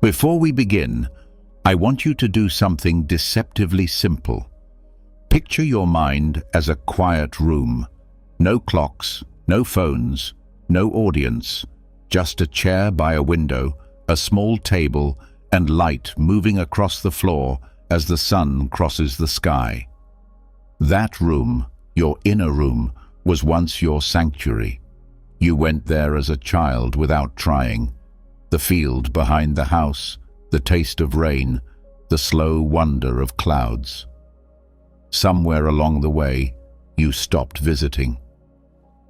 Before we begin, I want you to do something deceptively simple. Picture your mind as a quiet room. No clocks, no phones, no audience, just a chair by a window, a small table, and light moving across the floor as the sun crosses the sky. That room, your inner room, was once your sanctuary. You went there as a child without trying. The field behind the house, the taste of rain, the slow wonder of clouds. Somewhere along the way, you stopped visiting.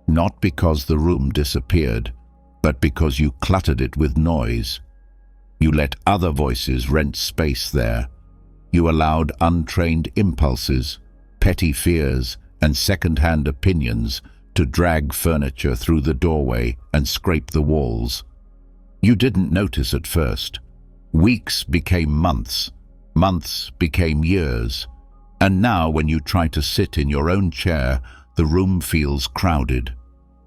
Not because the room disappeared, but because you cluttered it with noise. You let other voices rent space there. You allowed untrained impulses, petty fears, and second-hand opinions to drag furniture through the doorway and scrape the walls. You didn't notice at first. Weeks became months, months became years, and now when you try to sit in your own chair, the room feels crowded.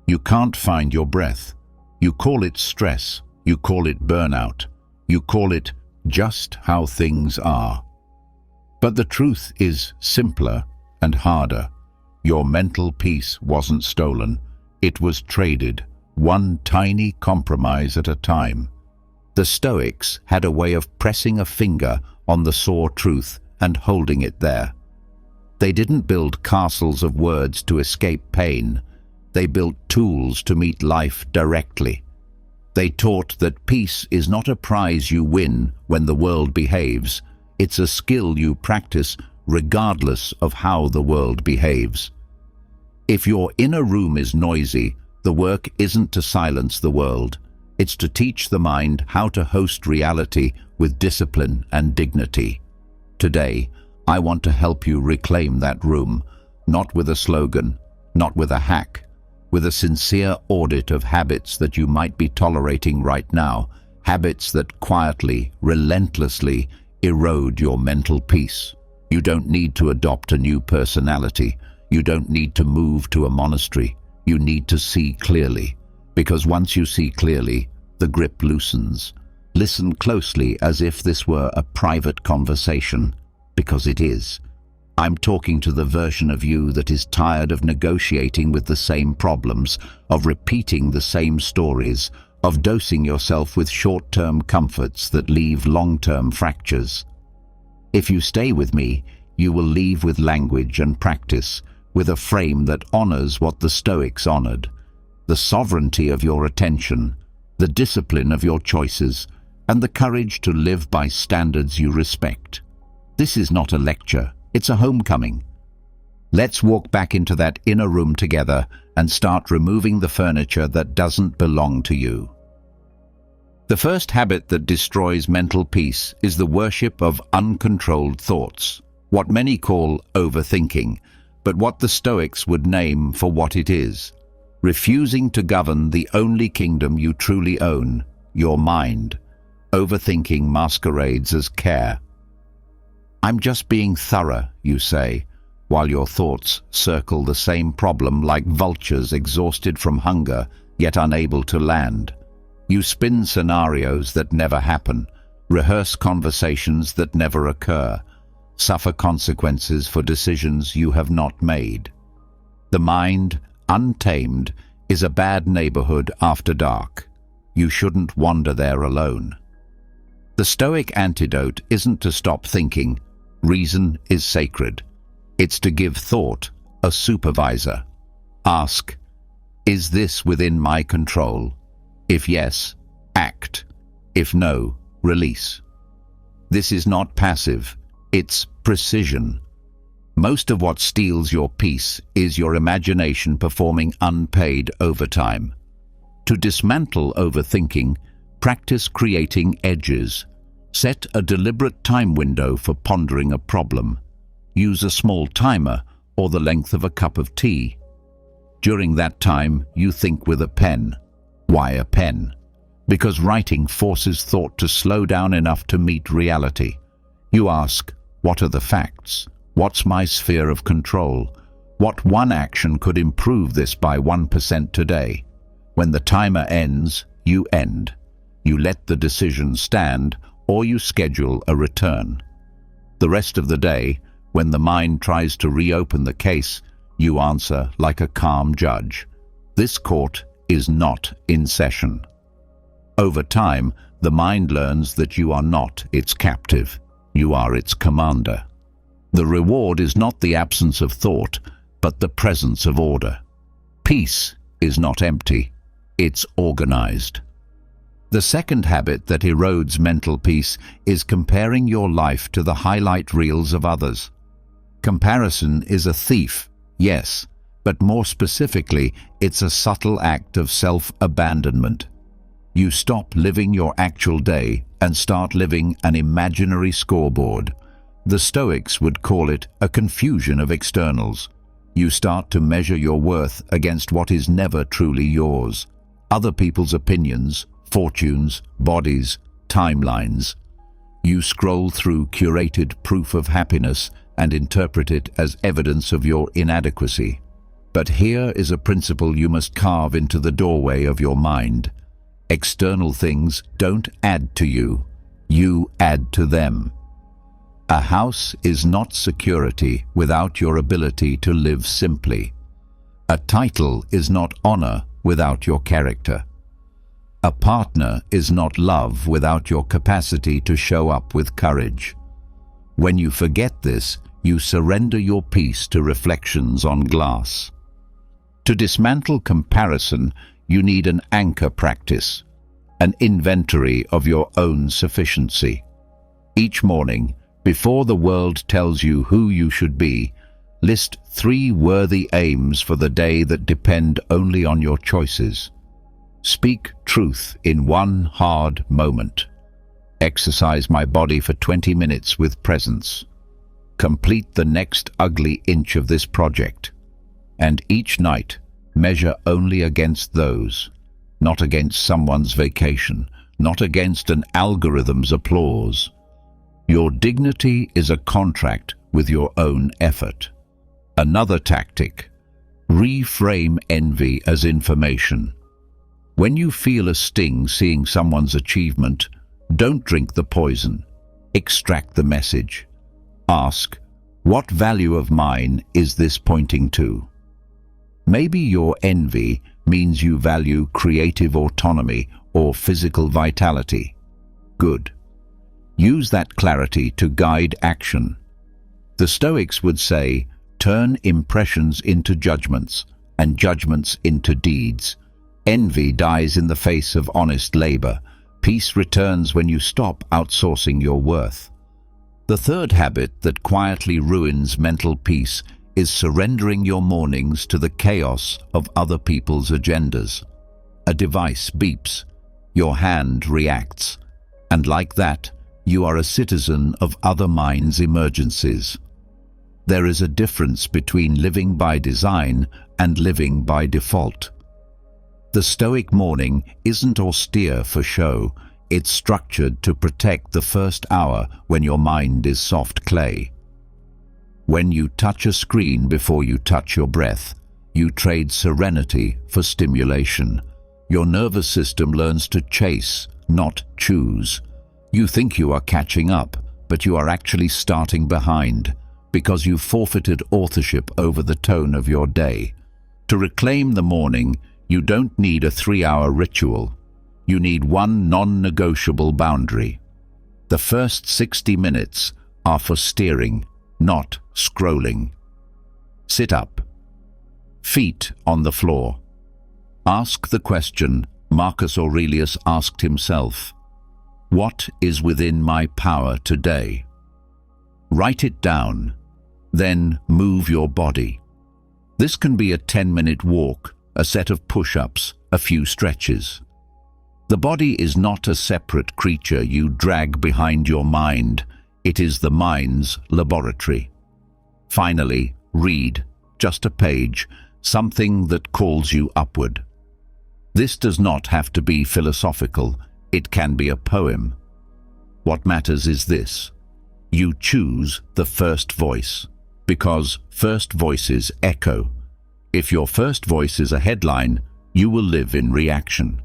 You can't find your breath. You call it stress. You call it burnout. You call it just how things are. But the truth is simpler and harder. Your mental peace wasn't stolen. It was traded, one tiny compromise at a time. The Stoics had a way of pressing a finger on the sore truth and holding it there. They didn't build castles of words to escape pain. They built tools to meet life directly. They taught that peace is not a prize you win when the world behaves. It's a skill you practice regardless of how the world behaves. If your inner room is noisy, the work isn't to silence the world. It's to teach the mind how to host reality with discipline and dignity. Today, I want to help you reclaim that room, not with a slogan, not with a hack, with a sincere audit of habits that you might be tolerating right now, habits that quietly, relentlessly erode your mental peace. You don't need to adopt a new personality. You don't need to move to a monastery. You need to see clearly, because once you see clearly, the grip loosens. Listen closely as if this were a private conversation, because it is. I'm talking to the version of you that is tired of negotiating with the same problems, of repeating the same stories, of dosing yourself with short-term comforts that leave long-term fractures. If you stay with me, you will leave with language and practice, with a frame that honors what the Stoics honored, the sovereignty of your attention, the discipline of your choices, and the courage to live by standards you respect. This is not a lecture, it's a homecoming. Let's walk back into that inner room together and start removing the furniture that doesn't belong to you. The first habit that destroys mental peace is the worship of uncontrolled thoughts, what many call overthinking, but what the Stoics would name for what it is: refusing to govern the only kingdom you truly own, your mind. Overthinking masquerades as care. I'm just being thorough, you say, while your thoughts circle the same problem like vultures exhausted from hunger, yet unable to land. You spin scenarios that never happen, rehearse conversations that never occur, suffer consequences for decisions you have not made. The mind, untamed, is a bad neighborhood after dark. You shouldn't wander there alone. The Stoic antidote isn't to stop thinking. Reason is sacred. It's to give thought a supervisor. Ask, is this within my control? If yes, act. If no, release. This is not passive, it's precision. Most of what steals your peace is your imagination performing unpaid overtime. To dismantle overthinking, practice creating edges. Set a deliberate time window for pondering a problem. Use a small timer or the length of a cup of tea. During that time, you think with a pen. Why a pen? Because writing forces thought to slow down enough to meet reality. You ask, what are the facts? What's my sphere of control? What one action could improve this by 1% today? When the timer ends, you end. You let the decision stand, or you schedule a return. The rest of the day, when the mind tries to reopen the case, you answer like a calm judge. This court is not in session. Over time, the mind learns that you are not its captive, you are its commander. The reward is not the absence of thought, but the presence of order. Peace is not empty, it's organized. The second habit that erodes mental peace is comparing your life to the highlight reels of others. Comparison is a thief, yes, but more specifically, it's a subtle act of self-abandonment. You stop living your actual day and start living an imaginary scoreboard. The Stoics would call it a confusion of externals. You start to measure your worth against what is never truly yours. Other people's opinions, fortunes, bodies, timelines. You scroll through curated proof of happiness and interpret it as evidence of your inadequacy. But here is a principle you must carve into the doorway of your mind. External things don't add to you, you add to them. A house is not security without your ability to live simply. A title is not honor without your character. A partner is not love without your capacity to show up with courage. When you forget this, you surrender your peace to reflections on glass. To dismantle comparison, you need an anchor practice, an inventory of your own sufficiency. Each morning, before the world tells you who you should be, list 3 worthy aims for the day that depend only on your choices. Speak truth in one hard moment. Exercise my body for 20 minutes with presence. Complete the next ugly inch of this project. And each night, measure only against those, not against someone's vacation, not against an algorithm's applause. Your dignity is a contract with your own effort. Another tactic: reframe envy as information. When you feel a sting seeing someone's achievement, don't drink the poison. Extract the message. Ask, what value of mine is this pointing to? Maybe your envy means you value creative autonomy or physical vitality. Good. Use that clarity to guide action. The Stoics would say, turn impressions into judgments, and judgments into deeds. Envy dies in the face of honest labor. Peace returns when you stop outsourcing your worth. The third habit that quietly ruins mental peace is surrendering your mornings to the chaos of other people's agendas. A device beeps, your hand reacts, and like that, you are a citizen of other minds' emergencies. There is a difference between living by design and living by default. The Stoic morning isn't austere for show, it's structured to protect the first hour when your mind is soft clay. When you touch a screen before you touch your breath, you trade serenity for stimulation. Your nervous system learns to chase, not choose. You think you are catching up, but you are actually starting behind, because you forfeited authorship over the tone of your day. To reclaim the morning, you don't need a 3-hour ritual. You need one non-negotiable boundary. The first 60 minutes are for steering, not scrolling. Sit up. Feet on the floor. Ask the question Marcus Aurelius asked himself. What is within my power today? Write it down, then move your body. This can be a 10-minute walk, a set of push-ups, a few stretches. The body is not a separate creature you drag behind your mind. It is the mind's laboratory. Finally, read, just a page, something that calls you upward. This does not have to be philosophical. It can be a poem. What matters is this: you choose the first voice, because first voices echo. If your first voice is a headline, you will live in reaction.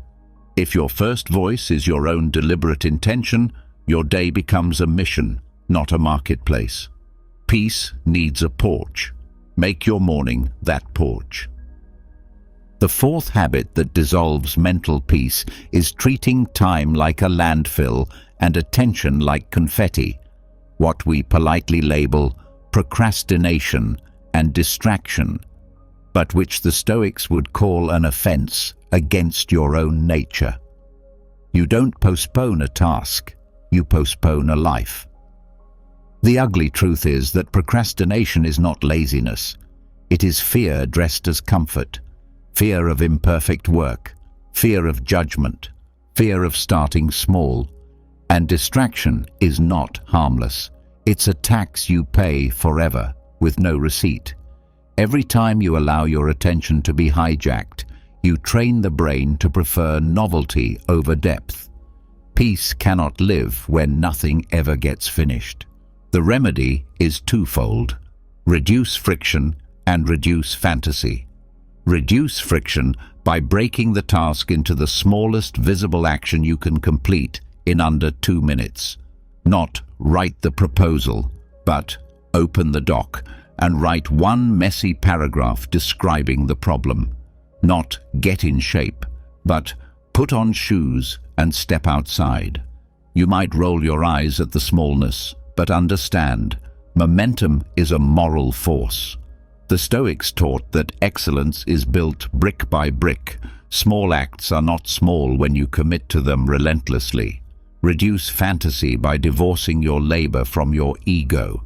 If your first voice is your own deliberate intention, Your day becomes a mission, not a marketplace. Peace needs a porch. Make your morning that porch. The fourth habit that dissolves mental peace is treating time like a landfill and attention like confetti, what we politely label procrastination and distraction, but which the Stoics would call an offense against your own nature. You don't postpone a task, you postpone a life. The ugly truth is that procrastination is not laziness. It is fear dressed as comfort, fear of imperfect work, fear of judgment, fear of starting small. And distraction is not harmless. It's a tax you pay forever, with no receipt. Every time you allow your attention to be hijacked, you train the brain to prefer novelty over depth. Peace cannot live when nothing ever gets finished. The remedy is twofold: reduce friction and reduce fantasy. Reduce friction by breaking the task into the smallest visible action you can complete in under 2 minutes. Not write the proposal, but open the doc and write one messy paragraph describing the problem. Not get in shape, but put on shoes and step outside. You might roll your eyes at the smallness, but understand, momentum is a moral force. The Stoics taught that excellence is built brick by brick. Small acts are not small when you commit to them relentlessly. Reduce fantasy by divorcing your labor from your ego.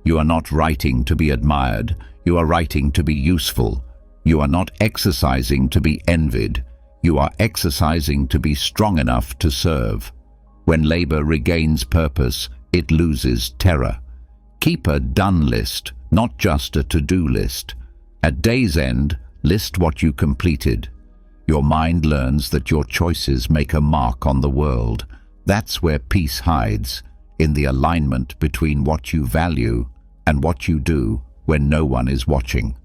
You are not writing to be admired. You are writing to be useful. You are not exercising to be envied. You are exercising to be strong enough to serve. When labor regains purpose, it loses terror. Keep a done list, not just a to-do list. At day's end, list what you completed. Your mind learns that your choices make a mark on the world. That's where peace hides, in the alignment between what you value and what you do when no one is watching.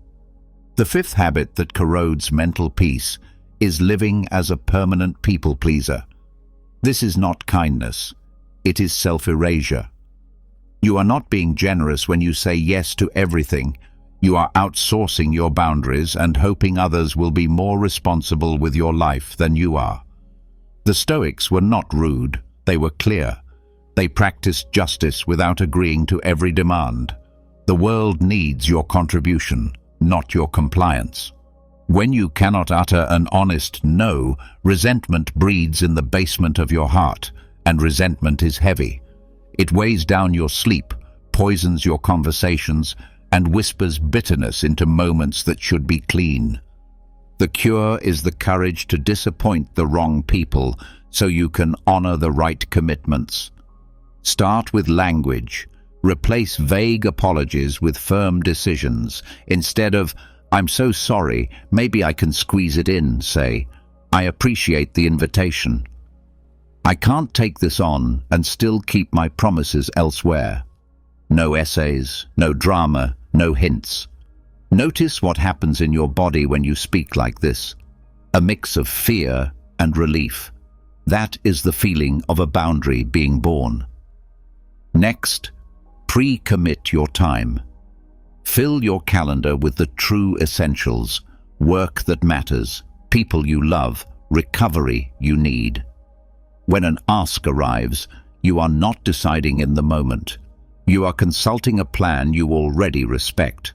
The fifth habit that corrodes mental peace is living as a permanent people pleaser. This is not kindness. It is self-erasure. You are not being generous when you say yes to everything. You are outsourcing your boundaries and hoping others will be more responsible with your life than you are. The Stoics were not rude. They were clear. They practiced justice without agreeing to every demand. The world needs your contribution, not your compliance. When you cannot utter an honest no, resentment breeds in the basement of your heart, and resentment is heavy. It weighs down your sleep, poisons your conversations, and whispers bitterness into moments that should be clean. The cure is the courage to disappoint the wrong people so you can honor the right commitments. Start with language. Replace vague apologies with firm decisions. Instead of, "I'm so sorry, maybe I can squeeze it in," say, "I appreciate the invitation. I can't take this on and still keep my promises elsewhere." No essays, no drama, no hints. Notice what happens in your body when you speak like this. A mix of fear and relief. That is the feeling of a boundary being born. Next, pre-commit your time. Fill your calendar with the true essentials: work that matters, people you love, recovery you need. When an ask arrives, you are not deciding in the moment. You are consulting a plan you already respect.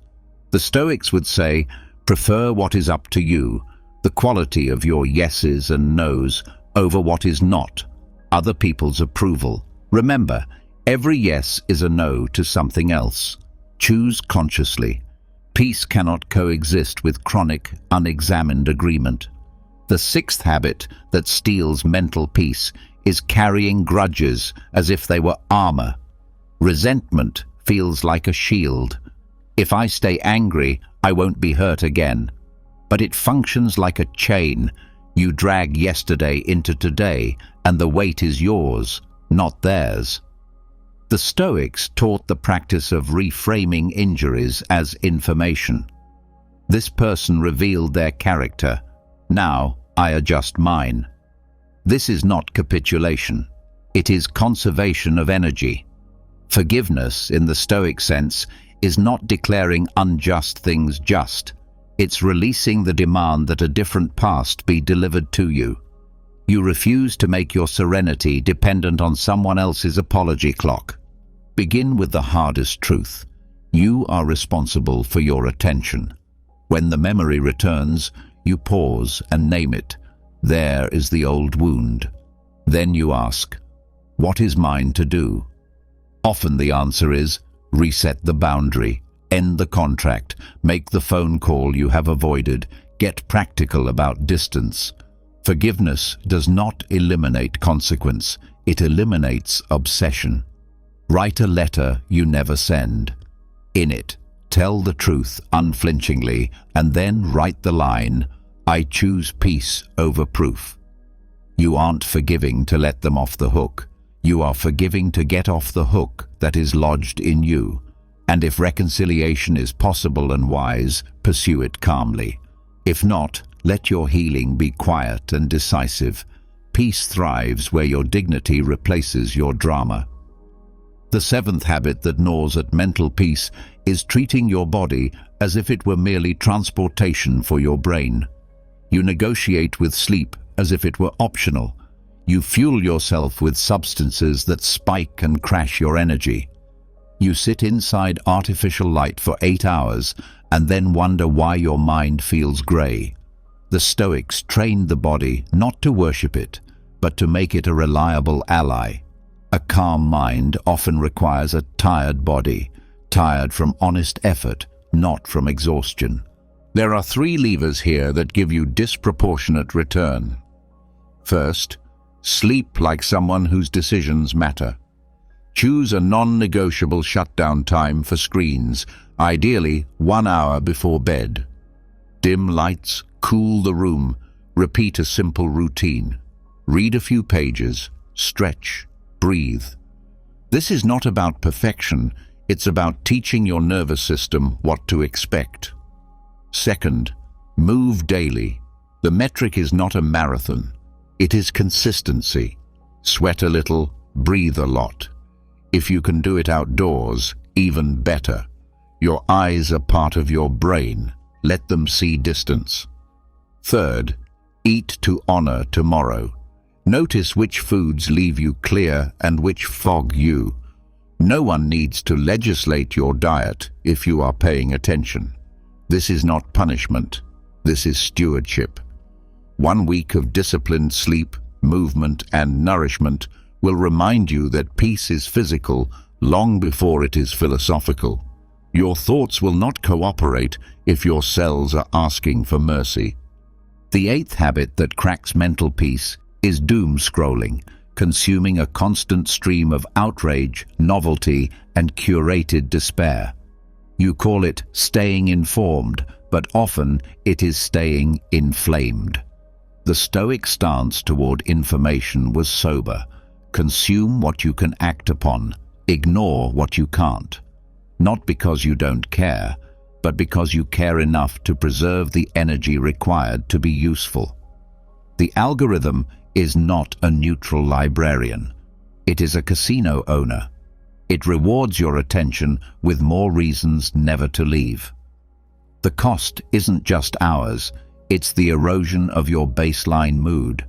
The Stoics would say, prefer what is up to you, the quality of your yeses and nos, over what is not, other people's approval. Remember, every yes is a no to something else. Choose consciously. Peace cannot coexist with chronic, unexamined agreement. The sixth habit that steals mental peace is carrying grudges as if they were armor. Resentment feels like a shield. If I stay angry, I won't be hurt again. But it functions like a chain. You drag yesterday into today, and the weight is yours, not theirs. The Stoics taught the practice of reframing injuries as information. This person revealed their character. Now I adjust mine. This is not capitulation. It is conservation of energy. Forgiveness, in the Stoic sense, is not declaring unjust things just. It's releasing the demand that a different past be delivered to you. You refuse to make your serenity dependent on someone else's apology clock. Begin with the hardest truth. You are responsible for your attention. When the memory returns, you pause and name it. There is the old wound. Then you ask, what is mine to do? Often the answer is, reset the boundary, end the contract, make the phone call you have avoided, get practical about distance. Forgiveness does not eliminate consequence, it eliminates obsession. Write a letter you never send. In it, tell the truth unflinchingly, and then write the line, I choose peace over proof. You aren't forgiving to let them off the hook. You are forgiving to get off the hook that is lodged in you. And if reconciliation is possible and wise, pursue it calmly. If not, let your healing be quiet and decisive. Peace thrives where your dignity replaces your drama. The seventh habit that gnaws at mental peace is treating your body as if it were merely transportation for your brain. You negotiate with sleep as if it were optional. You fuel yourself with substances that spike and crash your energy. You sit inside artificial light for 8 hours and then wonder why your mind feels grey. The Stoics trained the body not to worship it, but to make it a reliable ally. A calm mind often requires a tired body, tired from honest effort, not from exhaustion. There are 3 levers here that give you disproportionate return. First, sleep like someone whose decisions matter. Choose a non-negotiable shutdown time for screens, ideally 1 hour before bed. Dim lights, cool the room, repeat a simple routine. Read a few pages, stretch, breathe. This is not about perfection, it's about teaching your nervous system what to expect. Second, move daily. The metric is not a marathon. It is consistency. Sweat a little, breathe a lot. If you can do it outdoors, even better. Your eyes are part of your brain. Let them see distance. Third, eat to honor tomorrow. Notice which foods leave you clear and which fog you. No one needs to legislate your diet if you are paying attention. This is not punishment. This is stewardship. 1 week of disciplined sleep, movement, and nourishment will remind you that peace is physical long before it is philosophical. Your thoughts will not cooperate if your cells are asking for mercy. The 8th habit that cracks mental peace is doom scrolling, consuming a constant stream of outrage, novelty, and curated despair. You call it staying informed, but often it is staying inflamed. The Stoic stance toward information was sober. Consume what you can act upon, ignore what you can't. Not because you don't care, but because you care enough to preserve the energy required to be useful. The algorithm is not a neutral librarian. It is a casino owner. It rewards your attention with more reasons never to leave. The cost isn't just hours, it's the erosion of your baseline mood.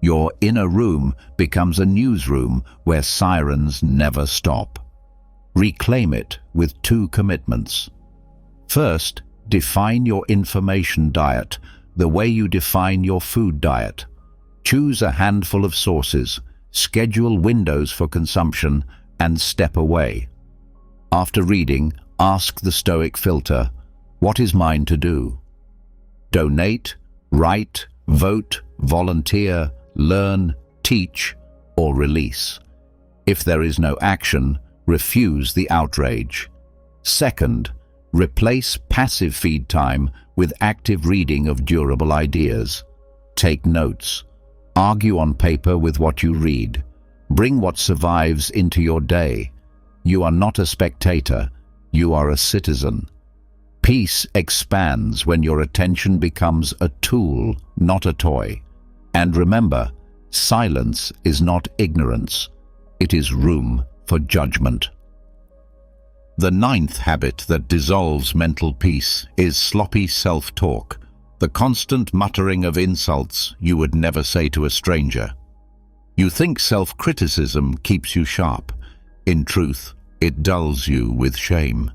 Your inner room becomes a newsroom where sirens never stop. Reclaim it with 2 commitments. First, define your information diet, the way you define your food diet. Choose a handful of sources, schedule windows for consumption, and step away. After reading, ask the Stoic filter, what is mine to do? Donate, write, vote, volunteer, learn, teach, or release. If there is no action, refuse the outrage. Second, replace passive feed time with active reading of durable ideas. Take notes. Argue on paper with what you read. Bring what survives into your day. You are not a spectator, you are a citizen. Peace expands when your attention becomes a tool, not a toy. And remember, Silence is not ignorance. It is room for judgment. The ninth habit that dissolves mental peace is sloppy self-talk, the constant muttering of insults you would never say to a stranger. You think self-criticism keeps you sharp. In truth, it dulls you with shame.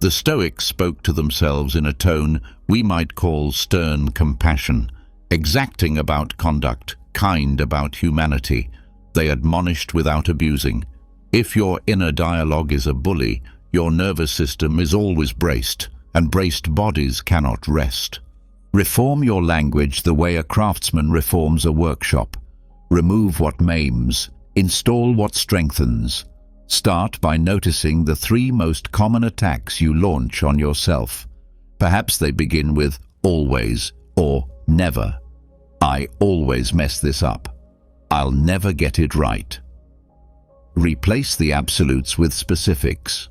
The Stoics spoke to themselves in a tone we might call stern compassion, exacting about conduct, kind about humanity. They admonished without abusing. If your inner dialogue is a bully, your nervous system is always braced, and braced bodies cannot rest. Reform your language the way a craftsman reforms a workshop. Remove what maims, install what strengthens. Start by noticing the 3 most common attacks you launch on yourself. Perhaps they begin with always or never. I always mess this up. I'll never get it right. Replace the absolutes with specifics.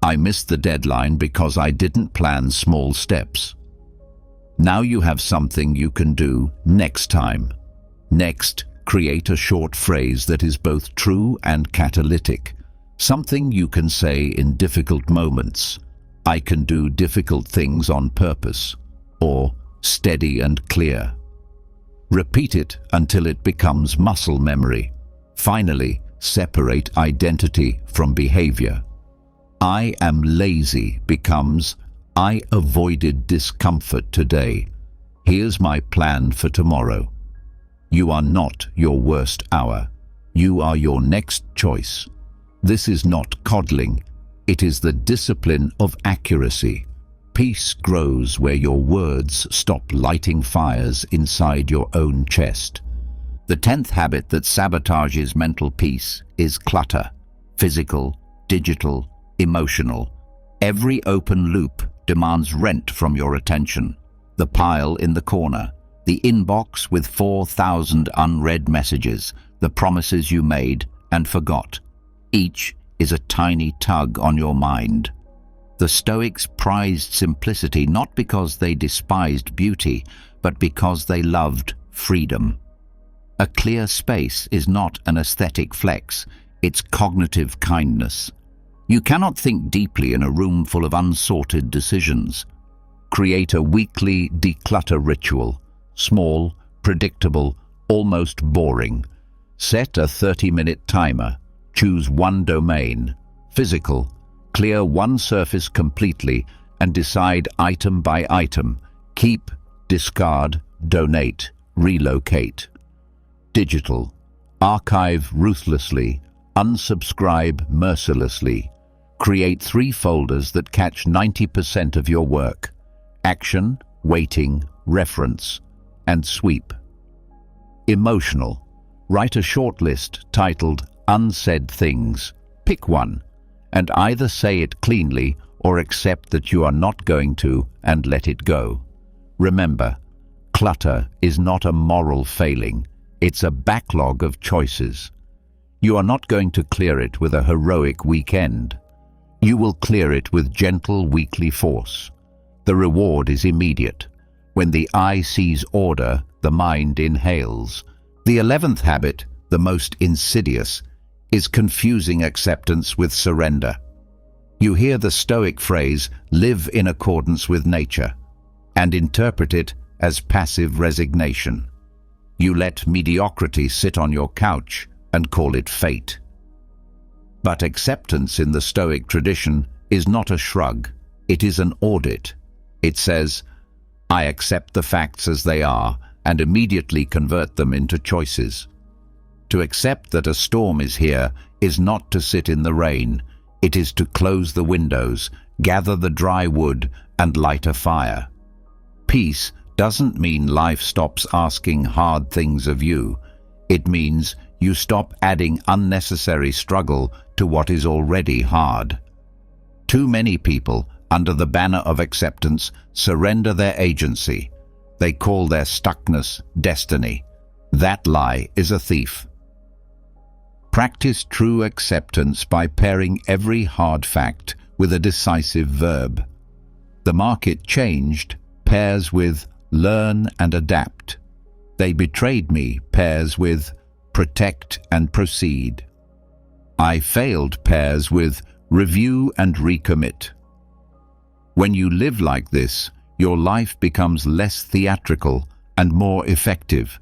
I missed the deadline because I didn't plan small steps. Now you have something you can do next time. Next, create a short phrase that is both true and catalytic. Something you can say in difficult moments. I can do difficult things on purpose. Or steady and clear. Repeat it until it becomes muscle memory. Finally, separate identity from behavior. I am lazy becomes I avoided discomfort today. Here's my plan for tomorrow. You are not your worst hour. You are your next choice. This is not coddling. It is the discipline of accuracy. Peace grows where your words stop lighting fires inside your own chest. The 10th habit that sabotages mental peace is clutter. Physical, digital, emotional. Every open loop demands rent from your attention. The pile in the corner, the inbox with 4,000 unread messages, the promises you made and forgot. Each is a tiny tug on your mind. The Stoics prized simplicity not because they despised beauty, but because they loved freedom. A clear space is not an aesthetic flex, it's cognitive kindness. You cannot think deeply in a room full of unsorted decisions. Create a weekly declutter ritual. Small, predictable, almost boring. Set a 30-minute timer. Choose one domain. Physical. Clear one surface completely and decide item by item. Keep, discard, donate, relocate. Digital. Archive ruthlessly. Unsubscribe mercilessly. Create 3 folders that catch 90% of your work. Action, waiting, reference, and sweep. Emotional. Write a short list titled Unsaid Things. Pick one, and either say it cleanly or accept that you are not going to and let it go. Remember, clutter is not a moral failing. It's a backlog of choices. You are not going to clear it with a heroic weekend. You will clear it with gentle weekly force. The reward is immediate. When the eye sees order, the mind inhales. The 11th habit, the most insidious, is confusing acceptance with surrender. You hear the Stoic phrase, live in accordance with nature, and interpret it as passive resignation. You let mediocrity sit on your couch and call it fate. But acceptance in the Stoic tradition is not a shrug, it is an audit. It says, I accept the facts as they are and immediately convert them into choices. To accept that a storm is here is not to sit in the rain, it is to close the windows, gather the dry wood, and light a fire. Peace doesn't mean life stops asking hard things of you. It means you stop adding unnecessary struggle to what is already hard. Too many people, under the banner of acceptance, surrender their agency. They call their stuckness destiny. That lie is a thief. Practice true acceptance by pairing every hard fact with a decisive verb. The market changed pairs with learn and adapt. They betrayed me pairs with protect and proceed. I failed pairs with review and recommit. When you live like this, your life becomes less theatrical and more effective.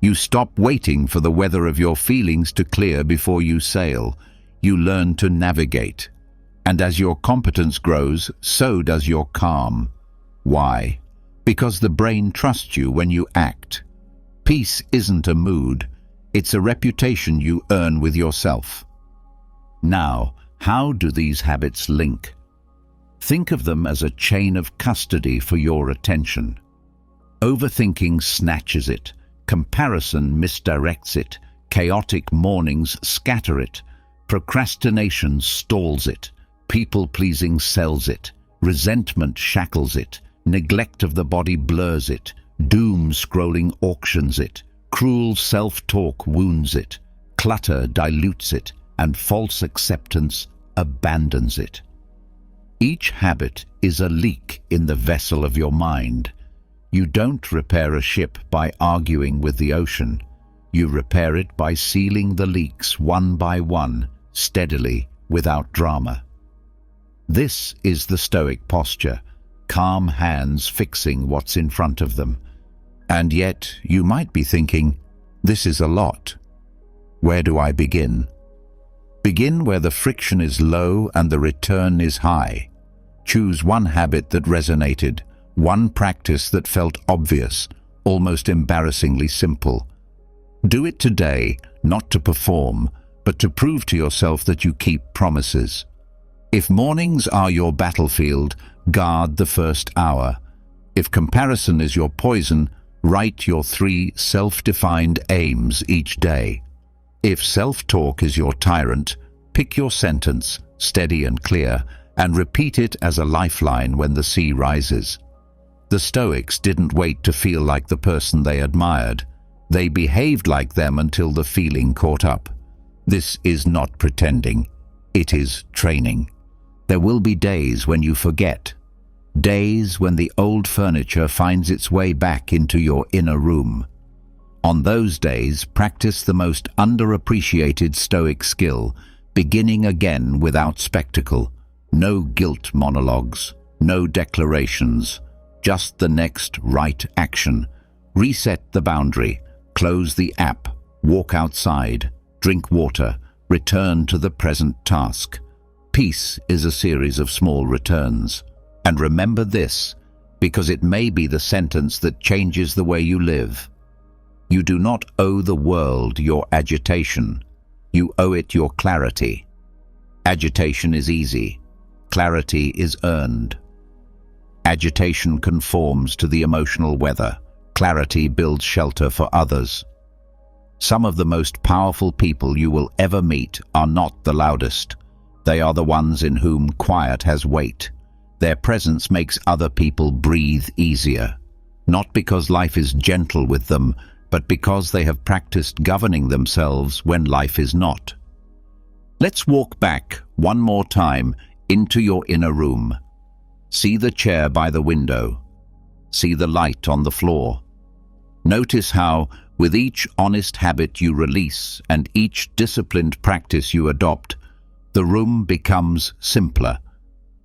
You stop waiting for the weather of your feelings to clear before you sail. You learn to navigate. And as your competence grows, so does your calm. Why? Because the brain trusts you when you act. Peace isn't a mood, it's a reputation you earn with yourself. Now, how do these habits link? Think of them as a chain of custody for your attention. Overthinking snatches it, comparison misdirects it, chaotic mornings scatter it, procrastination stalls it, people-pleasing sells it, resentment shackles it, neglect of the body blurs it, doom scrolling auctions it, cruel self-talk wounds it, clutter dilutes it, and false acceptance abandons it. Each habit is a leak in the vessel of your mind. You don't repair a ship by arguing with the ocean. You repair it by sealing the leaks one by one, steadily, without drama. This is the Stoic posture, calm hands fixing what's in front of them. And yet, you might be thinking, this is a lot. Where do I begin? Begin where the friction is low and the return is high. Choose one habit that resonated, one practice that felt obvious, almost embarrassingly simple. Do it today, not to perform, but to prove to yourself that you keep promises. If mornings are your battlefield, guard the first hour. If comparison is your poison, write your 3 self-defined aims each day. If self-talk is your tyrant, pick your sentence, steady and clear, and repeat it as a lifeline when the sea rises. The Stoics didn't wait to feel like the person they admired. They behaved like them until the feeling caught up. This is not pretending. It is training. There will be days when you forget. Days when the old furniture finds its way back into your inner room. On those days, practice the most underappreciated Stoic skill, beginning again without spectacle. No guilt monologues, no declarations, just the next right action. Reset the boundary, close the app, walk outside, drink water, return to the present task. Peace is a series of small returns. And remember this, because it may be the sentence that changes the way you live. You do not owe the world your agitation. You owe it your clarity. Agitation is easy. Clarity is earned. Agitation conforms to the emotional weather. Clarity builds shelter for others. Some of the most powerful people you will ever meet are not the loudest. They are the ones in whom quiet has weight. Their presence makes other people breathe easier. Not because life is gentle with them, but because they have practiced governing themselves when life is not. Let's walk back one more time into your inner room. See the chair by the window. See the light on the floor. Notice how, with each honest habit you release and each disciplined practice you adopt, the room becomes simpler.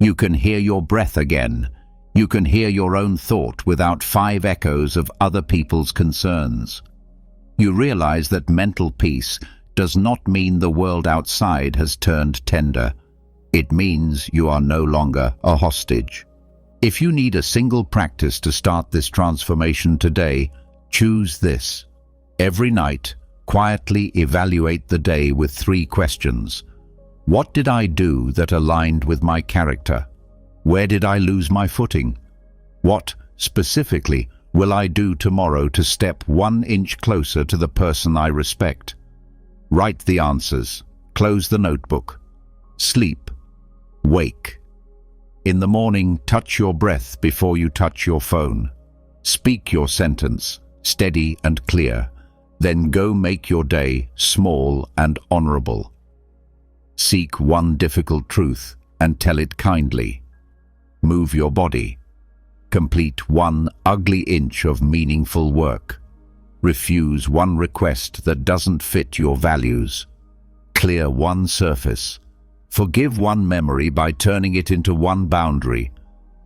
You can hear your breath again. You can hear your own thought without 5 echoes of other people's concerns. You realize that mental peace does not mean the world outside has turned tender. It means you are no longer a hostage. If you need a single practice to start this transformation today, choose this. Every night, quietly evaluate the day with 3 questions. What did I do that aligned with my character? Where did I lose my footing? What, specifically, will I do tomorrow to step 1 inch closer to the person I respect? Write the answers. Close the notebook. Sleep. Wake. In the morning, touch your breath before you touch your phone. Speak your sentence, steady and clear. Then go make your day small and honorable. Seek 1 difficult truth and tell it kindly. Move your body. Complete 1 ugly inch of meaningful work. Refuse one request that doesn't fit your values. Clear one surface. Forgive one memory by turning it into one boundary.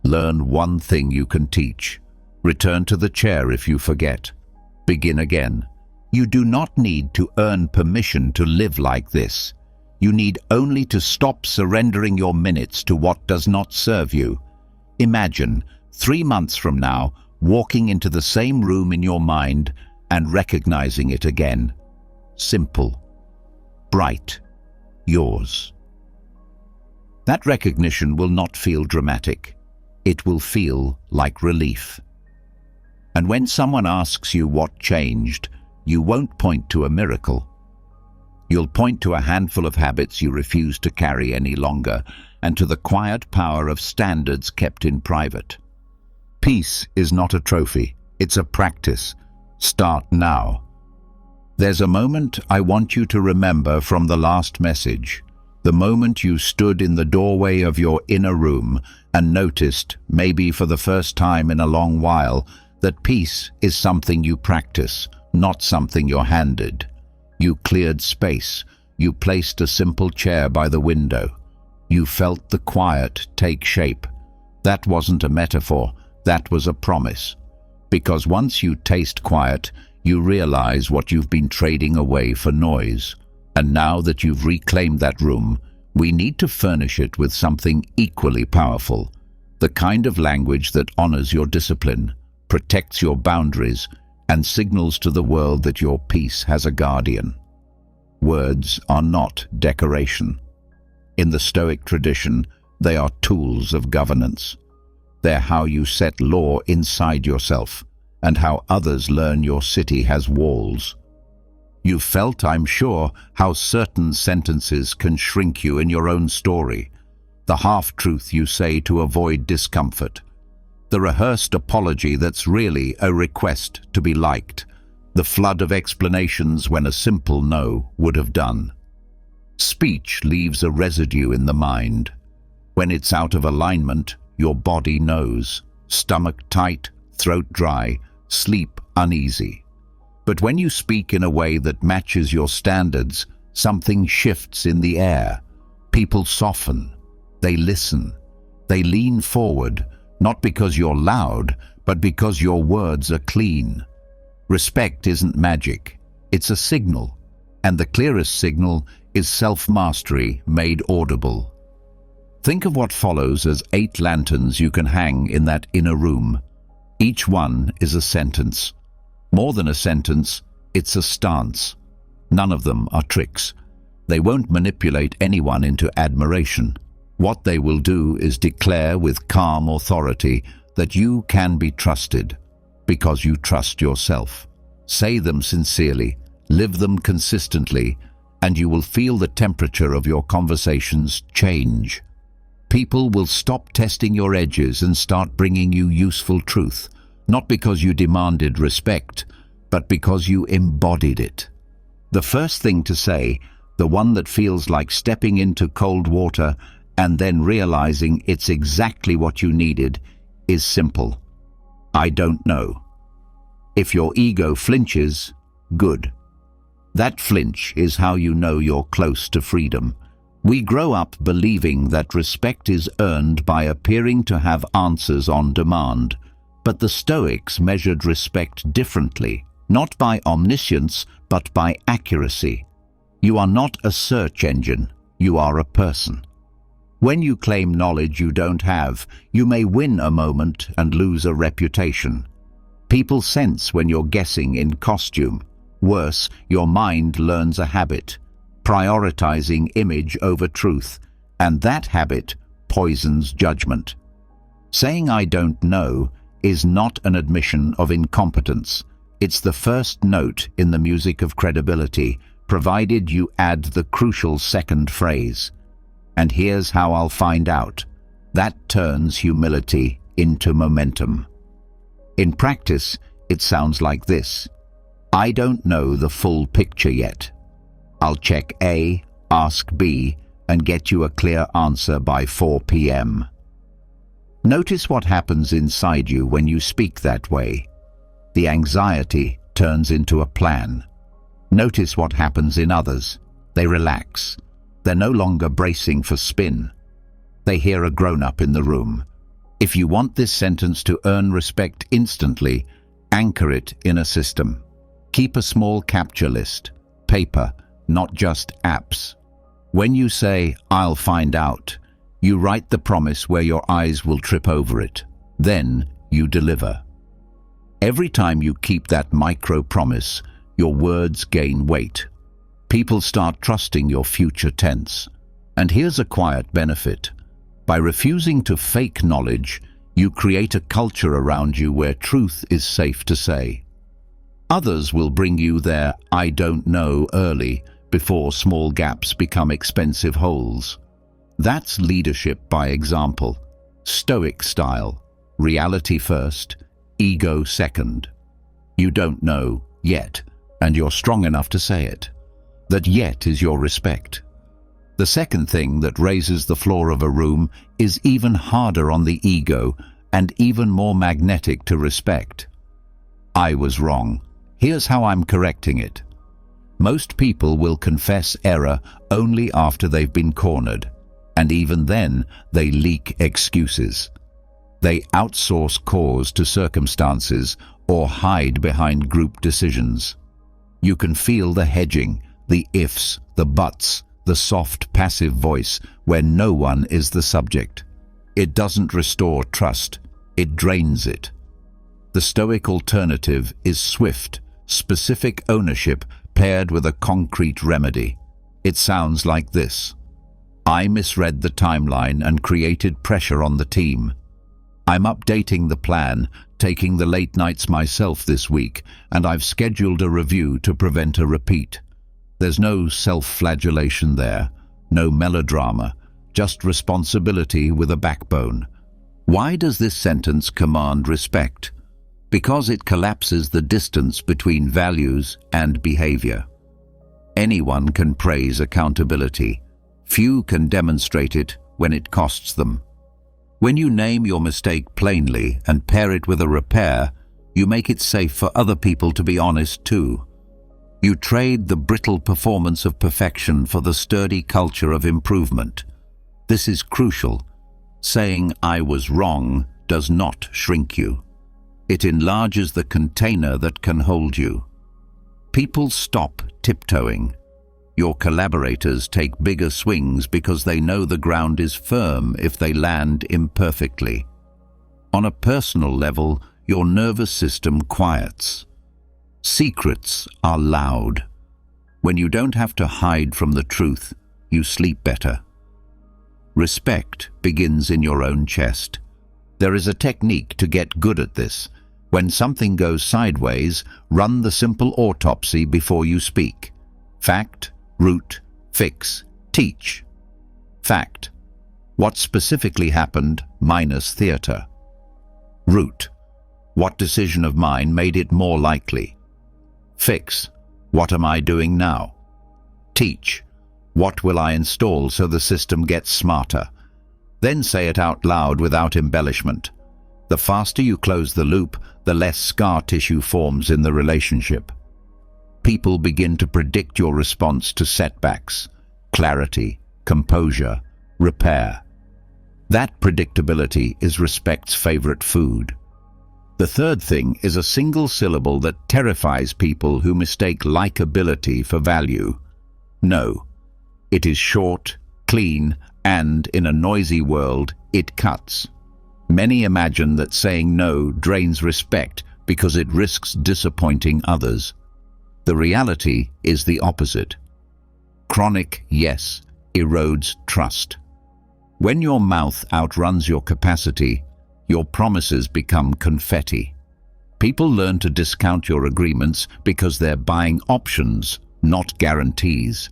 Learn one thing you can teach. Return to the chair if you forget. Begin again. You do not need to earn permission to live like this. You need only to stop surrendering your minutes to what does not serve you. Imagine, 3 months from now, walking into the same room in your mind and recognizing it again. Simple. Bright. Yours. That recognition will not feel dramatic. It will feel like relief. And when someone asks you what changed, you won't point to a miracle. You'll point to a handful of habits you refuse to carry any longer, and to the quiet power of standards kept in private. Peace is not a trophy, it's a practice. Start now. There's a moment I want you to remember from the last message. The moment you stood in the doorway of your inner room and noticed, maybe for the first time in a long while, that peace is something you practice, not something you're handed. You cleared space. You placed a simple chair by the window. You felt the quiet take shape. That wasn't a metaphor, that was a promise. Because once you taste quiet, you realize what you've been trading away for noise. And now that you've reclaimed that room, we need to furnish it with something equally powerful. The kind of language that honors your discipline, protects your boundaries, and signals to the world that your peace has a guardian. Words are not decoration. In the Stoic tradition, they are tools of governance. They're how you set law inside yourself, and how others learn your city has walls. You've felt, I'm sure, how certain sentences can shrink you in your own story, the half-truth you say to avoid discomfort, the rehearsed apology that's really a request to be liked, the flood of explanations when a simple no would have done. Speech leaves a residue in the mind. When it's out of alignment, your body knows. Stomach tight, throat dry, sleep uneasy. But when you speak in a way that matches your standards, something shifts in the air. People soften. They listen. They lean forward, not because you're loud, but because your words are clean. Respect isn't magic. It's a signal. And the clearest signal is self-mastery made audible. Think of what follows as 8 lanterns you can hang in that inner room. Each one is a sentence. More than a sentence, it's a stance. None of them are tricks. They won't manipulate anyone into admiration. What they will do is declare with calm authority that you can be trusted because you trust yourself. Say them sincerely, live them consistently, and you will feel the temperature of your conversations change. People will stop testing your edges and start bringing you useful truth, not because you demanded respect, but because you embodied it. The first thing to say, the one that feels like stepping into cold water and then realizing it's exactly what you needed, is simple. I don't know. If your ego flinches, good. That flinch is how you know you're close to freedom. We grow up believing that respect is earned by appearing to have answers on demand. But the Stoics measured respect differently, not by omniscience, but by accuracy. You are not a search engine, you are a person. When you claim knowledge you don't have, you may win a moment and lose a reputation. People sense when you're guessing in costume. Worse, your mind learns a habit, prioritizing image over truth, and that habit poisons judgment. Saying I don't know is not an admission of incompetence. It's the first note in the music of credibility, provided you add the crucial second phrase. And here's how I'll find out. That turns humility into momentum. In practice, it sounds like this. I don't know the full picture yet. I'll check A, ask B, and get you a clear answer by 4 p.m. Notice what happens inside you when you speak that way. The anxiety turns into a plan. Notice what happens in others. They relax. They're no longer bracing for spin. They hear a grown-up in the room. If you want this sentence to earn respect instantly, anchor it in a system. Keep a small capture list. Paper, not just apps. When you say, "I'll find out," you write the promise where your eyes will trip over it. Then you deliver. Every time you keep that micro-promise, your words gain weight. People start trusting your future tense. And here's a quiet benefit. By refusing to fake knowledge, you create a culture around you where truth is safe to say. Others will bring you their "I don't know" early, before small gaps become expensive holes. That's leadership by example. Stoic style. Reality first, ego second. You don't know yet, and you're strong enough to say it. That yet is your respect. The second thing that raises the floor of a room is even harder on the ego and even more magnetic to respect. I was wrong. Here's how I'm correcting it. Most people will confess error only after they've been cornered, and even then they leak excuses. They outsource cause to circumstances or hide behind group decisions. You can feel the hedging, the ifs, the buts, the soft passive voice where no one is the subject. It doesn't restore trust, it drains it. The Stoic alternative is swift, specific ownership paired with a concrete remedy. It sounds like this. I misread the timeline and created pressure on the team. I'm updating the plan, taking the late nights myself this week, and I've scheduled a review to prevent a repeat. There's no self-flagellation there, no melodrama, just responsibility with a backbone. Why does this sentence command respect? Because it collapses the distance between values and behavior. Anyone can praise accountability. Few can demonstrate it when it costs them. When you name your mistake plainly and pair it with a repair, you make it safe for other people to be honest too. You trade the brittle performance of perfection for the sturdy culture of improvement. This is crucial. Saying "I was wrong" does not shrink you. It enlarges the container that can hold you. People stop tiptoeing. Your collaborators take bigger swings because they know the ground is firm if they land imperfectly. On a personal level, your nervous system quiets. Secrets are loud. When you don't have to hide from the truth, you sleep better. Respect begins in your own chest. There is a technique to get good at this. When something goes sideways, run the simple autopsy before you speak. Fact, root, fix, teach. Fact. What specifically happened minus theater. Root. What decision of mine made it more likely? Fix. What am I doing now? Teach. What will I install so the system gets smarter? Then say it out loud without embellishment. The faster you close the loop, the less scar tissue forms in the relationship. People begin to predict your response to setbacks, clarity, composure, repair. That predictability is respect's favorite food. The third thing is a single syllable that terrifies people who mistake likability for value. No. It is short, clean, and in a noisy world, it cuts. Many imagine that saying no drains respect because it risks disappointing others. The reality is the opposite. Chronic yes erodes trust. When your mouth outruns your capacity, your promises become confetti. People learn to discount your agreements because they're buying options, not guarantees.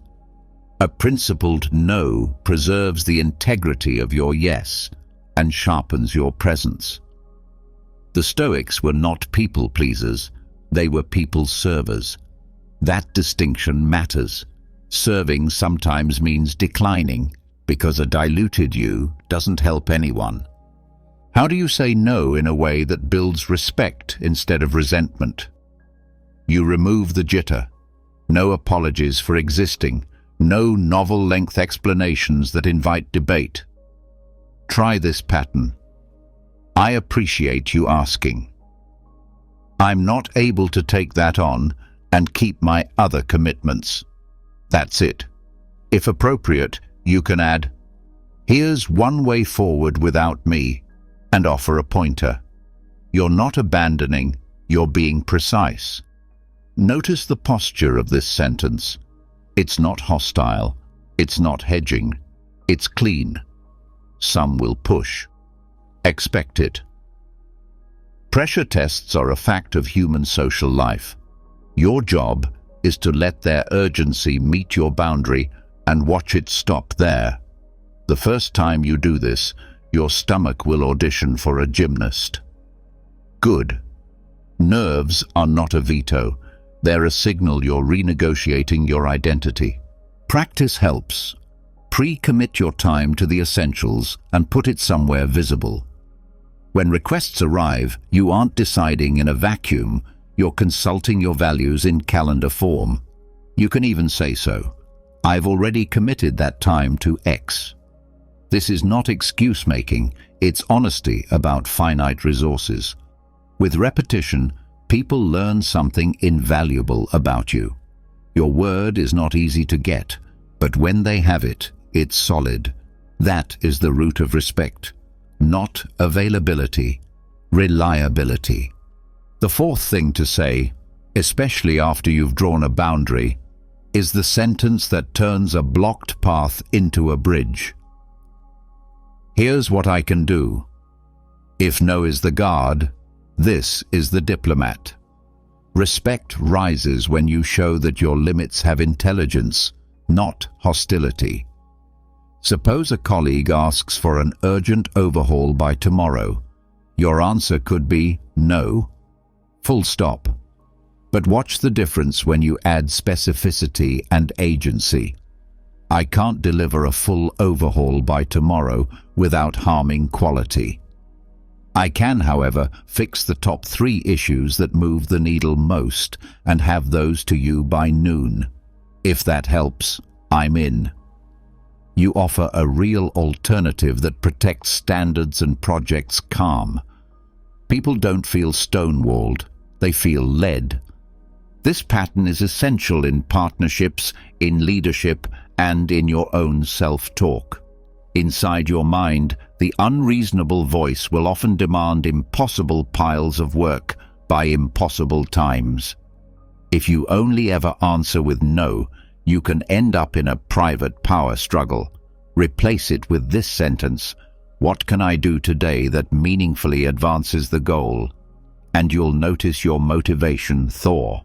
A principled no preserves the integrity of your yes and sharpens your presence. The Stoics were not people pleasers, they were people servers. That distinction matters. Serving sometimes means declining, because a diluted you doesn't help anyone. How do you say no in a way that builds respect instead of resentment? You remove the jitter. No apologies for existing. No novel-length explanations that invite debate. Try this pattern. I appreciate you asking. I'm not able to take that on and keep my other commitments. That's it. If appropriate, you can add, here's one way forward without me, and offer a pointer. You're not abandoning, you're being precise. Notice the posture of this sentence. It's not hostile, it's not hedging, it's clean. Some will push. Expect it. Pressure tests are a fact of human social life. Your job is to let their urgency meet your boundary and watch it stop there. The first time you do this, your stomach will audition for a gymnast. Good. Nerves are not a veto. They're a signal you're renegotiating your identity. Practice helps. Pre-commit your time to the essentials and put it somewhere visible. When requests arrive, you aren't deciding in a vacuum, you're consulting your values in calendar form. You can even say so. I've already committed that time to X. This is not excuse-making, it's honesty about finite resources. With repetition, people learn something invaluable about you. Your word is not easy to get, but when they have it, it's solid. That is the root of respect. Not availability, reliability. The fourth thing to say, especially after you've drawn a boundary, is the sentence that turns a blocked path into a bridge. Here's what I can do. If no is the guard, this is the diplomat. Respect rises when you show that your limits have intelligence, not hostility. Suppose a colleague asks for an urgent overhaul by tomorrow. Your answer could be no. Full stop. But watch the difference when you add specificity and agency. I can't deliver a full overhaul by tomorrow without harming quality. I can, however, fix the top 3 issues that move the needle most and have those to you by noon. If that helps, I'm in. You offer a real alternative that protects standards and projects calm. People don't feel stonewalled, they feel led. This pattern is essential in partnerships, in leadership, and in your own self-talk. Inside your mind, the unreasonable voice will often demand impossible piles of work by impossible times. If you only ever answer with no, you can end up in a private power struggle. Replace it with this sentence, what can I do today that meaningfully advances the goal? And you'll notice your motivation thaw.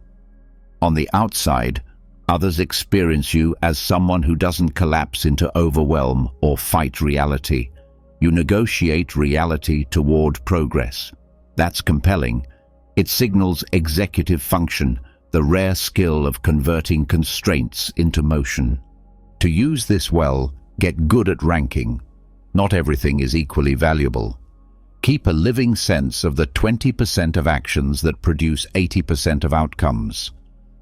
On the outside, others experience you as someone who doesn't collapse into overwhelm or fight reality. You negotiate reality toward progress. That's compelling. It signals executive function, the rare skill of converting constraints into motion. To use this well, get good at ranking. Not everything is equally valuable. Keep a living sense of the 20% of actions that produce 80% of outcomes.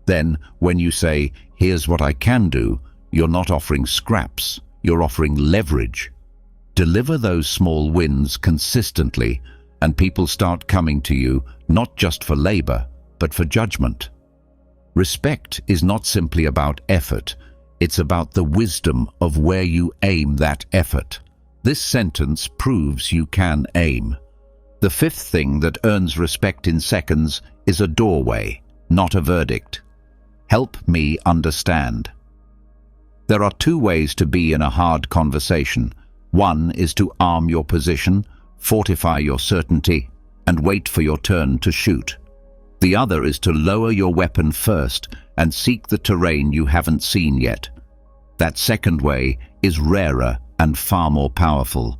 Then, when you say, here's what I can do, you're not offering scraps, you're offering leverage. Deliver those small wins consistently, and people start coming to you not just for labor, but for judgment. Respect is not simply about effort, it's about the wisdom of where you aim that effort. This sentence proves you can aim. The fifth thing that earns respect in seconds is a doorway, not a verdict. Help me understand. There are 2 ways to be in a hard conversation. One is to arm your position, fortify your certainty, and wait for your turn to shoot. The other is to lower your weapon first and seek the terrain you haven't seen yet. That second way is rarer and far more powerful.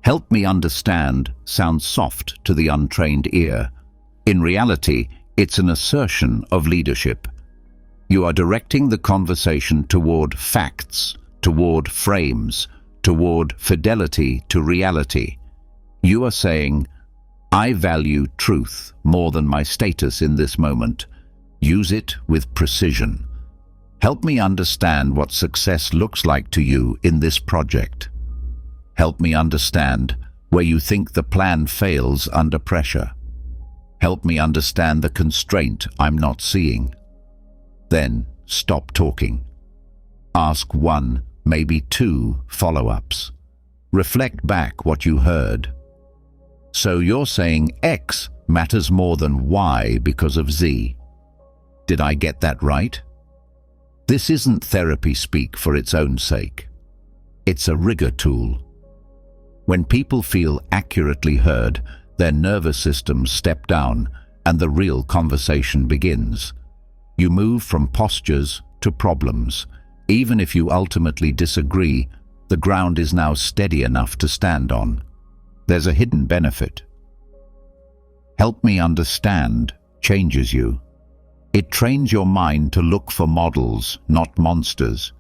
Help me understand sounds soft to the untrained ear. In reality, it's an assertion of leadership. You are directing the conversation toward facts, toward frames, toward fidelity to reality. You are saying, I value truth more than my status in this moment. Use it with precision. Help me understand what success looks like to you in this project. Help me understand where you think the plan fails under pressure. Help me understand the constraint I'm not seeing. Then stop talking. Ask one, maybe two follow-ups. Reflect back what you heard. So you're saying X matters more than Y because of Z. Did I get that right? This isn't therapy speak for its own sake. It's a rigor tool. When people feel accurately heard, their nervous systems step down and the real conversation begins. You move from postures to problems. Even if you ultimately disagree, the ground is now steady enough to stand on. There's a hidden benefit. Help me understand changes you. It trains your mind to look for models, not monsters.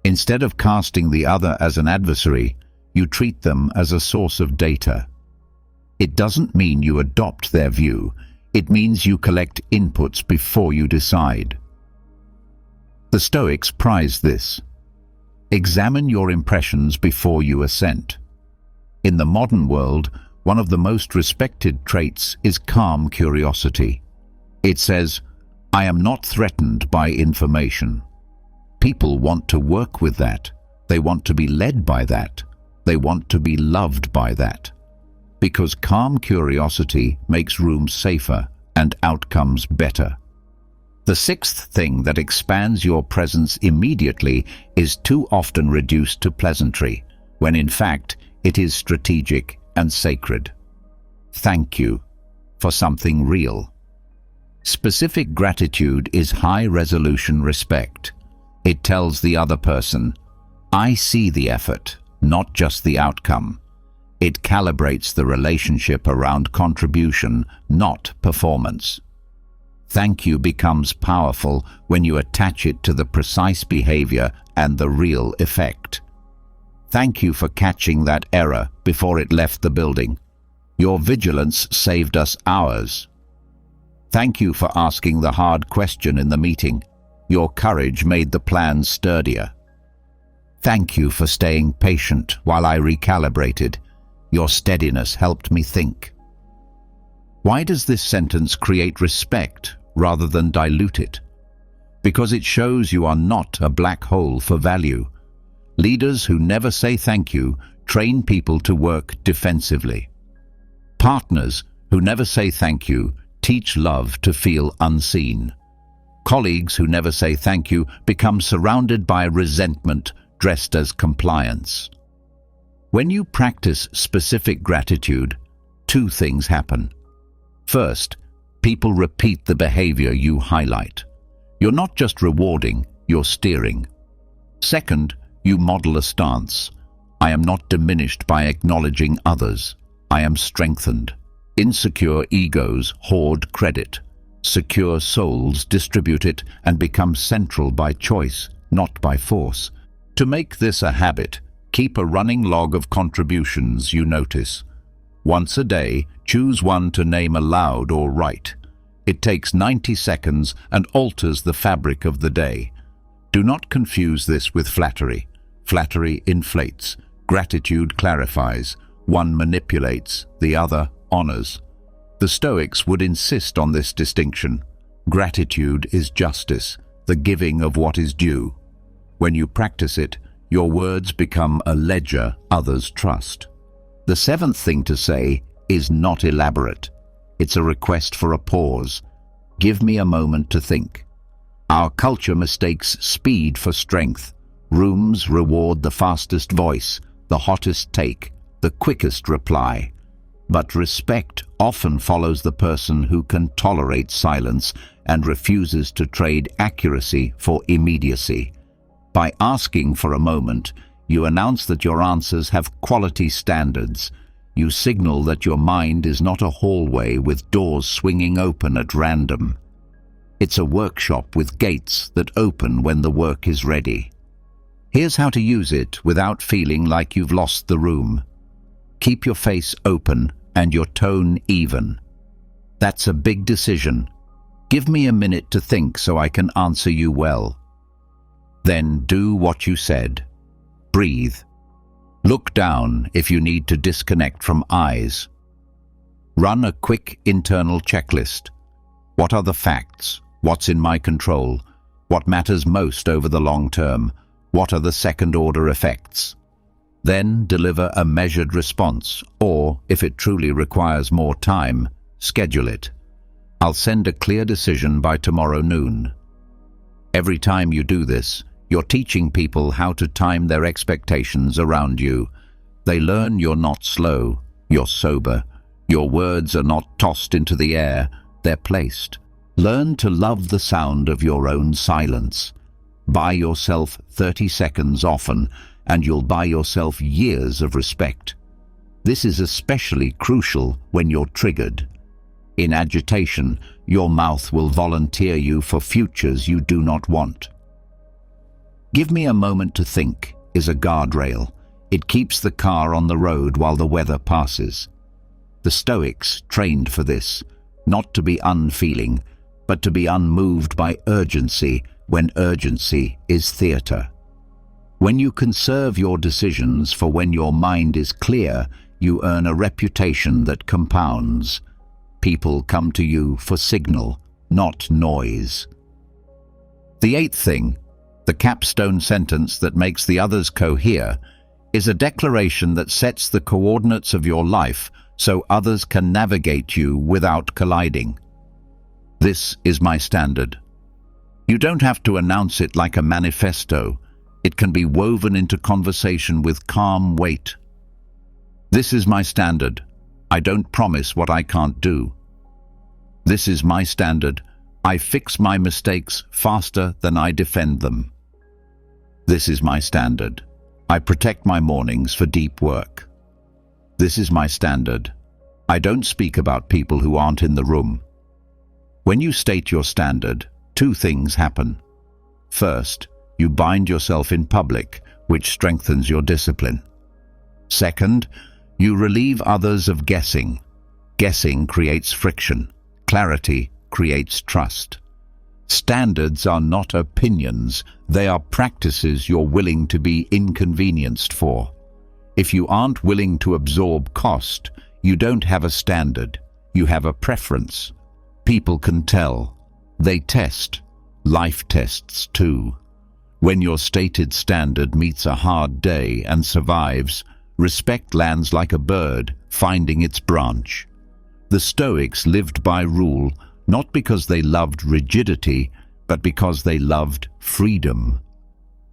Instead of casting the other as an adversary, you treat them as a source of data. It doesn't mean you adopt their view. It means you collect inputs before you decide. The Stoics prize this. Examine your impressions before you assent. In the modern world, one of the most respected traits is calm curiosity. It says, I am not threatened by information. People want to work with that. They want to be led by that. They want to be loved by that. Because calm curiosity makes rooms safer and outcomes better. The sixth thing that expands your presence immediately is too often reduced to pleasantry, when in fact it is strategic and sacred. Thank you for something real. Specific gratitude is high-resolution respect. It tells the other person, I see the effort, not just the outcome. It calibrates the relationship around contribution, not performance. Thank you becomes powerful when you attach it to the precise behavior and the real effect. Thank you for catching that error before it left the building. Your vigilance saved us hours. Thank you for asking the hard question in the meeting. Your courage made the plan sturdier. Thank you for staying patient while I recalibrated. Your steadiness helped me think. Why does this sentence create respect rather than dilute it? Because it shows you are not a black hole for value. Leaders who never say thank you train people to work defensively. Partners who never say thank you teach love to feel unseen. Colleagues who never say thank you become surrounded by resentment dressed as compliance. When you practice specific gratitude, two things happen. First, people repeat the behavior you highlight. You're not just rewarding, you're steering. Second, you model a stance. I am not diminished by acknowledging others. I am strengthened. Insecure egos hoard credit. Secure souls distribute it and become central by choice, not by force. To make this a habit, keep a running log of contributions you notice. Once a day, choose one to name aloud or write. It takes 90 seconds and alters the fabric of the day. Do not confuse this with flattery. Flattery inflates. Gratitude clarifies. One manipulates, the other honors. The Stoics would insist on this distinction. Gratitude is justice, the giving of what is due. When you practice it, your words become a ledger others trust. The seventh thing to say is not elaborate. It's a request for a pause. Give me a moment to think. Our culture mistakes speed for strength. Rooms reward the fastest voice, the hottest take, the quickest reply. But respect often follows the person who can tolerate silence and refuses to trade accuracy for immediacy. By asking for a moment, you announce that your answers have quality standards. You signal that your mind is not a hallway with doors swinging open at random. It's a workshop with gates that open when the work is ready. Here's how to use it without feeling like you've lost the room. Keep your face open and your tone even. That's a big decision. Give me a minute to think so I can answer you well. Then do what you said. Breathe. Look down if you need to disconnect from eyes. Run a quick internal checklist. What are the facts? What's in my control? What matters most over the long term? What are the second-order effects? Then deliver a measured response, or, if it truly requires more time, schedule it. I'll send a clear decision by tomorrow noon. Every time you do this, you're teaching people how to time their expectations around you. They learn you're not slow, you're sober. Your words are not tossed into the air, they're placed. Learn to love the sound of your own silence. Buy yourself 30 seconds often, and you'll buy yourself years of respect. This is especially crucial when you're triggered. In agitation, your mouth will volunteer you for futures you do not want. Give me a moment to think is a guardrail. It keeps the car on the road while the weather passes. The Stoics trained for this, not to be unfeeling, but to be unmoved by urgency when urgency is theatre. When you conserve your decisions for when your mind is clear, you earn a reputation that compounds. People come to you for signal, not noise. The eighth thing, the capstone sentence that makes the others cohere, is a declaration that sets the coordinates of your life so others can navigate you without colliding. This is my standard. You don't have to announce it like a manifesto. It can be woven into conversation with calm weight. This is my standard. I don't promise what I can't do. This is my standard. I fix my mistakes faster than I defend them. This is my standard. I protect my mornings for deep work. This is my standard. I don't speak about people who aren't in the room. When you state your standard, two things happen. First, you bind yourself in public, which strengthens your discipline. Second, you relieve others of guessing. Guessing creates friction. Clarity creates trust. Standards are not opinions, they are practices you're willing to be inconvenienced for. If you aren't willing to absorb cost, you don't have a standard, you have a preference. People can tell. They test. Life tests too. When your stated standard meets a hard day and survives, respect lands like a bird finding its branch. The Stoics lived by rule, not because they loved rigidity, but because they loved freedom.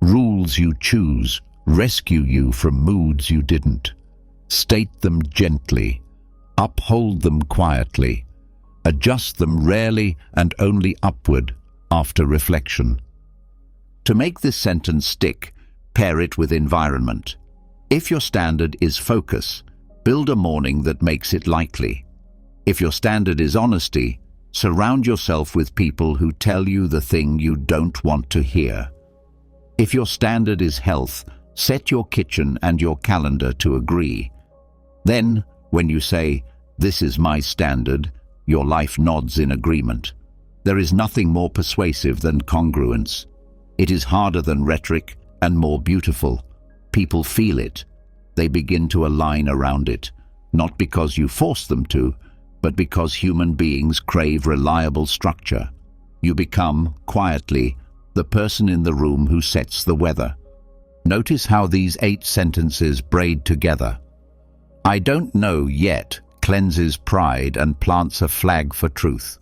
Rules you choose rescue you from moods you didn't. State them gently. Uphold them quietly. Adjust them rarely and only upward after reflection. To make this sentence stick, pair it with environment. If your standard is focus, build a morning that makes it likely. If your standard is honesty, surround yourself with people who tell you the thing you don't want to hear. If your standard is health, set your kitchen and your calendar to agree. Then, when you say, "This is my standard," your life nods in agreement. There is nothing more persuasive than congruence. It is harder than rhetoric and more beautiful. People feel it. They begin to align around it, not because you force them to, but because human beings crave reliable structure. You become, quietly, the person in the room who sets the weather. Notice how these 8 sentences braid together. I don't know yet cleanses pride and plants a flag for truth.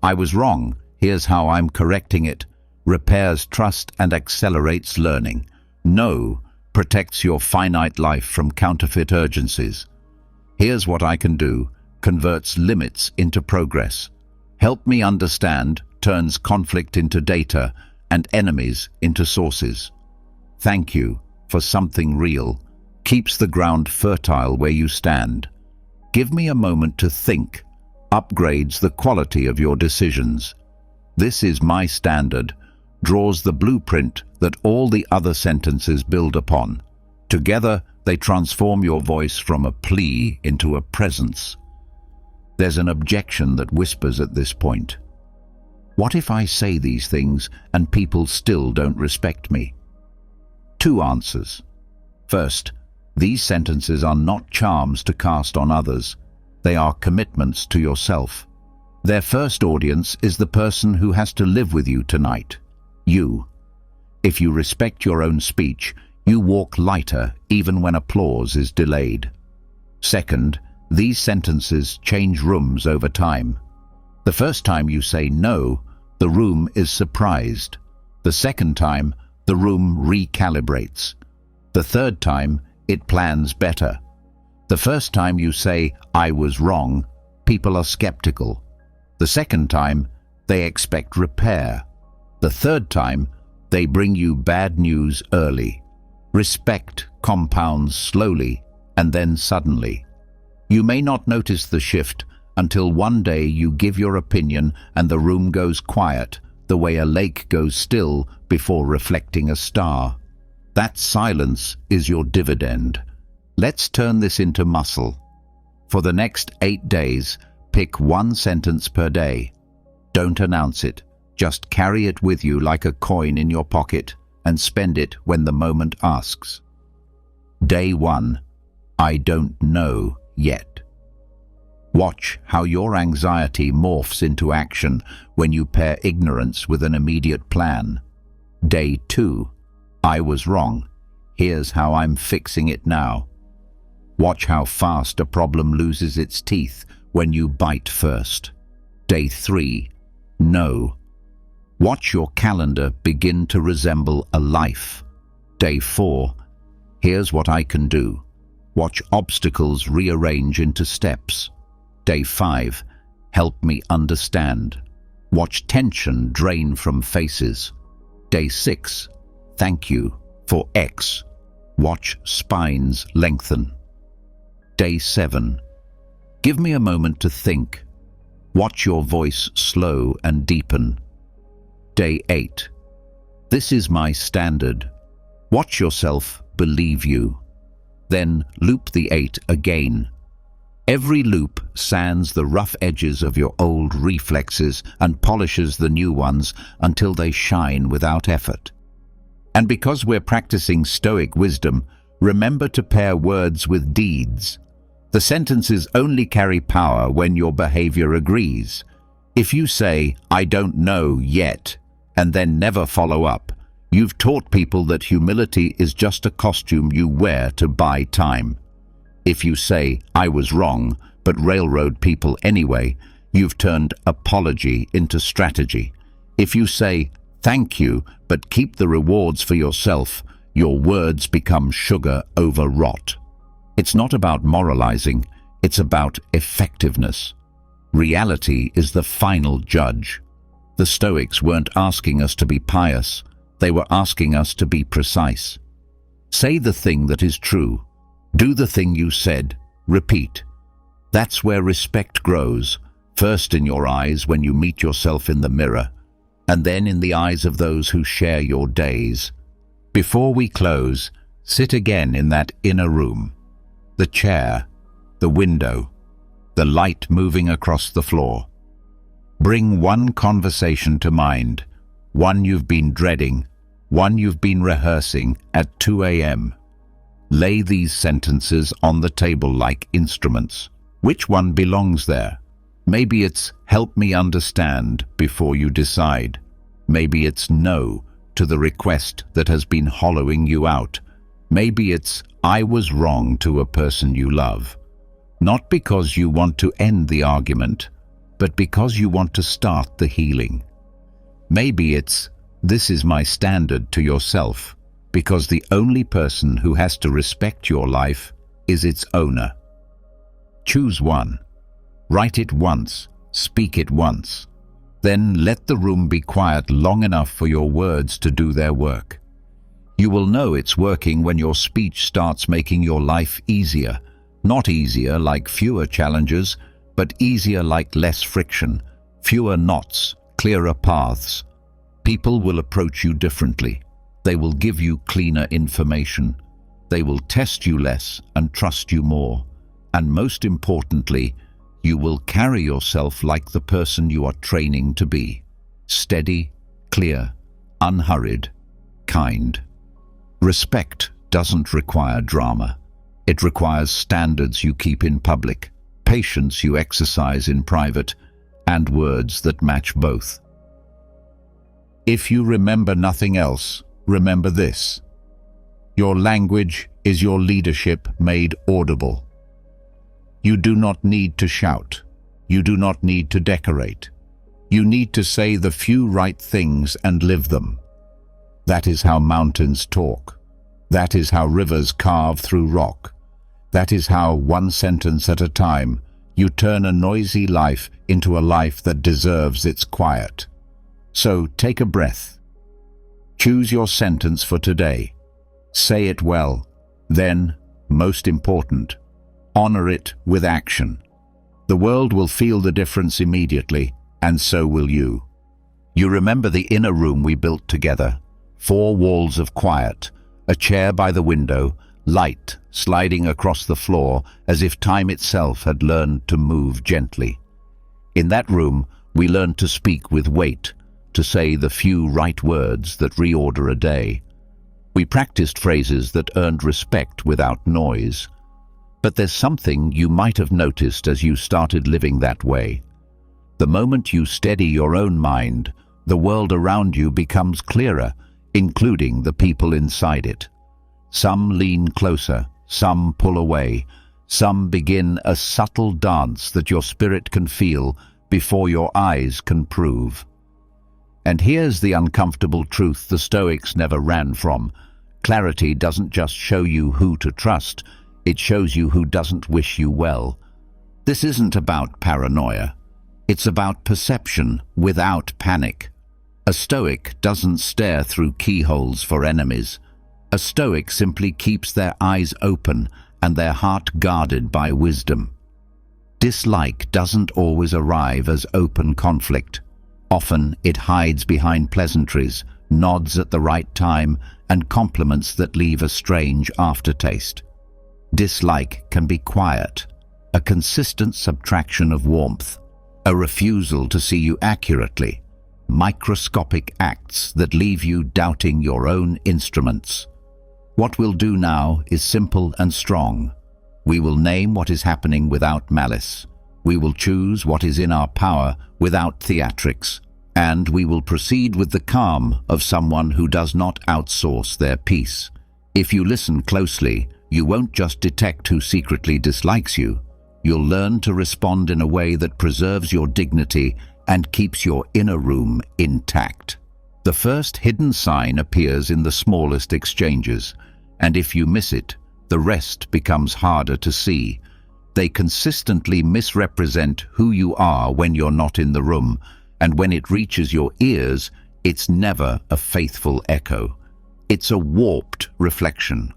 I was wrong, here's how I'm correcting it. Repairs trust and accelerates learning. No protects your finite life from counterfeit urgencies. Here's what I can do, converts limits into progress. Help me understand turns conflict into data and enemies into sources. Thank you for something real, keeps the ground fertile where you stand. Give me a moment to think, upgrades the quality of your decisions. This is my standard, draws the blueprint that all the other sentences build upon. Together, they transform your voice from a plea into a presence. There's an objection that whispers at this point. What if I say these things and people still don't respect me? Two answers. First, these sentences are not charms to cast on others. They are commitments to yourself. Their first audience is the person who has to live with you tonight. You. If you respect your own speech, you walk lighter even when applause is delayed. Second, these sentences change rooms over time. The first time you say no, the room is surprised. The second time, the room recalibrates. The third time, it plans better. The first time you say, "I was wrong," people are skeptical. The second time, they expect repair. The third time, they bring you bad news early. Respect compounds slowly and then suddenly. You may not notice the shift until one day you give your opinion and the room goes quiet, the way a lake goes still before reflecting a star. That silence is your dividend. Let's turn this into muscle. For the next 8 days, pick one sentence per day. Don't announce it. Just carry it with you like a coin in your pocket and spend it when the moment asks. Day 1. I don't know yet. Watch how your anxiety morphs into action when you pair ignorance with an immediate plan. Day 2. I was wrong. Here's how I'm fixing it now. Watch how fast a problem loses its teeth when you bite first. Day 3. No. Watch your calendar begin to resemble a life. Day 4. Here's what I can do. Watch obstacles rearrange into steps. Day 5. Help me understand. Watch tension drain from faces. Day 6. Thank you for X. Watch spines lengthen. Day 7. Give me a moment to think. Watch your voice slow and deepen. Day 8. This is my standard. Watch yourself believe you. Then loop the 8 again. Every loop sands the rough edges of your old reflexes and polishes the new ones until they shine without effort. And because we're practicing Stoic wisdom, remember to pair words with deeds. The sentences only carry power when your behavior agrees. If you say, "I don't know yet," and then never follow up, you've taught people that humility is just a costume you wear to buy time. If you say, "I was wrong," but railroad people anyway, you've turned apology into strategy. If you say, "Thank you," but keep the rewards for yourself, your words become sugar over rot. It's not about moralizing, it's about effectiveness. Reality is the final judge. The Stoics weren't asking us to be pious, they were asking us to be precise. Say the thing that is true. Do the thing you said. Repeat. That's where respect grows, first in your eyes when you meet yourself in the mirror, and then in the eyes of those who share your days. Before we close, sit again in that inner room. The chair, the window, the light moving across the floor. Bring one conversation to mind, one you've been dreading, one you've been rehearsing at 2 a.m. Lay these sentences on the table like instruments. Which one belongs there? Maybe it's "help me understand" before you decide. Maybe it's "no" to the request that has been hollowing you out. Maybe it's "I was wrong" to a person you love. Not because you want to end the argument, but because you want to start the healing. Maybe it's "this is my standard" to yourself, because the only person who has to respect your life is its owner. Choose one. Write it once. Speak it once. Then let the room be quiet long enough for your words to do their work. You will know it's working when your speech starts making your life easier. Not easier like fewer challenges, but easier like less friction, fewer knots, clearer paths. People will approach you differently. They will give you cleaner information. They will test you less and trust you more. And most importantly, you will carry yourself like the person you are training to be. Steady, clear, unhurried, kind. Respect doesn't require drama. It requires standards you keep in public, patience you exercise in private, and words that match both. If you remember nothing else, remember this. Your language is your leadership made audible. You do not need to shout. You do not need to decorate. You need to say the few right things and live them. That is how mountains talk. That is how rivers carve through rock. That is how, one sentence at a time, you turn a noisy life into a life that deserves its quiet. So take a breath. Choose your sentence for today. Say it well. Then, most important, honor it with action. The world will feel the difference immediately, and so will you. You remember the inner room we built together? 4 walls of quiet, a chair by the window, light sliding across the floor as if time itself had learned to move gently. In that room, we learned to speak with weight, to say the few right words that reorder a day. We practiced phrases that earned respect without noise. But there's something you might have noticed as you started living that way. The moment you steady your own mind, the world around you becomes clearer, including the people inside it. Some lean closer, some pull away, some begin a subtle dance that your spirit can feel before your eyes can prove. And here's the uncomfortable truth the Stoics never ran from. Clarity doesn't just show you who to trust, it shows you who doesn't wish you well. This isn't about paranoia. It's about perception without panic. A Stoic doesn't stare through keyholes for enemies. A Stoic simply keeps their eyes open and their heart guarded by wisdom. Dislike doesn't always arrive as open conflict. Often it hides behind pleasantries, nods at the right time, and compliments that leave a strange aftertaste. Dislike can be quiet, a consistent subtraction of warmth, a refusal to see you accurately, microscopic acts that leave you doubting your own instruments. What we'll do now is simple and strong. We will name what is happening without malice. We will choose what is in our power without theatrics. And we will proceed with the calm of someone who does not outsource their peace. If you listen closely, you won't just detect who secretly dislikes you. You'll learn to respond in a way that preserves your dignity and keeps your inner room intact. The first hidden sign appears in the smallest exchanges, and if you miss it, the rest becomes harder to see. They consistently misrepresent who you are when you're not in the room, and when it reaches your ears, it's never a faithful echo. It's a warped reflection.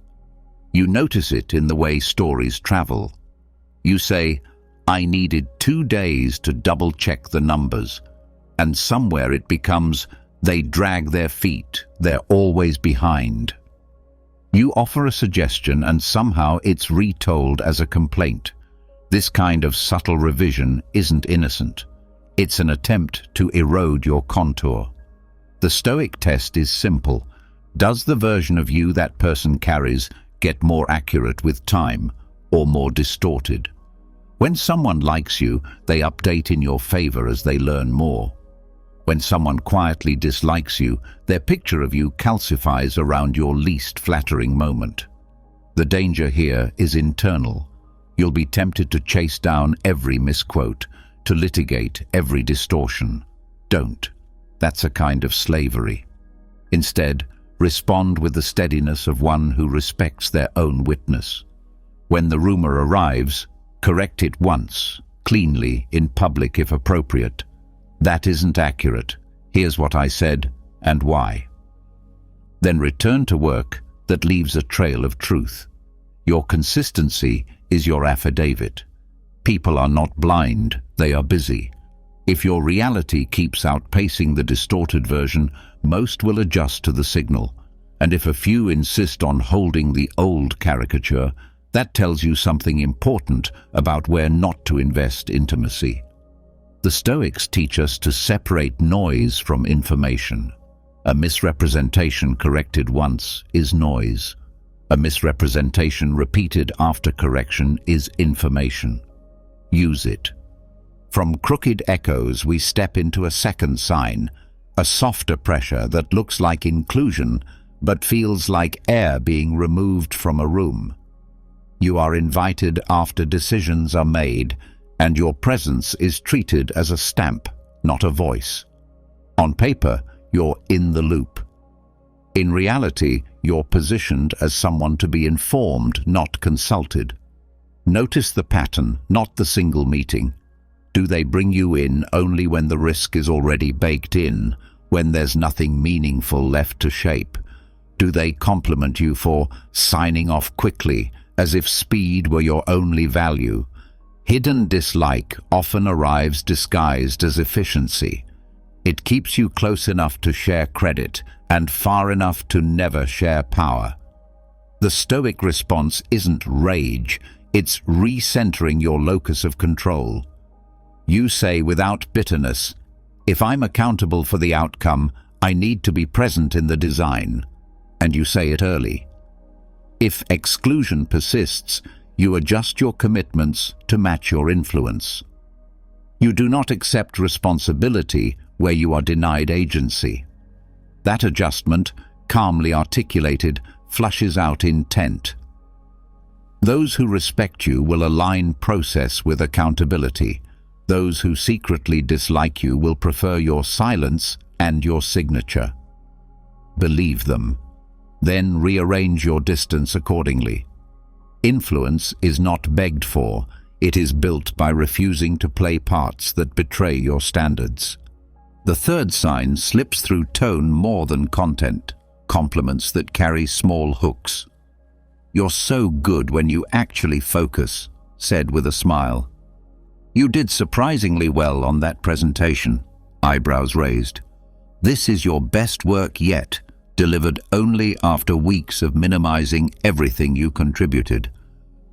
You notice it in the way stories travel. You say, "I needed 2 days to double-check the numbers," and somewhere it becomes, "They drag their feet, they're always behind." You offer a suggestion and somehow it's retold as a complaint. This kind of subtle revision isn't innocent. It's an attempt to erode your contour. The Stoic test is simple. Does the version of you that person carries get more accurate with time or more distorted? When someone likes you, they update in your favor as they learn more. When someone quietly dislikes you, their picture of you calcifies around your least flattering moment. The danger here is internal. You'll be tempted to chase down every misquote, to litigate every distortion. Don't. That's a kind of slavery. Instead, respond with the steadiness of one who respects their own witness. When the rumor arrives, correct it once, cleanly, in public if appropriate. That isn't accurate. Here's what I said and why. Then return to work that leaves a trail of truth. Your consistency is your affidavit. People are not blind, they are busy. If your reality keeps outpacing the distorted version, most will adjust to the signal. And if a few insist on holding the old caricature, that tells you something important about where not to invest intimacy. The The Stoics teach us to separate noise from information. A misrepresentation corrected once is noise. A misrepresentation repeated after correction is information. Use it. From crooked echoes, we step into a second sign, a softer pressure that looks like inclusion but feels like air being removed from a room. You are invited after decisions are made, and your presence is treated as a stamp, not a voice. On paper, you're in the loop. In reality, you're positioned as someone to be informed, not consulted. Notice the pattern, not the single meeting. Do they bring you in only when the risk is already baked in, when there's nothing meaningful left to shape? Do they compliment you for signing off quickly, as if speed were your only value? Hidden dislike often arrives disguised as efficiency. It keeps you close enough to share credit and far enough to never share power. The Stoic response isn't rage, it's recentering your locus of control. You say without bitterness, "If I'm accountable for the outcome, I need to be present in the design." And you say it early. If exclusion persists, you adjust your commitments to match your influence. You do not accept responsibility where you are denied agency. That adjustment, calmly articulated, flushes out intent. Those who respect you will align process with accountability. Those who secretly dislike you will prefer your silence and your signature. Believe them. Then rearrange your distance accordingly. Influence is not begged for, it is built by refusing to play parts that betray your standards. The third sign slips through tone more than content, compliments that carry small hooks. "You're so good when you actually focus," said with a smile. "You did surprisingly well on that presentation," eyebrows raised. "This is your best work yet, delivered only after weeks of minimizing everything you contributed."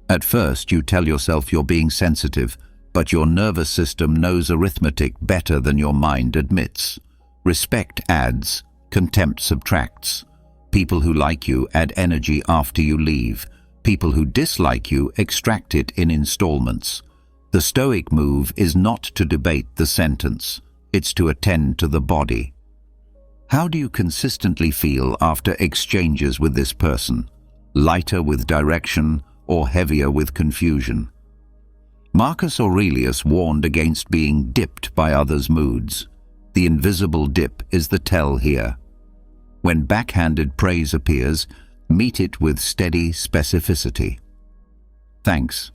At first, you tell yourself you're being sensitive, but your nervous system knows arithmetic better than your mind admits. Respect adds, contempt subtracts. People who like you add energy after you leave. People who dislike you extract it in installments. The Stoic move is not to debate the sentence, it's to attend to the body. How do you consistently feel after exchanges with this person? Lighter with direction or heavier with confusion? Marcus Aurelius warned against being dipped by others' moods. The invisible dip is the tell here. When backhanded praise appears, meet it with steady specificity. "Thanks.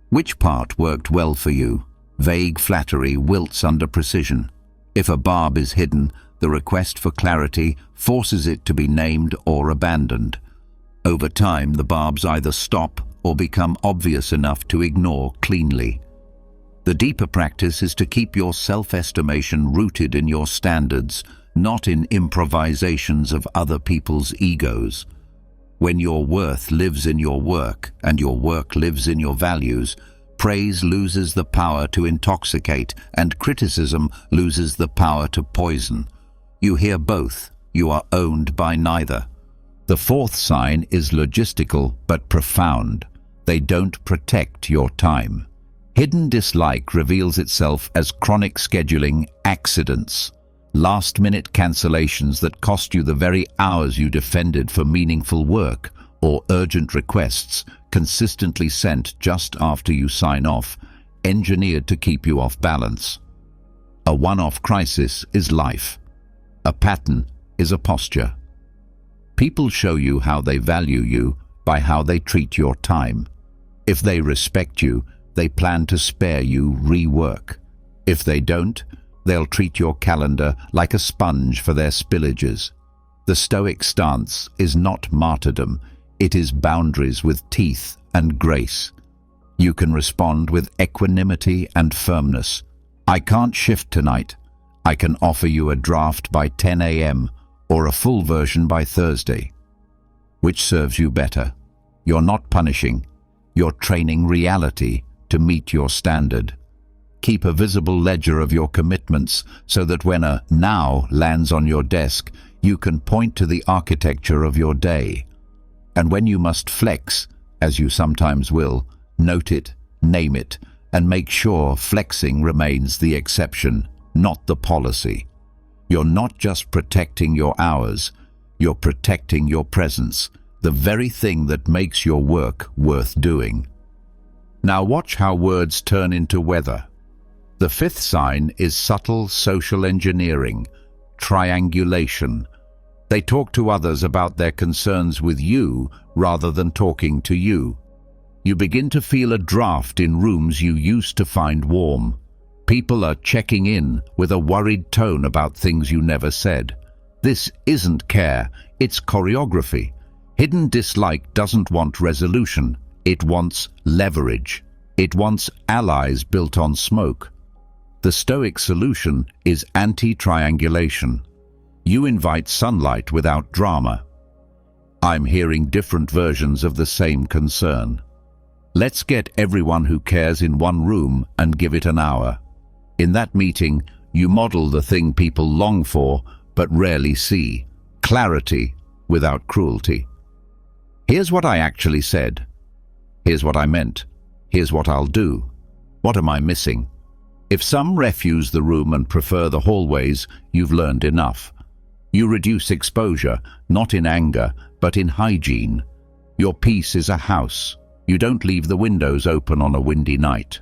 Which part worked well for you?" Vague flattery wilts under precision. If a barb is hidden, the request for clarity forces it to be named or abandoned. Over time, the barbs either stop or become obvious enough to ignore cleanly. The deeper practice is to keep your self-estimation rooted in your standards, not in improvisations of other people's egos. When your worth lives in your work and your work lives in your values, praise loses the power to intoxicate and criticism loses the power to poison. You hear both, you are owned by neither. The fourth sign is logistical but profound. They don't protect your time. Hidden dislike reveals itself as chronic scheduling accidents, last-minute cancellations that cost you the very hours you defended for meaningful work, or urgent requests consistently sent just after you sign off, engineered to keep you off balance. A one-off crisis is life. A pattern is a posture. People show you how they value you by how they treat your time. If they respect you, they plan to spare you rework. If they don't, they'll treat your calendar like a sponge for their spillages. The Stoic stance is not martyrdom, it is boundaries with teeth and grace. You can respond with equanimity and firmness. "I can't shift tonight. I can offer you a draft by 10 a.m. or a full version by Thursday." Which serves you better? You're not punishing, you're training reality to meet your standard. Keep a visible ledger of your commitments so that when a now lands on your desk, you can point to the architecture of your day. And when you must flex, as you sometimes will, note it, name it, and make sure flexing remains the exception, not the policy. You're not just protecting your hours, you're protecting your presence, the very thing that makes your work worth doing. Now watch how words turn into weather. The fifth sign is subtle social engineering, triangulation. They talk to others about their concerns with you rather than talking to you. You begin to feel a draft in rooms you used to find warm. People are checking in with a worried tone about things you never said. This isn't care, it's choreography. Hidden dislike doesn't want resolution, it wants leverage. It wants allies built on smoke. The Stoic solution is anti-triangulation. You invite sunlight without drama. I'm hearing different versions of the same concern. Let's get everyone who cares in one room and give it an hour. In that meeting, you model the thing people long for but rarely see: clarity without cruelty. Here's what I actually said. Here's what I meant. Here's what I'll do. What am I missing? If some refuse the room and prefer the hallways, you've learned enough. You reduce exposure, not in anger, but in hygiene. Your peace is a house. You don't leave the windows open on a windy night.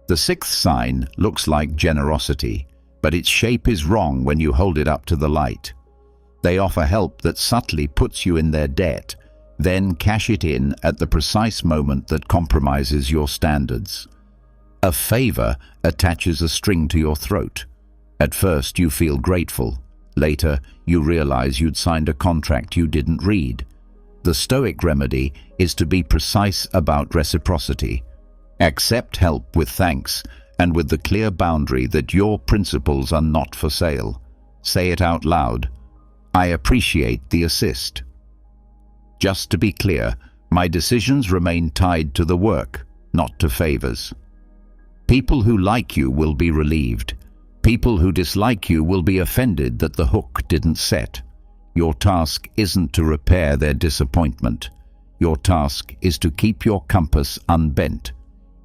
The sixth sign looks like generosity, but its shape is wrong when you hold it up to the light. They offer help that subtly puts you in their debt, then cash it in at the precise moment that compromises your standards. A favor attaches a string to your throat. At first you feel grateful. Later you realize you'd signed a contract you didn't read. The Stoic remedy is to be precise about reciprocity. Accept help with thanks and with the clear boundary that your principles are not for sale. Say it out loud. I appreciate the assist. Just to be clear, my decisions remain tied to the work, not to favors. People who like you will be relieved. People who dislike you will be offended that the hook didn't set. Your task isn't to repair their disappointment. Your task is to keep your compass unbent.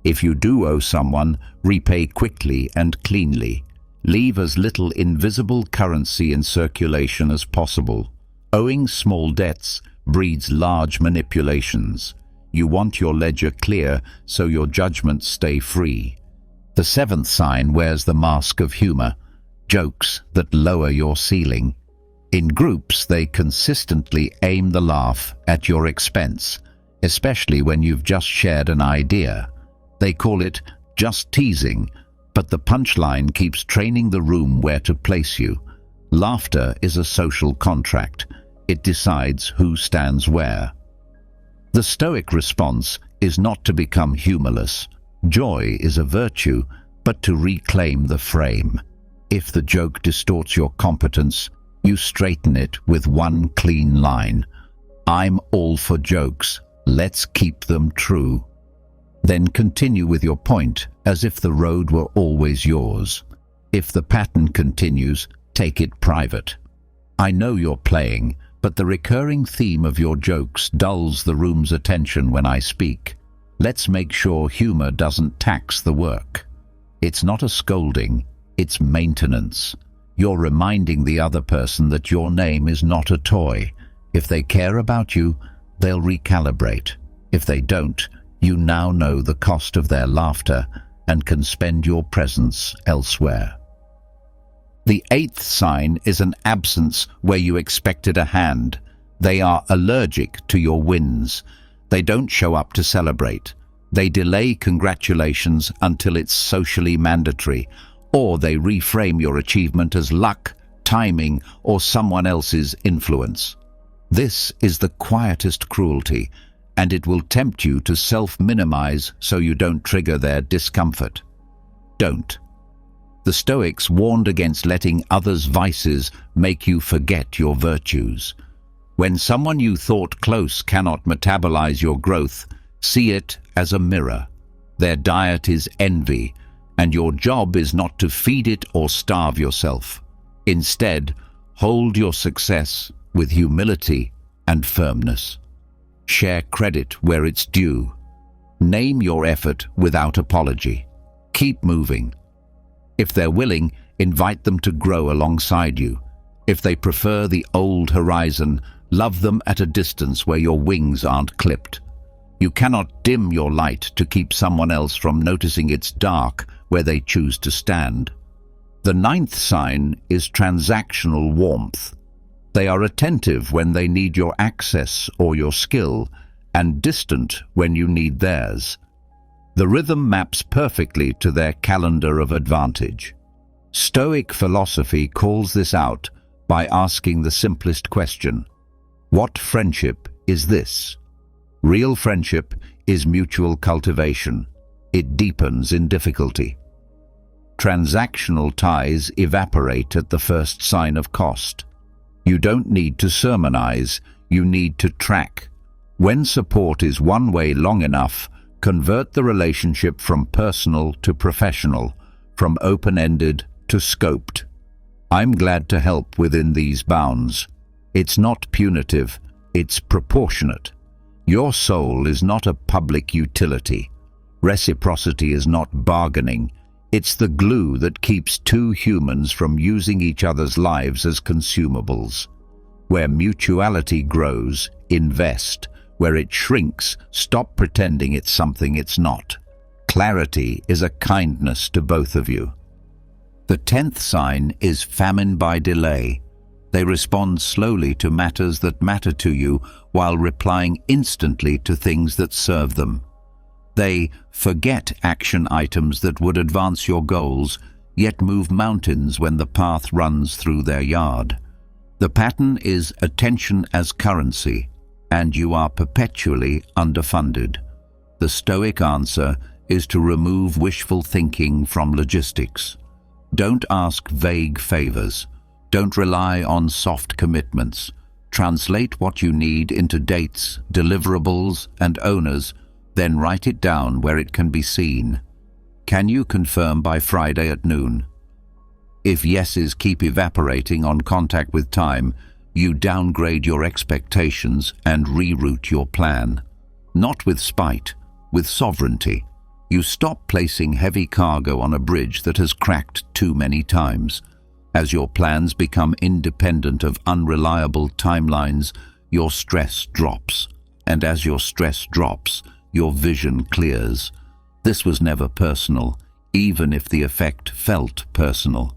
If you do owe someone, repay quickly and cleanly. Leave as little invisible currency in circulation as possible. Owing small debts breeds large manipulations. You want your ledger clear so your judgments stay free. The seventh sign wears the mask of humor, jokes that lower your ceiling. In groups, they consistently aim the laugh at your expense, especially when you've just shared an idea. They call it just teasing, but the punchline keeps training the room where to place you. Laughter is a social contract. It decides who stands where. The Stoic response is not to become humorless. Joy is a virtue, but to reclaim the frame. If the joke distorts your competence, you straighten it with one clean line. I'm all for jokes. Let's keep them true. Then continue with your point as if the road were always yours. If the pattern continues, take it private. I know you're playing, but the recurring theme of your jokes dulls the room's attention when I speak. Let's make sure humor doesn't tax the work. It's not a scolding, it's maintenance. You're reminding the other person that your name is not a toy. If they care about you, they'll recalibrate. If they don't, you now know the cost of their laughter and can spend your presence elsewhere. The eighth sign is an absence where you expected a hand. They are allergic to your wins. They don't show up to celebrate. They delay congratulations until it's socially mandatory, or they reframe your achievement as luck, timing, or someone else's influence. This is the quietest cruelty, and it will tempt you to self-minimize so you don't trigger their discomfort. Don't. The Stoics warned against letting others' vices make you forget your virtues. When someone you thought close cannot metabolize your growth, see it as a mirror. Their diet is envy, And your job is not to feed it or starve yourself. Instead, hold your success with humility and firmness. Share credit where it's due. Name your effort without apology. Keep moving. If they're willing, invite them to grow alongside you. If they prefer the old horizon, love them at a distance where your wings aren't clipped. You cannot dim your light to keep someone else from noticing it's dark where they choose to stand. The 9th sign is transactional warmth. They are attentive when they need your access or your skill, and distant when you need theirs. The rhythm maps perfectly to their calendar of advantage. Stoic philosophy calls this out by asking the simplest question: what friendship is this? Real friendship is mutual cultivation. It deepens in difficulty. Transactional ties evaporate at the first sign of cost. You don't need to sermonize, you need to track. When support is one way long enough, convert the relationship from personal to professional, from open-ended to scoped. I'm glad to help within these bounds. It's not punitive, it's proportionate. Your soul is not a public utility. Reciprocity is not bargaining. It's the glue that keeps two humans from using each other's lives as consumables. Where mutuality grows, invest. Where it shrinks, stop pretending it's something it's not. Clarity is a kindness to both of you. The 10th sign is famine by delay. They respond slowly to matters that matter to you while replying instantly to things that serve them. They forget action items that would advance your goals, yet move mountains when the path runs through their yard. The pattern is attention as currency, and you are perpetually underfunded. The Stoic answer is to remove wishful thinking from logistics. Don't ask vague favors. Don't rely on soft commitments. Translate what you need into dates, deliverables, and owners, then write it down where it can be seen. Can you confirm by Friday at noon? If yeses keep evaporating on contact with time, you downgrade your expectations and reroute your plan. Not with spite, with sovereignty. You stop placing heavy cargo on a bridge that has cracked too many times. As your plans become independent of unreliable timelines, your stress drops. And as your stress drops, your vision clears. This was never personal, even if the effect felt personal.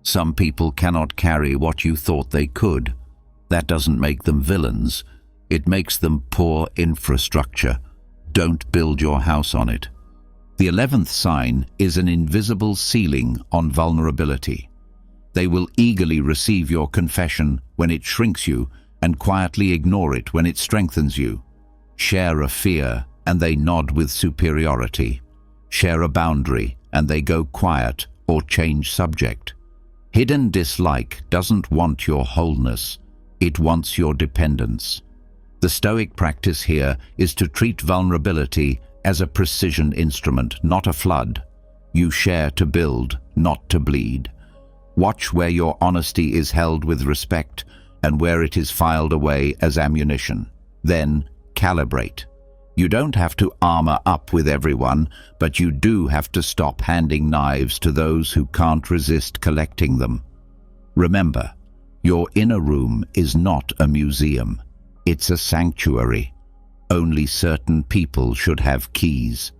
Some people cannot carry what you thought they could. That doesn't make them villains. It makes them poor infrastructure. Don't build your house on it. The 11th sign is an invisible ceiling on vulnerability. They will eagerly receive your confession when it shrinks you and quietly ignore it when it strengthens you. Share a fear and they nod with superiority. Share a boundary and they go quiet or change subject. Hidden dislike doesn't want your wholeness. It wants your dependence. The Stoic practice here is to treat vulnerability as a precision instrument, not a flood. You share to build, not to bleed. Watch where your honesty is held with respect and where it is filed away as ammunition. Then calibrate. You don't have to armor up with everyone, but you do have to stop handing knives to those who can't resist collecting them. Remember, your inner room is not a museum. It's a sanctuary. Only certain people should have keys.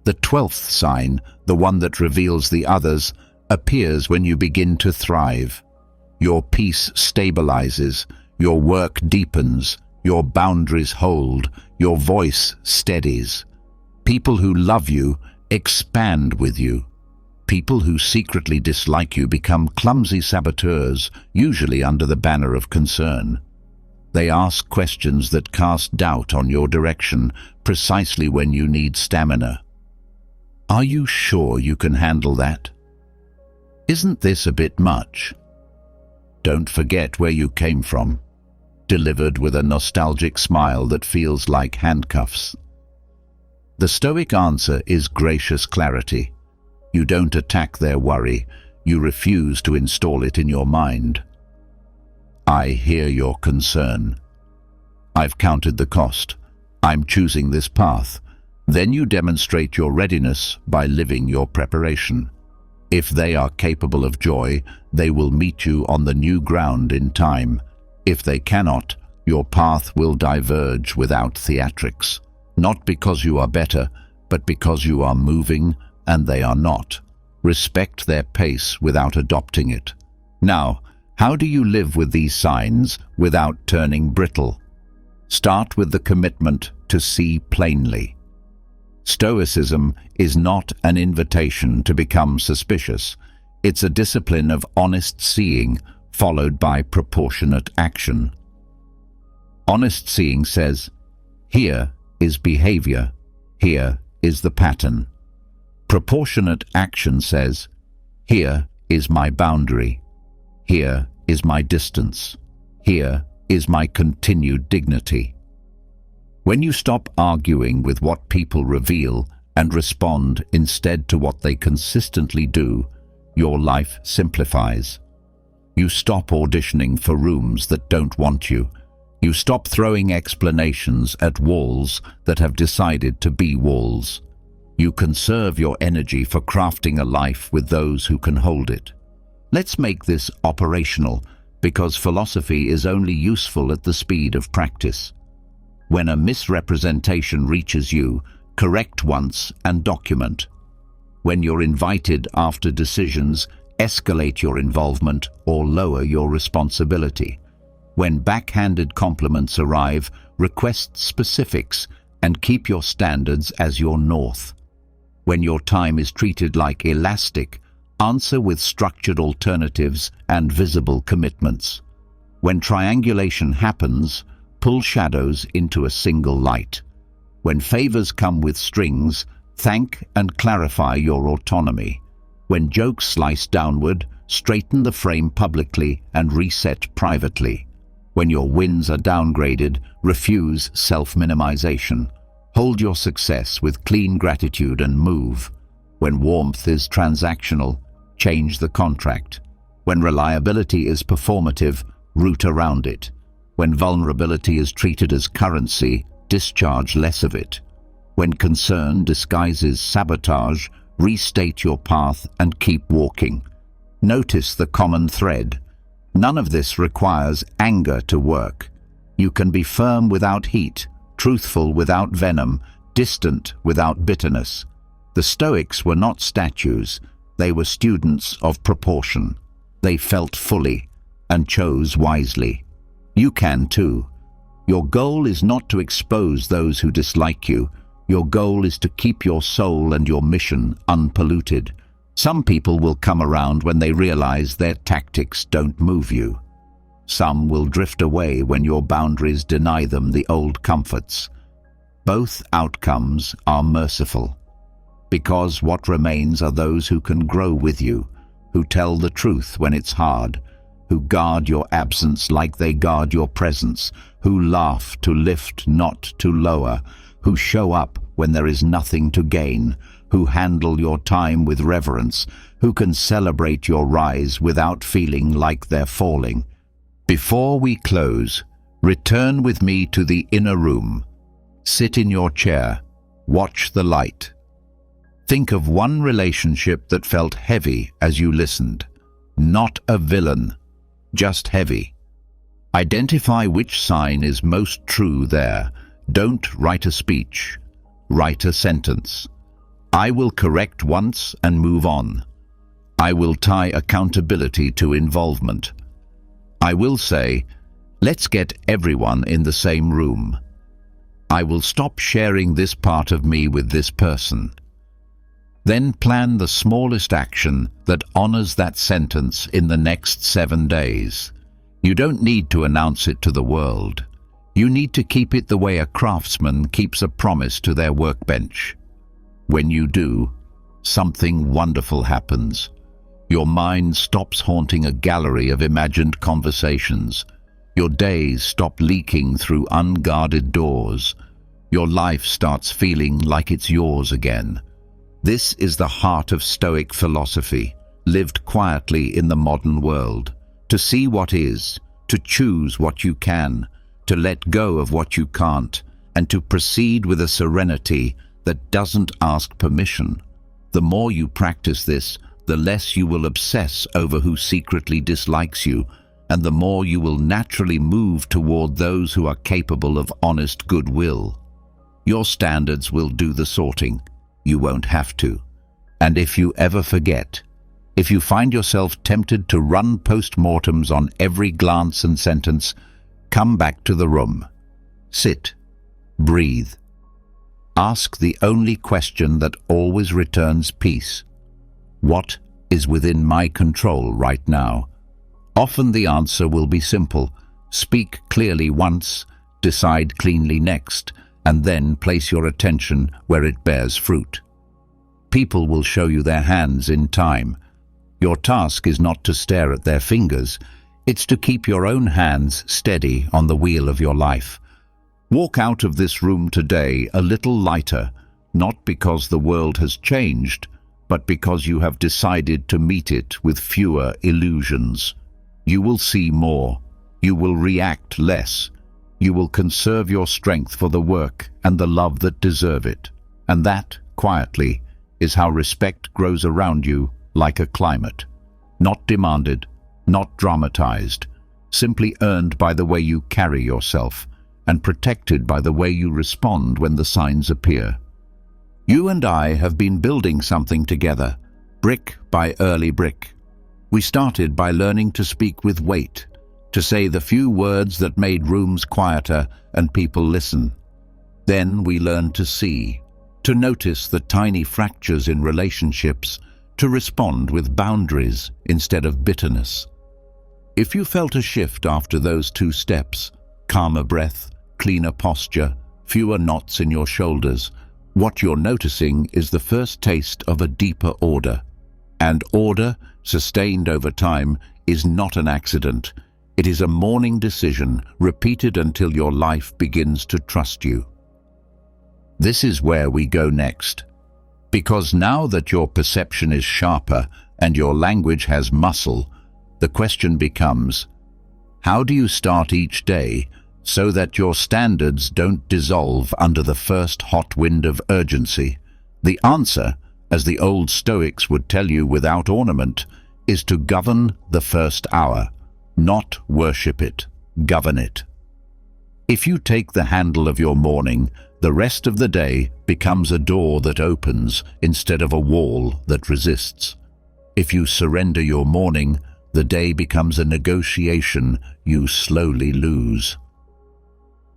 The 12th sign, the one that reveals the others, appears when you begin to thrive. Your peace stabilizes, your work deepens, your boundaries hold, your voice steadies. People who love you expand with you. People who secretly dislike you become clumsy saboteurs, usually under the banner of concern. They ask questions that cast doubt on your direction precisely when you need stamina. Are you sure you can handle that? Isn't this a bit much? Don't forget where you came from, delivered with a nostalgic smile that feels like handcuffs. The Stoic answer is gracious clarity. You don't attack their worry. You refuse to install it in your mind. I hear your concern. I've counted the cost. I'm choosing this path. Then you demonstrate your readiness by living your preparation. If they are capable of joy, they will meet you on the new ground in time. If they cannot, your path will diverge without theatrics. Not because you are better, but because you are moving and they are not. Respect their pace without adopting it. Now, how do you live with these signs without turning brittle? Start with the commitment to see plainly. Stoicism is not an invitation to become suspicious. It's a discipline of honest seeing followed by proportionate action. Honest seeing says, here is behavior, here is the pattern. Proportionate action says, here is my boundary, here is my distance, here is my continued dignity. When you stop arguing with what people reveal and respond instead to what they consistently do, your life simplifies. You stop auditioning for rooms that don't want you. You stop throwing explanations at walls that have decided to be walls. You conserve your energy for crafting a life with those who can hold it. Let's make this operational, because philosophy is only useful at the speed of practice. When a misrepresentation reaches you, correct once and document. When you're invited after decisions, escalate your involvement or lower your responsibility. When backhanded compliments arrive, request specifics and keep your standards as your north. When your time is treated like elastic, answer with structured alternatives and visible commitments. When triangulation happens, pull shadows into a single light. When favors come with strings, thank and clarify your autonomy. When jokes slice downward, straighten the frame publicly and reset privately. When your wins are downgraded, refuse self-minimization. Hold your success with clean gratitude and move. When warmth is transactional, change the contract. When reliability is performative, root around it. When vulnerability is treated as currency, discharge less of it. When concern disguises sabotage, restate your path and keep walking. Notice the common thread. None of this requires anger to work. You can be firm without heat, truthful without venom, distant without bitterness. The Stoics were not statues. They were students of proportion. They felt fully and chose wisely. You can too. Your goal is not to expose those who dislike you. Your goal is to keep your soul and your mission unpolluted. Some people will come around when they realize their tactics don't move you. Some will drift away when your boundaries deny them the old comforts. Both outcomes are merciful, because what remains are those who can grow with you, who tell the truth when it's hard, who guard your absence like they guard your presence, who laugh to lift, not to lower, who show up when there is nothing to gain, who handle your time with reverence, who can celebrate your rise without feeling like they're falling. Before we close, return with me to the inner room. Sit in your chair. Watch the light. Think of one relationship that felt heavy as you listened. Not a villain, just heavy. Identify which sign is most true there. Don't write a speech. Write a sentence. I will correct once and move on. I will tie accountability to involvement. I will say, let's get everyone in the same room. I will stop sharing this part of me with this person. Then plan the smallest action that honors that sentence in the next 7 days. You don't need to announce it to the world. You need to keep it the way a craftsman keeps a promise to their workbench. When you do, something wonderful happens. Your mind stops haunting a gallery of imagined conversations. Your days stop leaking through unguarded doors. Your life starts feeling like it's yours again. This is the heart of Stoic philosophy, lived quietly in the modern world. To see what is, to choose what you can, to let go of what you can't, and to proceed with a serenity that doesn't ask permission. The more you practice this, the less you will obsess over who secretly dislikes you, and the more you will naturally move toward those who are capable of honest goodwill. Your standards will do the sorting. You won't have to. And if you ever forget, if you find yourself tempted to run post-mortems on every glance and sentence, come back to the room. Sit. Breathe. Ask the only question that always returns peace. What is within my control right now? Often the answer will be simple. Speak clearly once, decide cleanly next, and then place your attention where it bears fruit. People will show you their hands in time. Your task is not to stare at their fingers, it's to keep your own hands steady on the wheel of your life. Walk out of this room today a little lighter, not because the world has changed, but because you have decided to meet it with fewer illusions. You will see more. You will react less. You will conserve your strength for the work and the love that deserve it. And that, quietly, is how respect grows around you like a climate. Not demanded, not dramatized, simply earned by the way you carry yourself and protected by the way you respond when the signs appear. You and I have been building something together, brick by early brick. We started by learning to speak with weight, to say the few words that made rooms quieter and people listen. Then we learned to see, to notice the tiny fractures in relationships, to respond with boundaries instead of bitterness. If you felt a shift after those 2 steps, calmer breath, cleaner posture, fewer knots in your shoulders, what you're noticing is the first taste of a deeper order. And order, sustained over time, is not an accident. It is a morning decision, repeated until your life begins to trust you. This is where we go next. Because now that your perception is sharper and your language has muscle, the question becomes, how do you start each day so that your standards don't dissolve under the first hot wind of urgency? The answer, as the old Stoics would tell you without ornament, is to govern the first hour, not worship it, govern it. If you take the handle of your morning, the rest of the day becomes a door that opens instead of a wall that resists. If you surrender your morning, the day becomes a negotiation you slowly lose.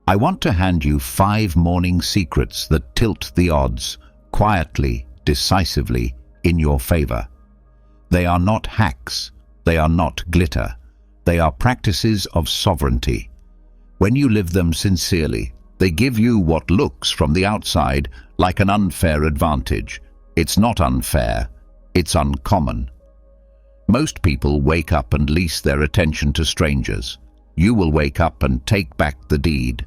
I want to hand you 5 morning secrets that tilt the odds, quietly, decisively, in your favor. They are not hacks, they are not glitter, they are practices of sovereignty. When you live them sincerely, they give you what looks from the outside like an unfair advantage. It's not unfair, it's uncommon. Most people wake up and lease their attention to strangers. You will wake up and take back the deed.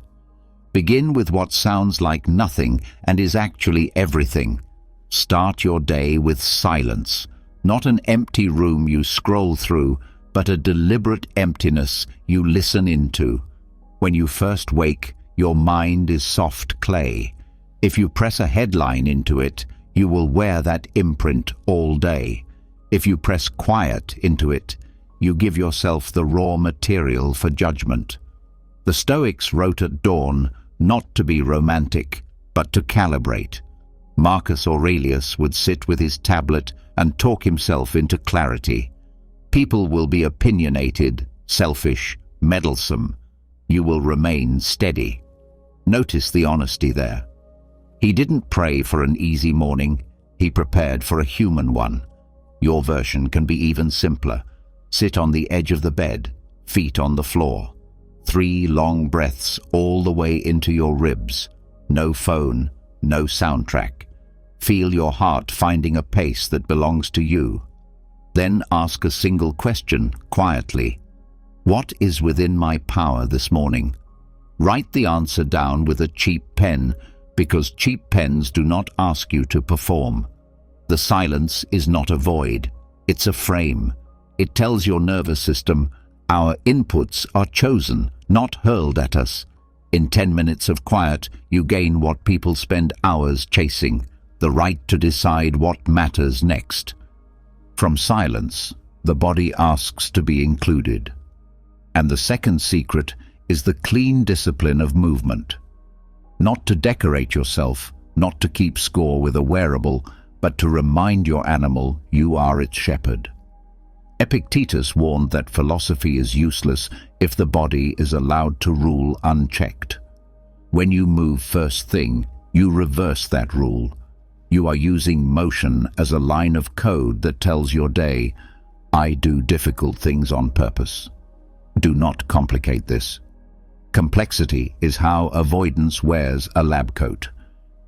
Begin with what sounds like nothing and is actually everything. Start your day with silence, not an empty room you scroll through, but a deliberate emptiness you listen into. When you first wake, your mind is soft clay. If you press a headline into it, you will wear that imprint all day. If you press quiet into it, you give yourself the raw material for judgment. The Stoics wrote at dawn, not to be romantic, but to calibrate. Marcus Aurelius would sit with his tablet and talk himself into clarity. People will be opinionated, selfish, meddlesome. You will remain steady. Notice the honesty there. He didn't pray for an easy morning. He prepared for a human one. Your version can be even simpler. Sit on the edge of the bed, feet on the floor. 3 long breaths all the way into your ribs. No phone, no soundtrack. Feel your heart finding a pace that belongs to you. Then ask a single question quietly. What is within my power this morning? Write the answer down with a cheap pen, because cheap pens do not ask you to perform. The silence is not a void, it's a frame. It tells your nervous system, our inputs are chosen, not hurled at us. In 10 minutes of quiet, you gain what people spend hours chasing, the right to decide what matters next. From silence, the body asks to be included. And the second secret is the clean discipline of movement. Not to decorate yourself, not to keep score with a wearable, but to remind your animal you are its shepherd. Epictetus warned that philosophy is useless if the body is allowed to rule unchecked. When you move first thing, you reverse that rule. You are using motion as a line of code that tells your day, I do difficult things on purpose. Do not complicate this. Complexity is how avoidance wears a lab coat.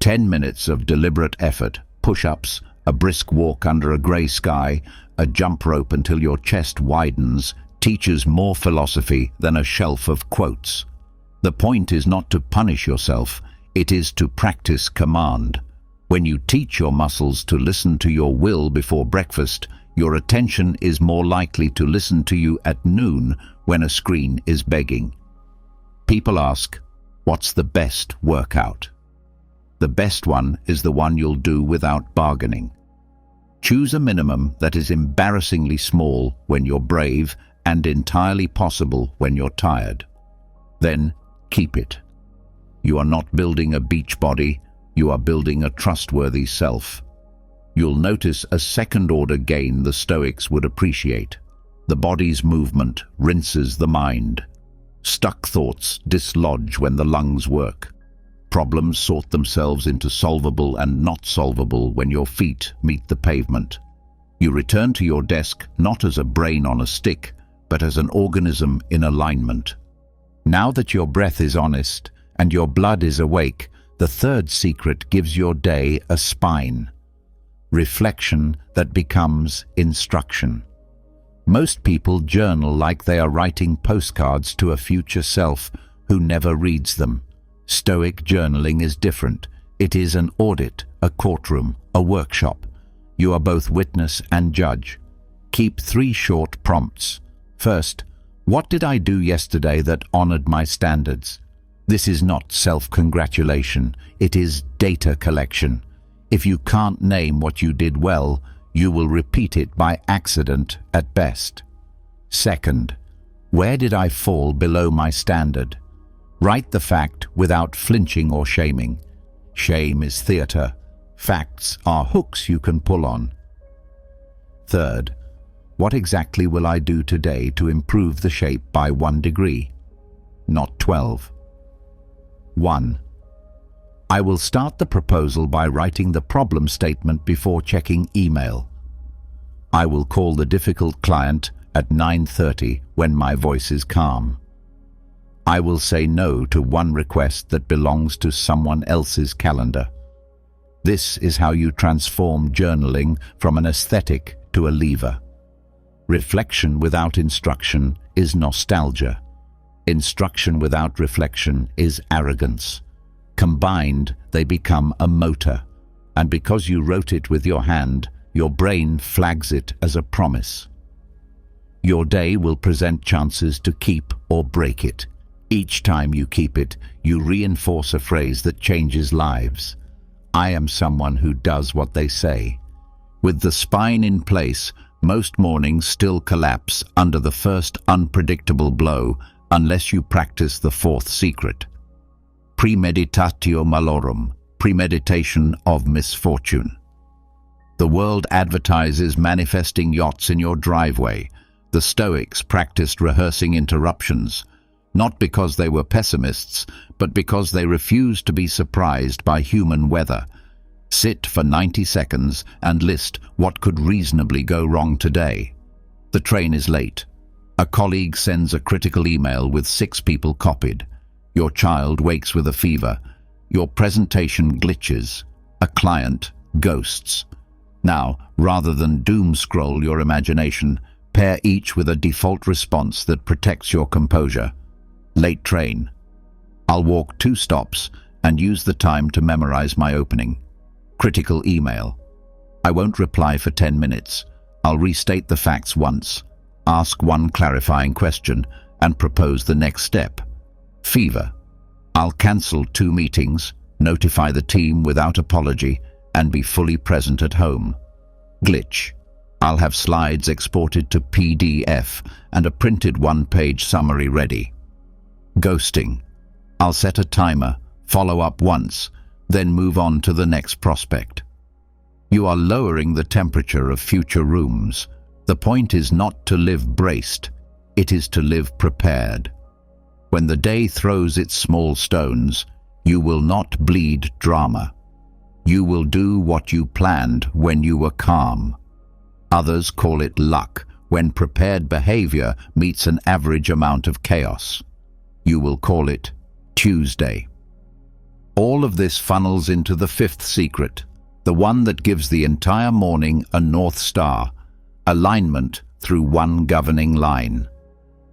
10 minutes of deliberate effort, push-ups, a brisk walk under a grey sky, a jump rope until your chest widens, teaches more philosophy than a shelf of quotes. The point is not to punish yourself, it is to practice command. When you teach your muscles to listen to your will before breakfast, your attention is more likely to listen to you at noon when a screen is begging. People ask, what's the best workout? The best one is the one you'll do without bargaining. Choose a minimum that is embarrassingly small when you're brave and entirely possible when you're tired. Then keep it. You are not building a beach body, you are building a trustworthy self. You'll notice a second-order gain the Stoics would appreciate. The body's movement rinses the mind. Stuck thoughts dislodge when the lungs work. Problems sort themselves into solvable and not solvable when your feet meet the pavement. You return to your desk not as a brain on a stick, but as an organism in alignment. Now that your breath is honest and your blood is awake, the third secret gives your day a spine. Reflection that becomes instruction. Most people journal like they are writing postcards to a future self who never reads them. Stoic journaling is different. It is an audit, a courtroom, a workshop. You are both witness and judge. Keep 3 short prompts. First, what did I do yesterday that honored my standards? This is not self-congratulation, it is data collection. If you can't name what you did well, you will repeat it by accident at best. Second, where did I fall below my standard? Write the fact without flinching or shaming. Shame is theater. Facts are hooks you can pull on. Third, what exactly will I do today to improve the shape by 1 degree? Not 12. 1. I will start the proposal by writing the problem statement before checking email. I will call the difficult client at 9:30 when my voice is calm. I will say no to one request that belongs to someone else's calendar. This is how you transform journaling from an aesthetic to a lever. Reflection without instruction is nostalgia. Instruction without reflection is arrogance. Combined, they become a motor, and because you wrote it with your hand, your brain flags it as a promise. Your day will present chances to keep or break it. Each time you keep it, you reinforce a phrase that changes lives. I am someone who does what they say. With the spine in place, most mornings still collapse under the first unpredictable blow unless you practice the fourth secret. Premeditatio malorum, premeditation of misfortune. The world advertises manifesting yachts in your driveway. The Stoics practiced rehearsing interruptions, not because they were pessimists, but because they refused to be surprised by human weather. Sit for 90 seconds and list what could reasonably go wrong today. The train is late. A colleague sends a critical email with 6 people copied. Your child wakes with a fever. Your presentation glitches. A client ghosts. Now, rather than doom scroll your imagination, pair each with a default response that protects your composure. Late train. I'll walk 2 stops and use the time to memorize my opening. Critical email. I won't reply for 10 minutes. I'll restate the facts once, ask one clarifying question, and propose the next step. Fever. I'll cancel 2 meetings, notify the team without apology, and be fully present at home. Glitch. I'll have slides exported to PDF and a printed 1-page summary ready. Ghosting. I'll set a timer, follow up once, then move on to the next prospect. You are lowering the temperature of future rooms. The point is not to live braced, it is to live prepared. When the day throws its small stones, you will not bleed drama. You will do what you planned when you were calm. Others call it luck, when prepared behavior meets an average amount of chaos. You will call it Tuesday. All of this funnels into the 5th secret, the one that gives the entire morning a North Star, alignment through one governing line.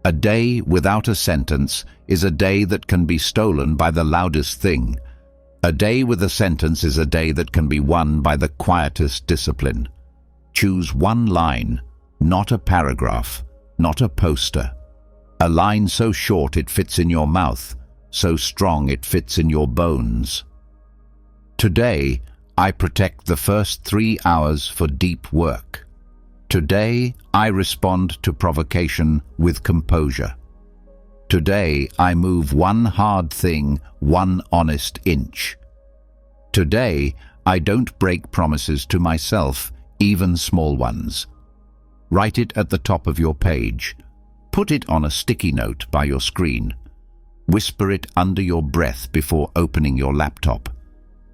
A day without a sentence is a day that can be stolen by the loudest thing. A day with a sentence is a day that can be won by the quietest discipline. Choose one line, not a paragraph, not a poster. A line so short it fits in your mouth, so strong it fits in your bones. Today, I protect the first 3 hours for deep work. Today, I respond to provocation with composure. Today, I move one hard thing 1 honest inch. Today, I don't break promises to myself, even small ones. Write it at the top of your page. Put it on a sticky note by your screen. Whisper it under your breath before opening your laptop.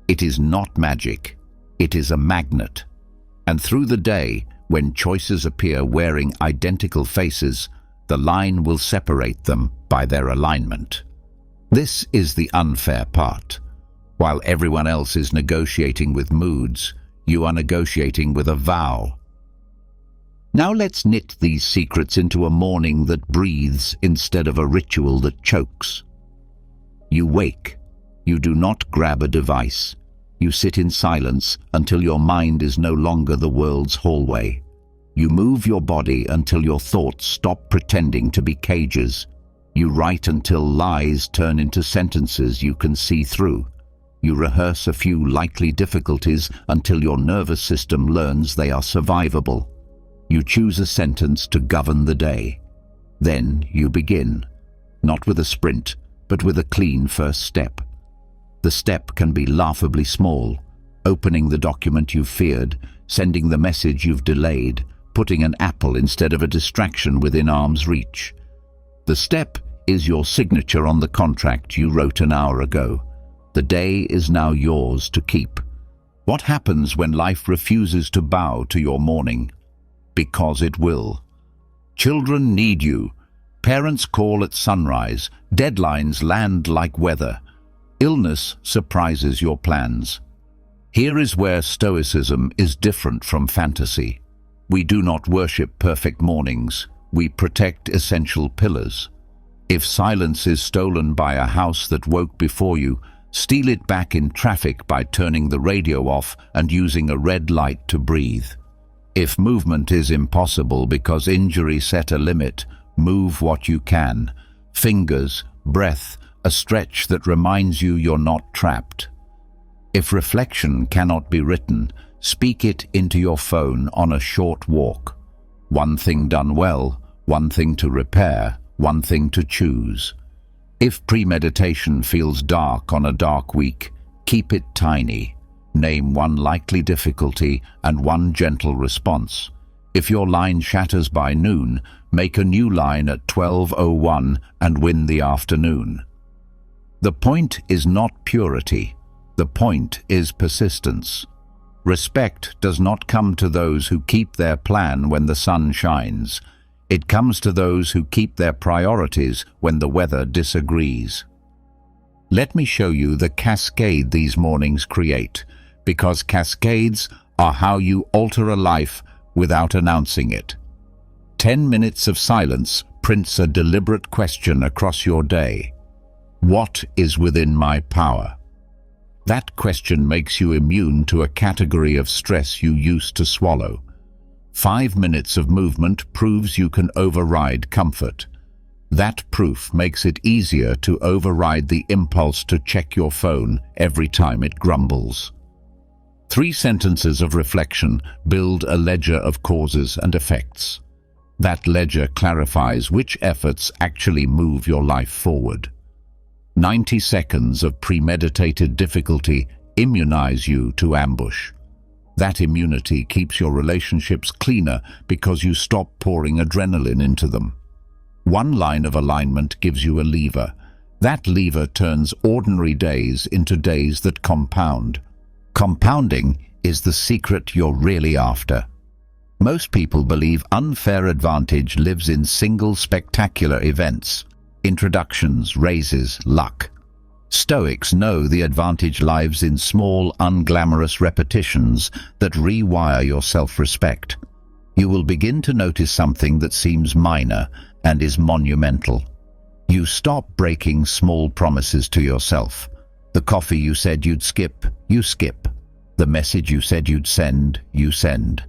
It is not magic. It is a magnet. And through the day, when choices appear wearing identical faces, the line will separate them by their alignment. This is the unfair part. While everyone else is negotiating with moods, you are negotiating with a vow. Now let's knit these secrets into a morning that breathes instead of a ritual that chokes. You wake. You do not grab a device. You sit in silence until your mind is no longer the world's hallway. You move your body until your thoughts stop pretending to be cages. You write until lies turn into sentences you can see through. You rehearse a few likely difficulties until your nervous system learns they are survivable. You choose a sentence to govern the day. Then you begin, not with a sprint, but with a clean first step. The step can be laughably small, opening the document you've feared, sending the message you've delayed, putting an apple instead of a distraction within arm's reach. The step is your signature on the contract you wrote an hour ago. The day is now yours to keep. What happens when life refuses to bow to your morning? Because it will. Children need you. Parents call at sunrise. Deadlines land like weather. Illness surprises your plans. Here is where Stoicism is different from fantasy. We do not worship perfect mornings. We protect essential pillars. If silence is stolen by a house that woke before you, steal it back in traffic by turning the radio off and using a red light to breathe. If movement is impossible because injury set a limit, move what you can. Fingers, breath, a stretch that reminds you you're not trapped. If reflection cannot be written, speak it into your phone on a short walk. One thing done well, one thing to repair, one thing to choose. If premeditation feels dark on a dark week, keep it tiny. Name one likely difficulty and one gentle response. If your line shatters by noon, make a new line at 12:01 and win the afternoon. The point is not purity. The point is persistence. Respect does not come to those who keep their plan when the sun shines. It comes to those who keep their priorities when the weather disagrees. Let me show you the cascade these mornings create, because cascades are how you alter a life without announcing it. 10 minutes of silence prints a deliberate question across your day. What is within my power? That question makes you immune to a category of stress you used to swallow. 5 minutes of movement proves you can override comfort. That proof makes it easier to override the impulse to check your phone every time it grumbles. 3 sentences of reflection build a ledger of causes and effects. That ledger clarifies which efforts actually move your life forward. 90 seconds of premeditated difficulty immunize you to ambush. That immunity keeps your relationships cleaner because you stop pouring adrenaline into them. 1 line of alignment gives you a lever. That lever turns ordinary days into days that compound. Compounding is the secret you're really after. Most people believe unfair advantage lives in single spectacular events. Introductions, raises, luck. Stoics know the advantage lies in small, unglamorous repetitions that rewire your self-respect. You will begin to notice something that seems minor and is monumental. You stop breaking small promises to yourself. The coffee you said you'd skip, you skip. The message you said you'd send, you send.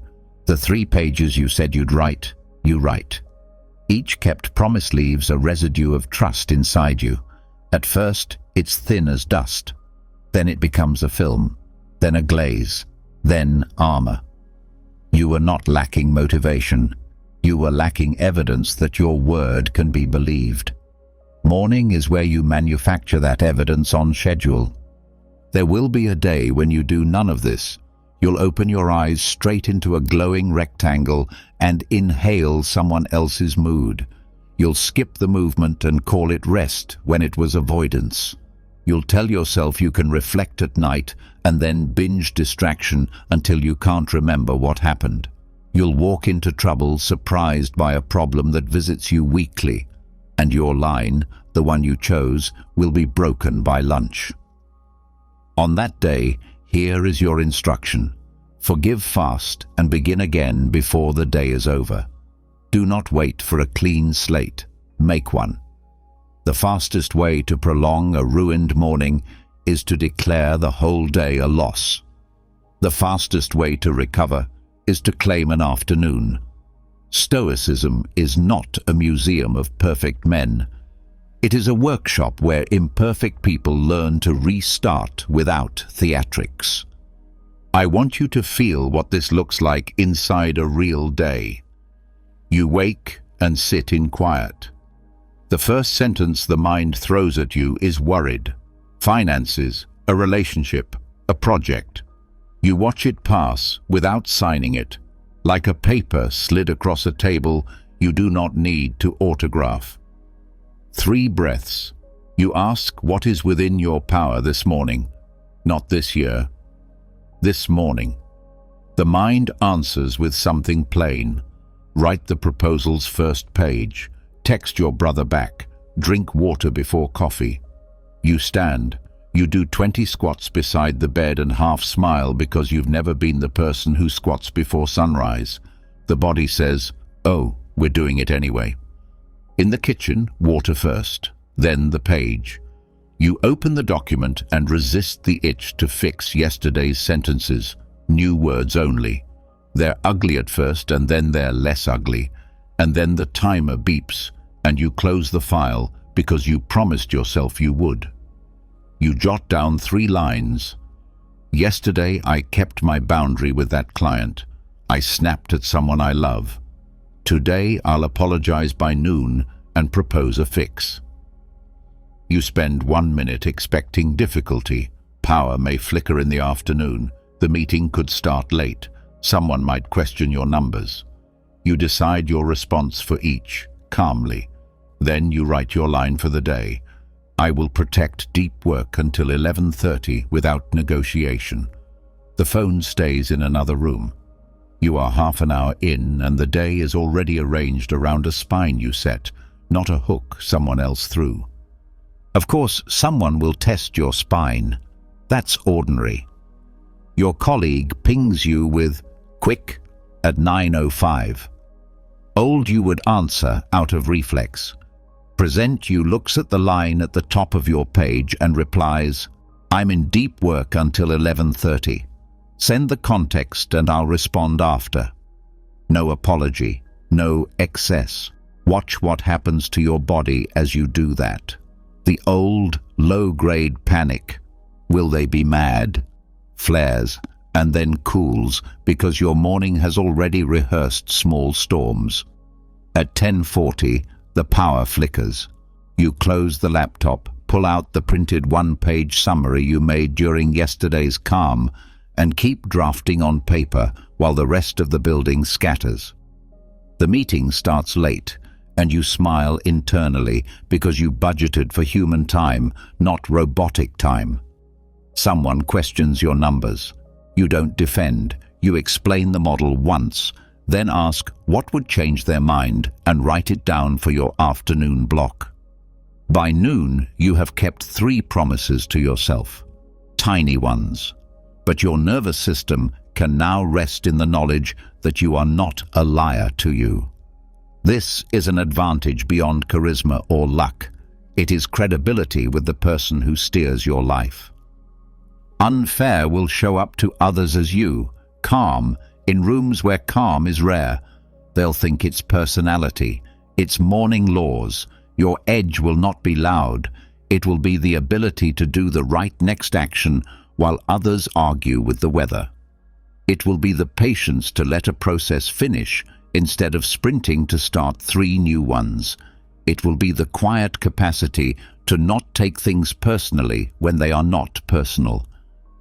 The 3 pages you said you'd write, you write. Each kept promise leaves a residue of trust inside you. At first, it's thin as dust. Then it becomes a film, then a glaze, then armor. You were not lacking motivation. You were lacking evidence that your word can be believed. Morning is where you manufacture that evidence on schedule. There will be a day when you do none of this. You'll open your eyes straight into a glowing rectangle and inhale someone else's mood. You'll skip the movement and call it rest when it was avoidance. You'll tell yourself you can reflect at night and then binge distraction until you can't remember what happened. You'll walk into trouble surprised by a problem that visits you weekly, and your line, the one you chose, will be broken by lunch. On that day, here is your instruction. Forgive fast and begin again before the day is over. Do not wait for a clean slate. Make one. The fastest way to prolong a ruined morning is to declare the whole day a loss. The fastest way to recover is to claim an afternoon. Stoicism is not a museum of perfect men. It is a workshop where imperfect people learn to restart without theatrics. I want you to feel what this looks like inside a real day. You wake and sit in quiet. The first sentence the mind throws at you is worried. Finances, a relationship, a project. You watch it pass without signing it. Like a paper slid across a table you do not need to autograph. 3 breaths. You ask what is within your power this morning, not this year. This morning. The mind answers with something plain. Write the proposal's first page. Text your brother back. Drink water before coffee. You stand. You do 20 squats beside the bed and half smile because you've never been the person who squats before sunrise. The body says, "Oh, we're doing it anyway." In the kitchen, water first, then the page. You open the document and resist the itch to fix yesterday's sentences, new words only. They're ugly at first and then they're less ugly, and then the timer beeps and you close the file because you promised yourself you would. You jot down 3 lines. Yesterday I kept my boundary with that client. I snapped at someone I love. Today I'll apologize by noon and propose a fix. You spend 1 minute expecting difficulty. Power may flicker in the afternoon. The meeting could start late. Someone might question your numbers. You decide your response for each, calmly. Then you write your line for the day. I will protect deep work until 11:30 without negotiation. The phone stays in another room. You are half an hour in and the day is already arranged around a spine you set, not a hook someone else threw. Of course, someone will test your spine. That's ordinary. Your colleague pings you with "quick" at 9:05. Old you would answer out of reflex. Present you looks at the line at the top of your page and replies, I'm in deep work until 11:30. Send the context and I'll respond after. No apology, no excess. Watch what happens to your body as you do that. The old, low-grade panic. Will they be mad? Flares, and then cools because your morning has already rehearsed small storms. At 10:40, the power flickers. You close the laptop, pull out the printed one-page summary you made during yesterday's calm, and keep drafting on paper while the rest of the building scatters. The meeting starts late, and you smile internally because you budgeted for human time, not robotic time. Someone questions your numbers. You don't defend. You explain the model once, then ask what would change their mind and write it down for your afternoon block. By noon, you have kept 3 promises to yourself. Tiny ones. But your nervous system can now rest in the knowledge that you are not a liar to you. This is an advantage beyond charisma or luck. It is credibility with the person who steers your life. Unfair will show up to others as you, calm, in rooms where calm is rare. They'll think it's personality, it's morning laws. Your edge will not be loud. It will be the ability to do the right next action while others argue with the weather. It will be the patience to let a process finish instead of sprinting to start 3 new ones. It will be the quiet capacity to not take things personally when they are not personal.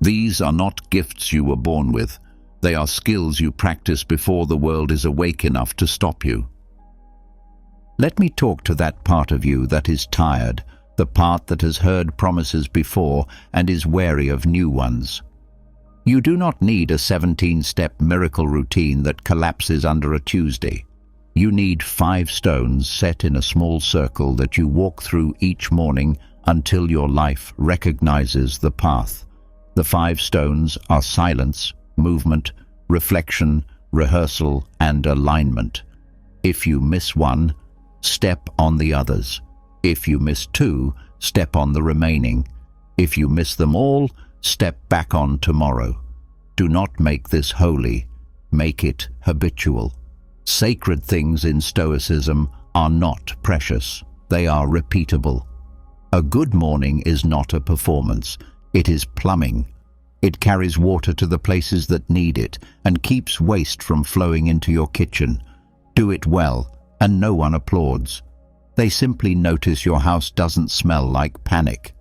These are not gifts you were born with. They are skills you practice before the world is awake enough to stop you. Let me talk to that part of you that is tired, the part that has heard promises before and is wary of new ones. You do not need a 17-step miracle routine that collapses under a Tuesday. You need 5 stones set in a small circle that you walk through each morning until your life recognizes the path. The 5 stones are silence, movement, reflection, rehearsal, and alignment. If you miss one, step on the others. If you miss 2, step on the remaining. If you miss them all, step back on tomorrow. Do not make this holy. Make it habitual. Sacred things in Stoicism are not precious. They are repeatable. A good morning is not a performance. It is plumbing. It carries water to the places that need it and keeps waste from flowing into your kitchen. Do it well, and no one applauds. They simply notice your house doesn't smell like panic.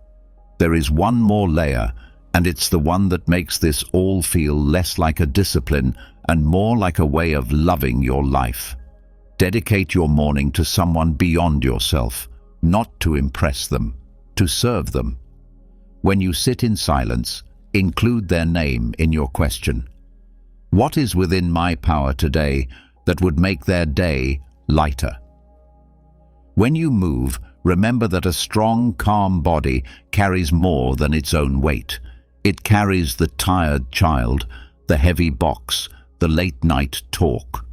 There is one more layer, and it's the one that makes this all feel less like a discipline and more like a way of loving your life. Dedicate your morning to someone beyond yourself, not to impress them, to serve them. When you sit in silence, include their name in your question. What is within my power today that would make their day lighter? When you move, remember that a strong, calm body carries more than its own weight. It carries the tired child, the heavy box, the late-night talk.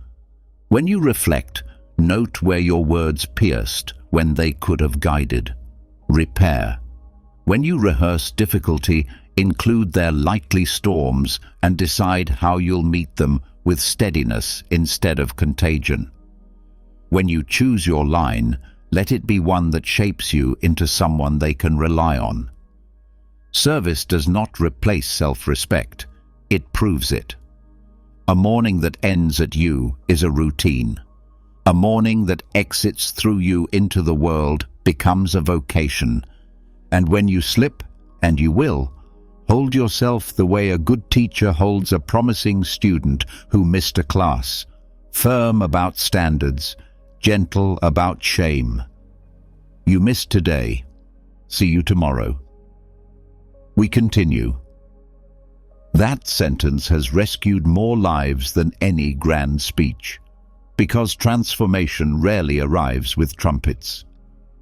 When you reflect, note where your words pierced when they could have guided. Repair. When you rehearse difficulty, include their likely storms and decide how you'll meet them with steadiness instead of contagion. When you choose your line, let it be one that shapes you into someone they can rely on. Service does not replace self-respect. It proves it. A morning that ends at you is a routine. A morning that exits through you into the world becomes a vocation. And when you slip, and you will, hold yourself the way a good teacher holds a promising student who missed a class, firm about standards, gentle about shame. You missed today. See you tomorrow. We continue. That sentence has rescued more lives than any grand speech, because transformation rarely arrives with trumpets.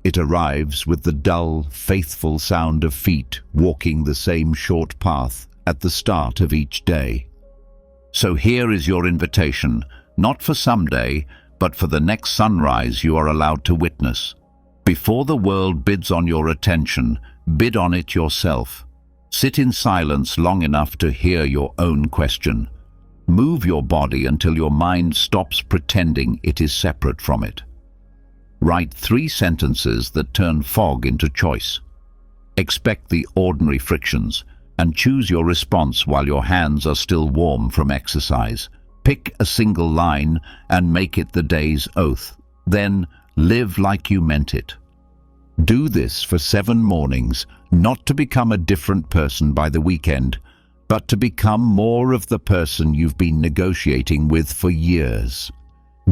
It arrives with the dull, faithful sound of feet walking the same short path at the start of each day. So here is your invitation, not for someday, but for the next sunrise you are allowed to witness. Before the world bids on your attention, bid on it yourself. Sit in silence long enough to hear your own question. Move your body until your mind stops pretending it is separate from it. Write 3 sentences that turn fog into choice. Expect the ordinary frictions and choose your response while your hands are still warm from exercise. Pick a single line and make it the day's oath. Then live like you meant it. Do this for 7 mornings, not to become a different person by the weekend, but to become more of the person you've been negotiating with for years.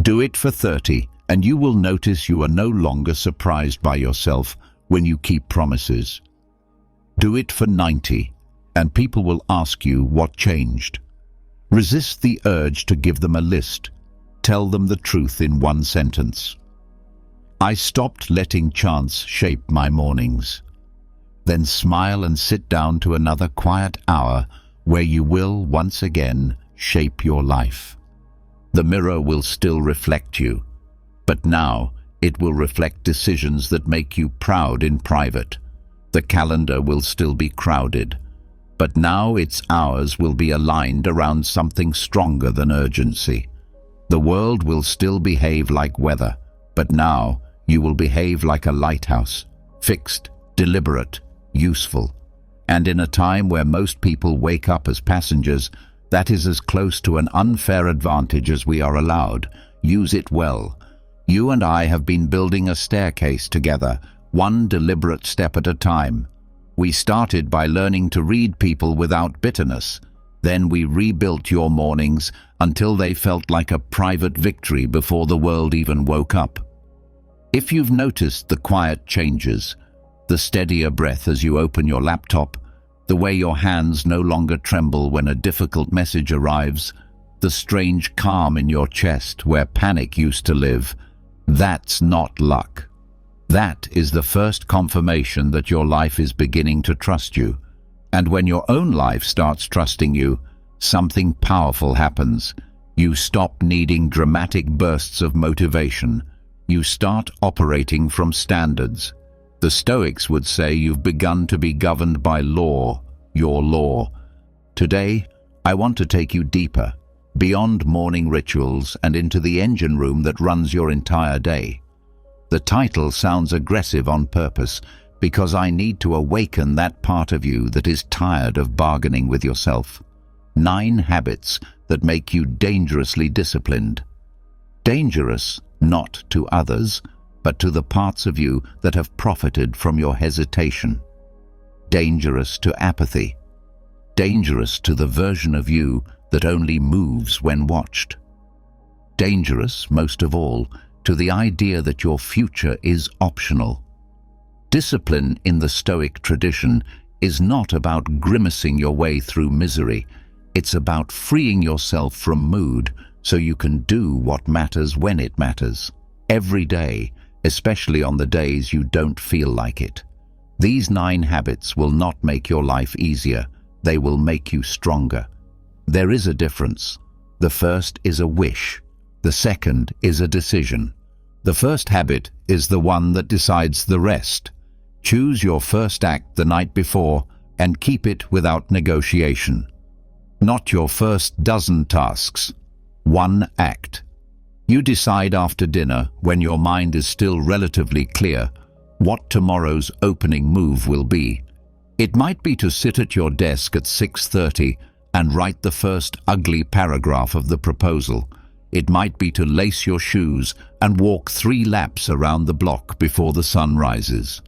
Do it for 30, and you will notice you are no longer surprised by yourself when you keep promises. Do it for 90, and people will ask you what changed. Resist the urge to give them a list. Tell them the truth in 1 sentence. I stopped letting chance shape my mornings. Then smile and sit down to another quiet hour where you will once again shape your life. The mirror will still reflect you, but now it will reflect decisions that make you proud in private. The calendar will still be crowded, but now its hours will be aligned around something stronger than urgency. The world will still behave like weather, but now you will behave like a lighthouse, fixed, deliberate, useful. And in a time where most people wake up as passengers, that is as close to an unfair advantage as we are allowed. Use it well. You and I have been building a staircase together, 1 deliberate step at a time. We started by learning to read people without bitterness. Then we rebuilt your mornings until they felt like a private victory before the world even woke up. If you've noticed the quiet changes, the steadier breath as you open your laptop, the way your hands no longer tremble when a difficult message arrives, the strange calm in your chest where panic used to live, that's not luck. That is the first confirmation that your life is beginning to trust you. And when your own life starts trusting you, something powerful happens. You stop needing dramatic bursts of motivation. You start operating from standards. The Stoics would say you've begun to be governed by law, your law. Today, I want to take you deeper, beyond morning rituals and into the engine room that runs your entire day. The title sounds aggressive on purpose because I need to awaken that part of you that is tired of bargaining with yourself. 9 habits that make you dangerously disciplined. Dangerous not to others, but to the parts of you that have profited from your hesitation. Dangerous to apathy. Dangerous to the version of you that only moves when watched. Dangerous, most of all, to the idea that your future is optional. Discipline in the Stoic tradition is not about grimacing your way through misery. It's about freeing yourself from mood so you can do what matters when it matters. Every day, especially on the days you don't feel like it. These 9 habits will not make your life easier. They will make you stronger. There is a difference. The first is a wish. The second is a decision. The first habit is the one that decides the rest. Choose your first act the night before and keep it without negotiation. Not your first dozen tasks. 1 act. You decide after dinner, when your mind is still relatively clear, what tomorrow's opening move will be. It might be to sit at your desk at 6:30 and write the first ugly paragraph of the proposal. It might be to lace your shoes and walk 3 laps around the block before the sun rises.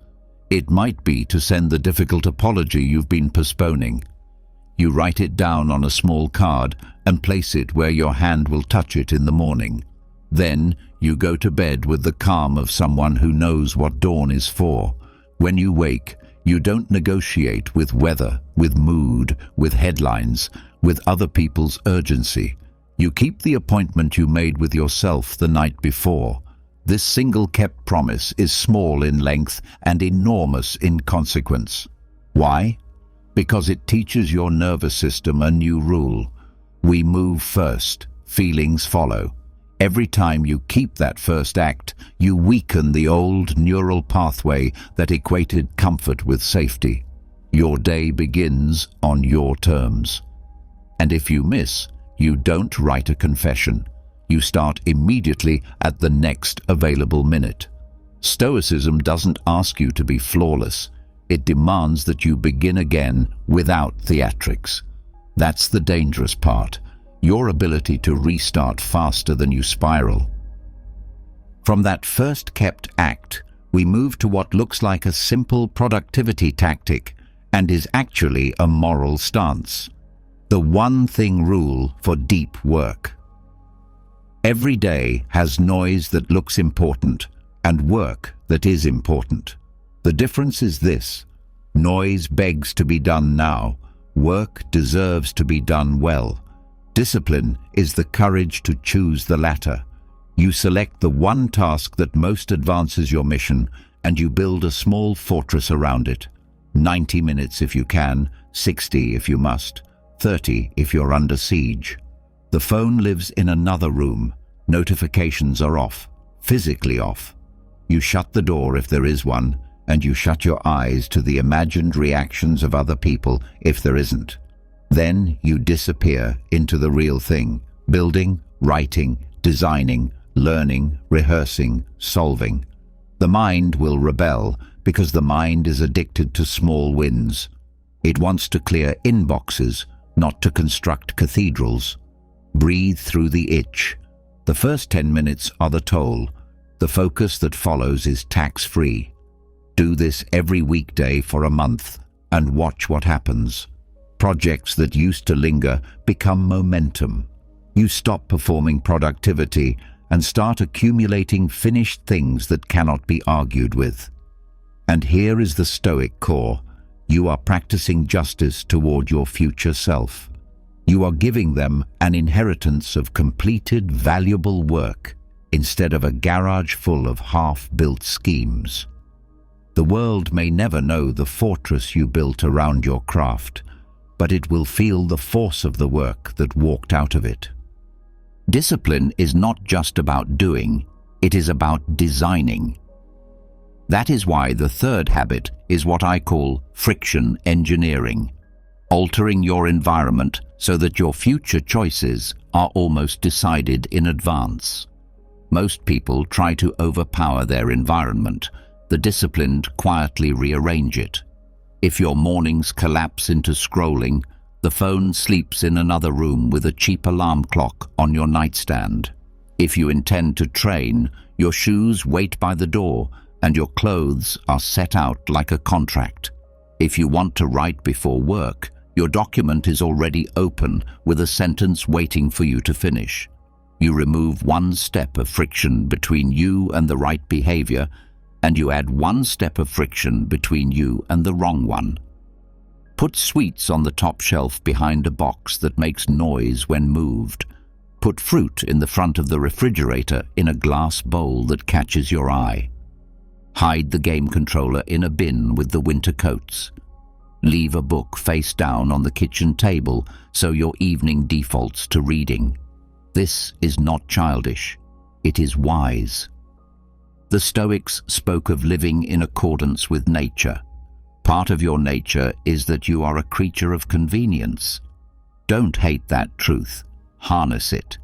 It might be to send the difficult apology you've been postponing. You write it down on a small card and place it where your hand will touch it in the morning. Then you go to bed with the calm of someone who knows what dawn is for. When you wake, you don't negotiate with weather, with mood, with headlines, with other people's urgency. You keep the appointment you made with yourself the night before. This single-kept promise is small in length and enormous in consequence. Why? Because it teaches your nervous system a new rule. We move first, feelings follow. Every time you keep that first act, you weaken the old neural pathway that equated comfort with safety. Your day begins on your terms. And if you miss, you don't write a confession. You start immediately at the next available minute. Stoicism doesn't ask you to be flawless. It demands that you begin again without theatrics. That's the dangerous part, your ability to restart faster than you spiral. From that first kept act, we move to what looks like a simple productivity tactic and is actually a moral stance. The one thing rule for deep work. Every day has noise that looks important and work that is important. The difference is this: noise begs to be done now, work deserves to be done well. Discipline is the courage to choose the latter. You select the one task that most advances your mission and you build a small fortress around it. 90 minutes if you can, 60 if you must, 30 if you're under siege. The phone lives in another room. Notifications are off, physically off. You shut the door if there is one, and you shut your eyes to the imagined reactions of other people if there isn't. Then you disappear into the real thing, building, writing, designing, learning, rehearsing, solving. The mind will rebel because the mind is addicted to small wins. It wants to clear inboxes, not to construct cathedrals. Breathe through the itch. The first 10 minutes are the toll. The focus that follows is tax-free. Do this every weekday for a month and watch what happens. Projects that used to linger become momentum. You stop performing productivity and start accumulating finished things that cannot be argued with. And here is the Stoic core. You are practicing justice toward your future self. You are giving them an inheritance of completed, valuable work instead of a garage full of half-built schemes. The world may never know the fortress you built around your craft, but it will feel the force of the work that walked out of it. Discipline is not just about doing, it is about designing. That is why the third habit is what I call friction engineering, altering your environment so that your future choices are almost decided in advance. Most people try to overpower their environment. The disciplined quietly rearrange it. If your mornings collapse into scrolling, the phone sleeps in another room with a cheap alarm clock on your nightstand. If you intend to train, your shoes wait by the door and your clothes are set out like a contract. If you want to write before work, your document is already open with a sentence waiting for you to finish. You remove one step of friction between you and the right behavior, and you add one step of friction between you and the wrong one. Put sweets on the top shelf behind a box that makes noise when moved. Put fruit in the front of the refrigerator in a glass bowl that catches your eye. Hide the game controller in a bin with the winter coats. Leave a book face down on the kitchen table so your evening defaults to reading. This is not childish. It is wise. The Stoics spoke of living in accordance with nature. Part of your nature is that you are a creature of convenience. Don't hate that truth. Harness it.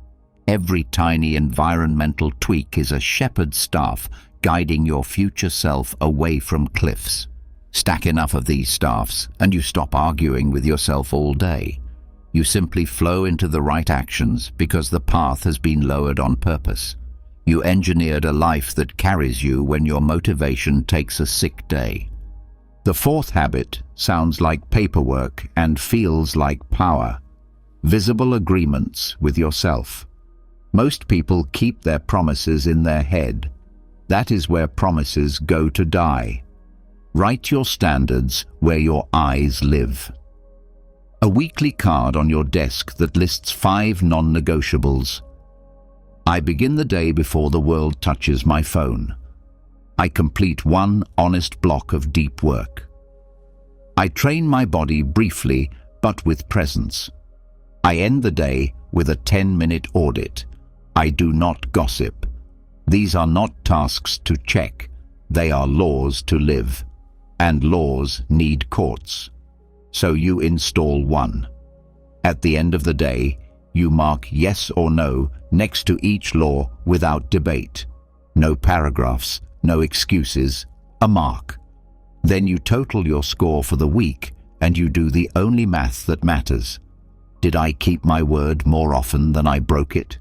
Every tiny environmental tweak is a shepherd's staff guiding your future self away from cliffs. Stack enough of these staffs and you stop arguing with yourself all day. You simply flow into the right actions because the path has been lowered on purpose. You engineered a life that carries you when your motivation takes a sick day. The fourth habit sounds like paperwork and feels like power. Visible agreements with yourself. Most people keep their promises in their head. That is where promises go to die. Write your standards where your eyes live. A weekly card on your desk that lists 5 non-negotiables. I begin the day before the world touches my phone. I complete 1 honest block of deep work. I train my body briefly but with presence. I end the day with a 10-minute audit. I do not gossip. These are not tasks to check. They are laws to live. And laws need courts. so you install one. At the end of the day, you mark yes or no next to each law without debate. No paragraphs, no excuses, a mark. Then you total your score for the week and you do the only math that matters. Did I keep my word more often than I broke it?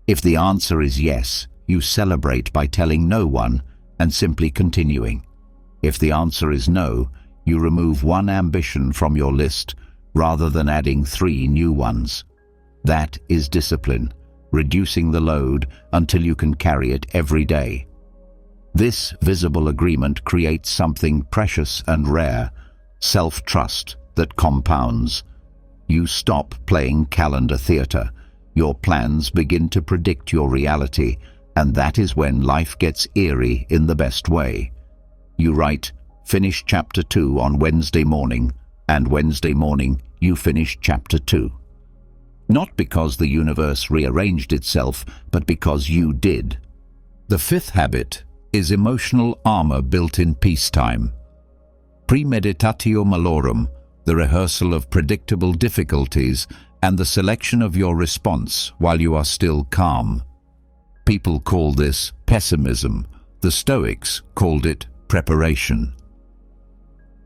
If the answer is yes, you celebrate by telling no one and simply continuing. If the answer is no, you remove one ambition from your list rather than adding 3 new ones. That is discipline, reducing the load until you can carry it every day. This visible agreement creates something precious and rare, self-trust that compounds. You stop playing calendar theater. Your plans begin to predict your reality, and that is when life gets eerie in the best way. You write, finish chapter 2 on Wednesday morning, and Wednesday morning you finish chapter 2. Not because the universe rearranged itself, but because you did. The 5th habit is emotional armor built in peacetime. Premeditatio malorum, the rehearsal of predictable difficulties and the selection of your response while you are still calm. People call this pessimism. The Stoics called it preparation.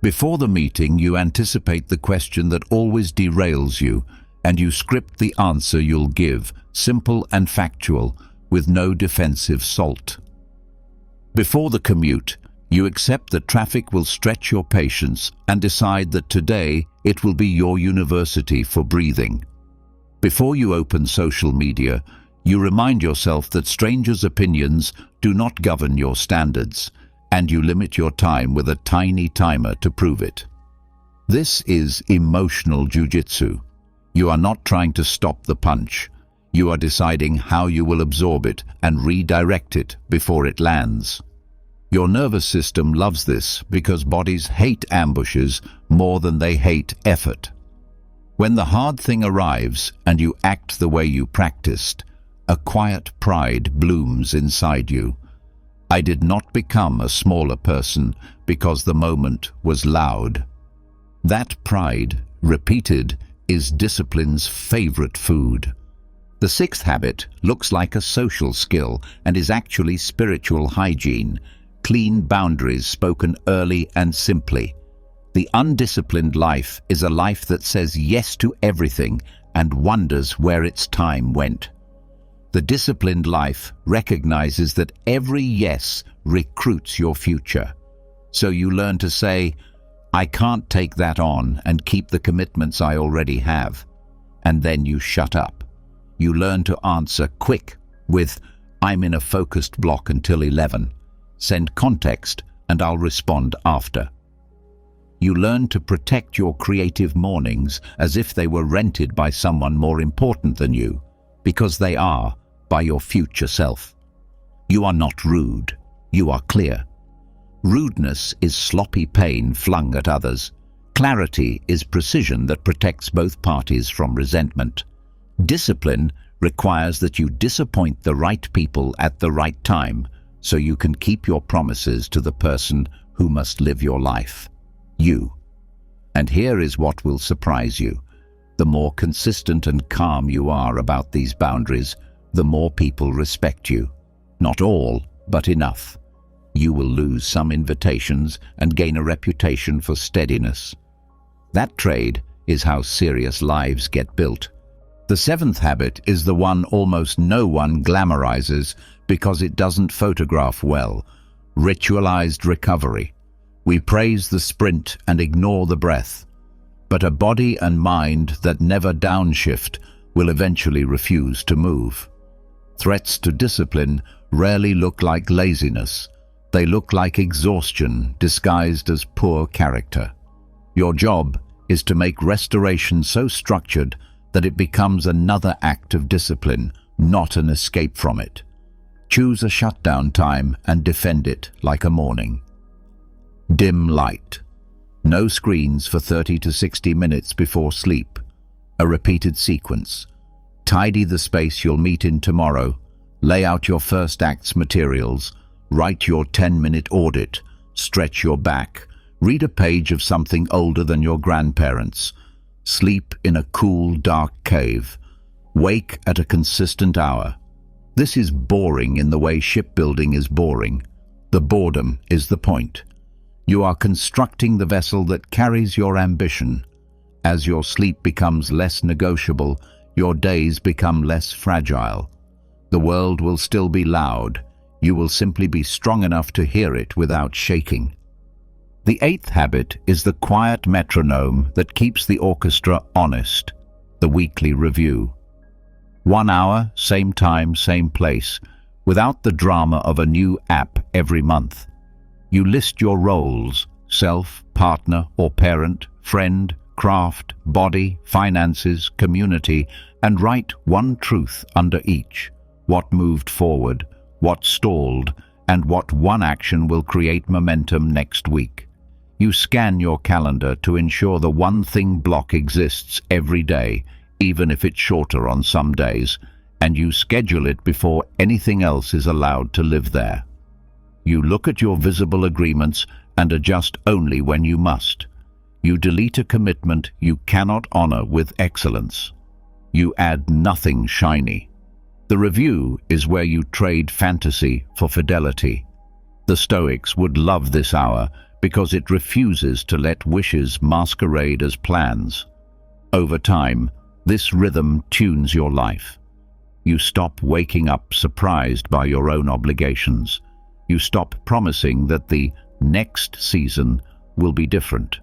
Before the meeting, you anticipate the question that always derails you, and you script the answer you'll give, simple and factual, with no defensive salt. Before the commute, you accept that traffic will stretch your patience and decide that today it will be your university for breathing. Before you open social media, you remind yourself that strangers' opinions do not govern your standards, and you limit your time with a tiny timer to prove it. This is emotional jujitsu. You are not trying to stop the punch. You are deciding how you will absorb it and redirect it before it lands. Your nervous system loves this because bodies hate ambushes more than they hate effort. When the hard thing arrives and you act the way you practiced, a quiet pride blooms inside you. I did not become a smaller person because the moment was loud. That pride, repeated, is discipline's favorite food. The 6th habit looks like a social skill and is actually spiritual hygiene, clean boundaries spoken early and simply. The undisciplined life is a life that says yes to everything and wonders where its time went. The disciplined life recognizes that every yes recruits your future. So you learn to say, I can't take that on and keep the commitments I already have. And then you shut up. You learn to answer quick with, I'm in a focused block until 11. Send context and I'll respond after. You learn to protect your creative mornings as if they were rented by someone more important than you, because they are, by your future self. You are not rude, you are clear. Rudeness is sloppy pain flung at others. Clarity is precision that protects both parties from resentment. Discipline requires that you disappoint the right people at the right time so you can keep your promises to the person who must live your life, you. And here is what will surprise you. The more consistent and calm you are about these boundaries, the more people respect you. Not all, but enough. You will lose some invitations and gain a reputation for steadiness. That trade is how serious lives get built. The 7th habit is the one almost no one glamorizes because it doesn't photograph well. Ritualized recovery. We praise the sprint and ignore the breath. But a body and mind that never downshift will eventually refuse to move. Threats to discipline rarely look like laziness. They look like exhaustion disguised as poor character. Your job is to make restoration so structured that it becomes another act of discipline, not an escape from it. Choose a shutdown time and defend it like a morning. Dim light. No screens for 30 to 60 minutes before sleep. A repeated sequence. Tidy the space you'll meet in tomorrow. Lay out your first act's materials. Write your 10-minute audit. Stretch your back. Read a page of something older than your grandparents. Sleep in a cool, dark cave. Wake at a consistent hour. This is boring in the way shipbuilding is boring. The boredom is the point. You are constructing the vessel that carries your ambition. As your sleep becomes less negotiable, your days become less fragile. The world will still be loud. You will simply be strong enough to hear it without shaking. The eighth habit is the quiet metronome that keeps the orchestra honest, the weekly review. 1 hour, same time, same place, without the drama of a new app every month. You list your roles, self, partner or parent, friend, craft, body, finances, community, and write one truth under each. What moved forward, what stalled, and what one action will create momentum next week. You scan your calendar to ensure the one thing block exists every day, even if it's shorter on some days, and you schedule it before anything else is allowed to live there. You look at your visible agreements and adjust only when you must. You delete a commitment you cannot honor with excellence. You add nothing shiny. The review is where you trade fantasy for fidelity. The Stoics would love this hour because it refuses to let wishes masquerade as plans. Over time, this rhythm tunes your life. You stop waking up surprised by your own obligations. You stop promising that the next season will be different.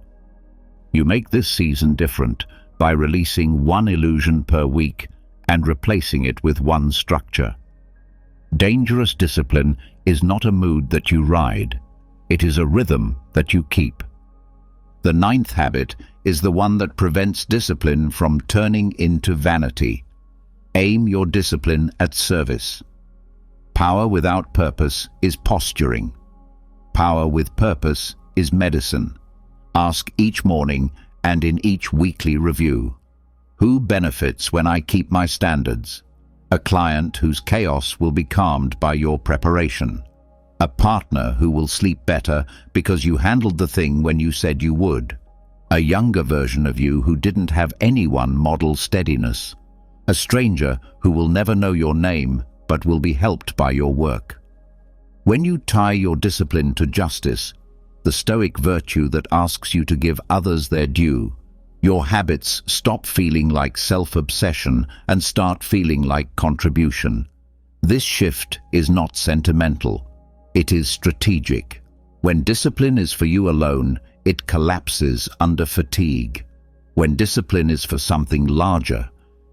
You make this season different by releasing one illusion per week and replacing it with one structure. Dangerous discipline is not a mood that you ride. It is a rhythm that you keep. The ninth habit is the one that prevents discipline from turning into vanity. Aim your discipline at service. Power without purpose is posturing. Power with purpose is medicine. Ask each morning and in each weekly review, who benefits when I keep my standards? A client whose chaos will be calmed by your preparation. A partner who will sleep better because you handled the thing when you said you would. A younger version of you who didn't have anyone model steadiness. A stranger who will never know your name but will be helped by your work. When you tie your discipline to justice, the Stoic virtue that asks you to give others their due, your habits stop feeling like self-obsession and start feeling like contribution. This shift is not sentimental. It is strategic. When discipline is for you alone, it collapses under fatigue. When discipline is for something larger,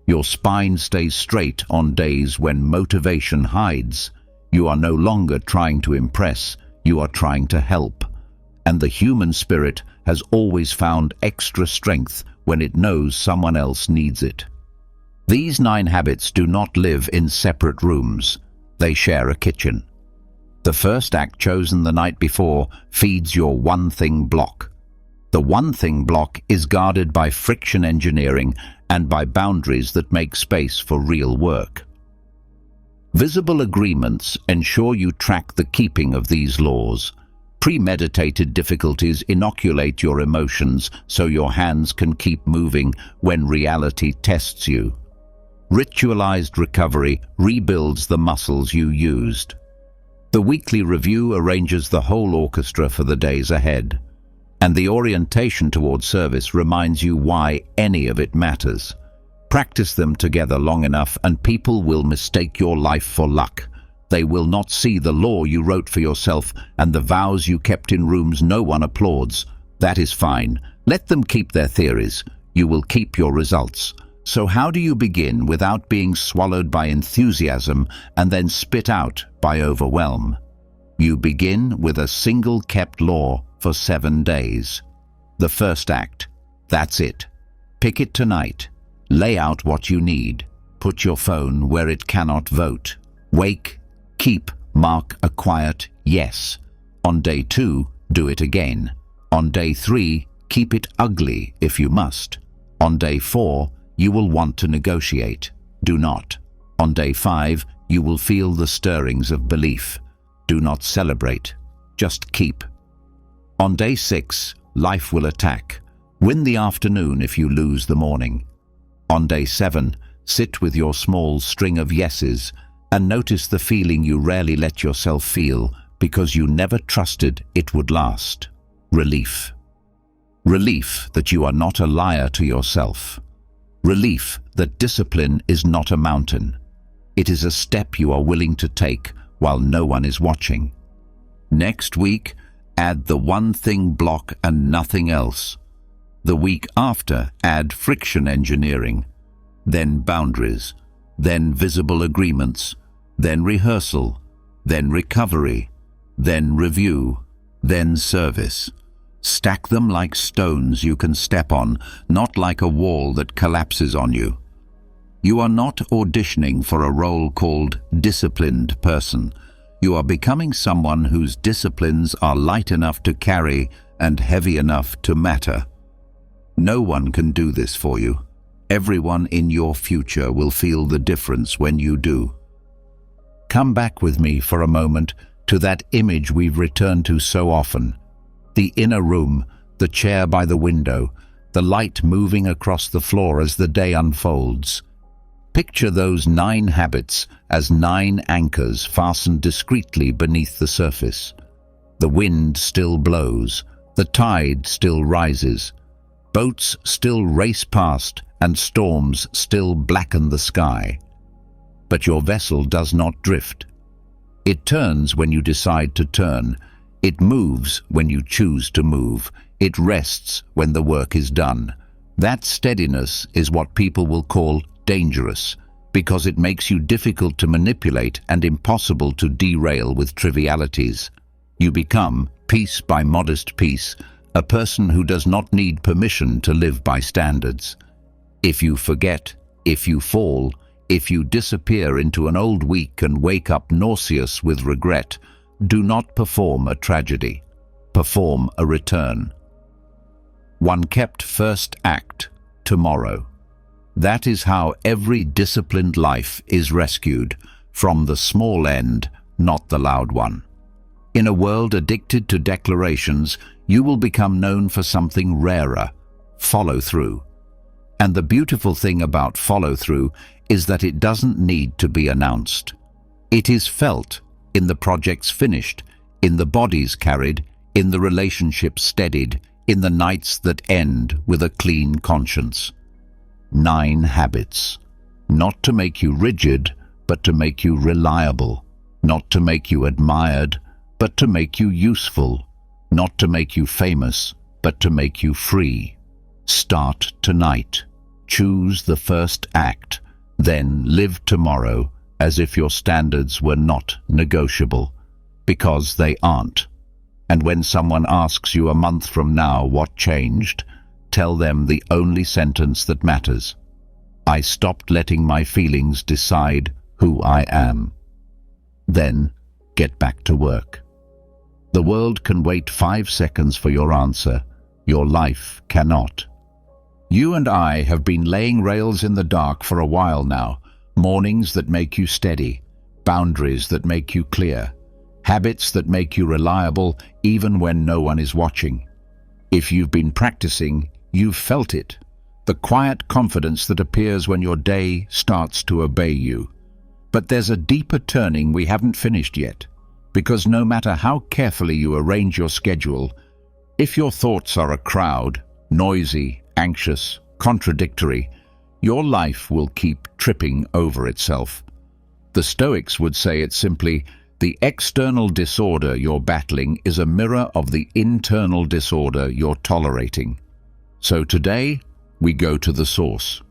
your spine stays straight on days when motivation hides. You are no longer trying to impress, you are trying to help. And the human spirit has always found extra strength when it knows someone else needs it. These 9 habits do not live in separate rooms. They share a kitchen. The first act chosen the night before feeds your one thing block. The one thing block is guarded by friction engineering and by boundaries that make space for real work. Visible agreements ensure you track the keeping of these laws. Premeditated difficulties inoculate your emotions so your hands can keep moving when reality tests you. Ritualized recovery rebuilds the muscles you used. The weekly review arranges the whole orchestra for the days ahead, and the orientation toward service reminds you why any of it matters. Practice them together long enough and people will mistake your life for luck. They will not see the law you wrote for yourself and the vows you kept in rooms no one applauds. That is fine. Let them keep their theories. You will keep your results. So how do you begin without being swallowed by enthusiasm and then spit out by overwhelm? You begin with a single kept law for 7 days. The first act. That's it. Pick it tonight. Lay out what you need. Put your phone where it cannot vote. Wake, keep, mark a quiet yes. On day 2, do it again. On day 3, keep it ugly if you must. On day 4, you will want to negotiate. Do not. On day 5, you will feel the stirrings of belief. Do not celebrate. Just keep. On day 6, life will attack. Win the afternoon if you lose the morning. On day 7, sit with your small string of yeses and notice the feeling you rarely let yourself feel because you never trusted it would last. Relief. Relief that you are not a liar to yourself. Relief that discipline is not a mountain. It is a step you are willing to take while no one is watching. Next week, add the one thing block and nothing else. The week after, add friction engineering, then boundaries, then visible agreements, then rehearsal, then recovery, then review, then service. Stack them like stones you can step on, not like a wall that collapses on you. You are not auditioning for a role called disciplined person. You are becoming someone whose disciplines are light enough to carry and heavy enough to matter. No one can do this for you. Everyone in your future will feel the difference when you do. Come back with me for a moment to that image we've returned to so often. The inner room, the chair by the window, the light moving across the floor as the day unfolds. Picture those 9 habits as 9 anchors fastened discreetly beneath the surface. The wind still blows, the tide still rises, boats still race past, and storms still blacken the sky. But your vessel does not drift. It turns when you decide to turn. It moves when you choose to move. It rests when the work is done. That steadiness is what people will call dangerous, because it makes you difficult to manipulate and impossible to derail with trivialities. You become, piece by modest piece, a person who does not need permission to live by standards. If you forget, if you fall, if you disappear into an old week and wake up nauseous with regret, do not perform a tragedy. Perform a return. One kept first act, tomorrow. That is how every disciplined life is rescued, from the small end, not the loud one. In a world addicted to declarations, you will become known for something rarer: follow-through. And the beautiful thing about follow-through is that it doesn't need to be announced. It is felt in the projects finished, in the bodies carried, in the relationships steadied, in the nights that end with a clean conscience. 9 habits. Not to make you rigid, but to make you reliable. Not to make you admired, but to make you useful. Not to make you famous, but to make you free. Start tonight. Choose the first act. Then live tomorrow as if your standards were not negotiable, because they aren't. And when someone asks you a month from now what changed, tell them the only sentence that matters: I stopped letting my feelings decide who I am. Then get back to work. The world can wait 5 seconds for your answer. Your life cannot. You and I have been laying rails in the dark for a while now. Mornings that make you steady, boundaries that make you clear, habits that make you reliable even when no one is watching. If you've been practicing, you've felt it. The quiet confidence that appears when your day starts to obey you. But there's a deeper turning we haven't finished yet, because no matter how carefully you arrange your schedule, if your thoughts are a crowd, noisy, anxious, contradictory, your life will keep tripping over itself. The Stoics would say it simply: the external disorder you're battling is a mirror of the internal disorder you're tolerating. So today, we go to the source.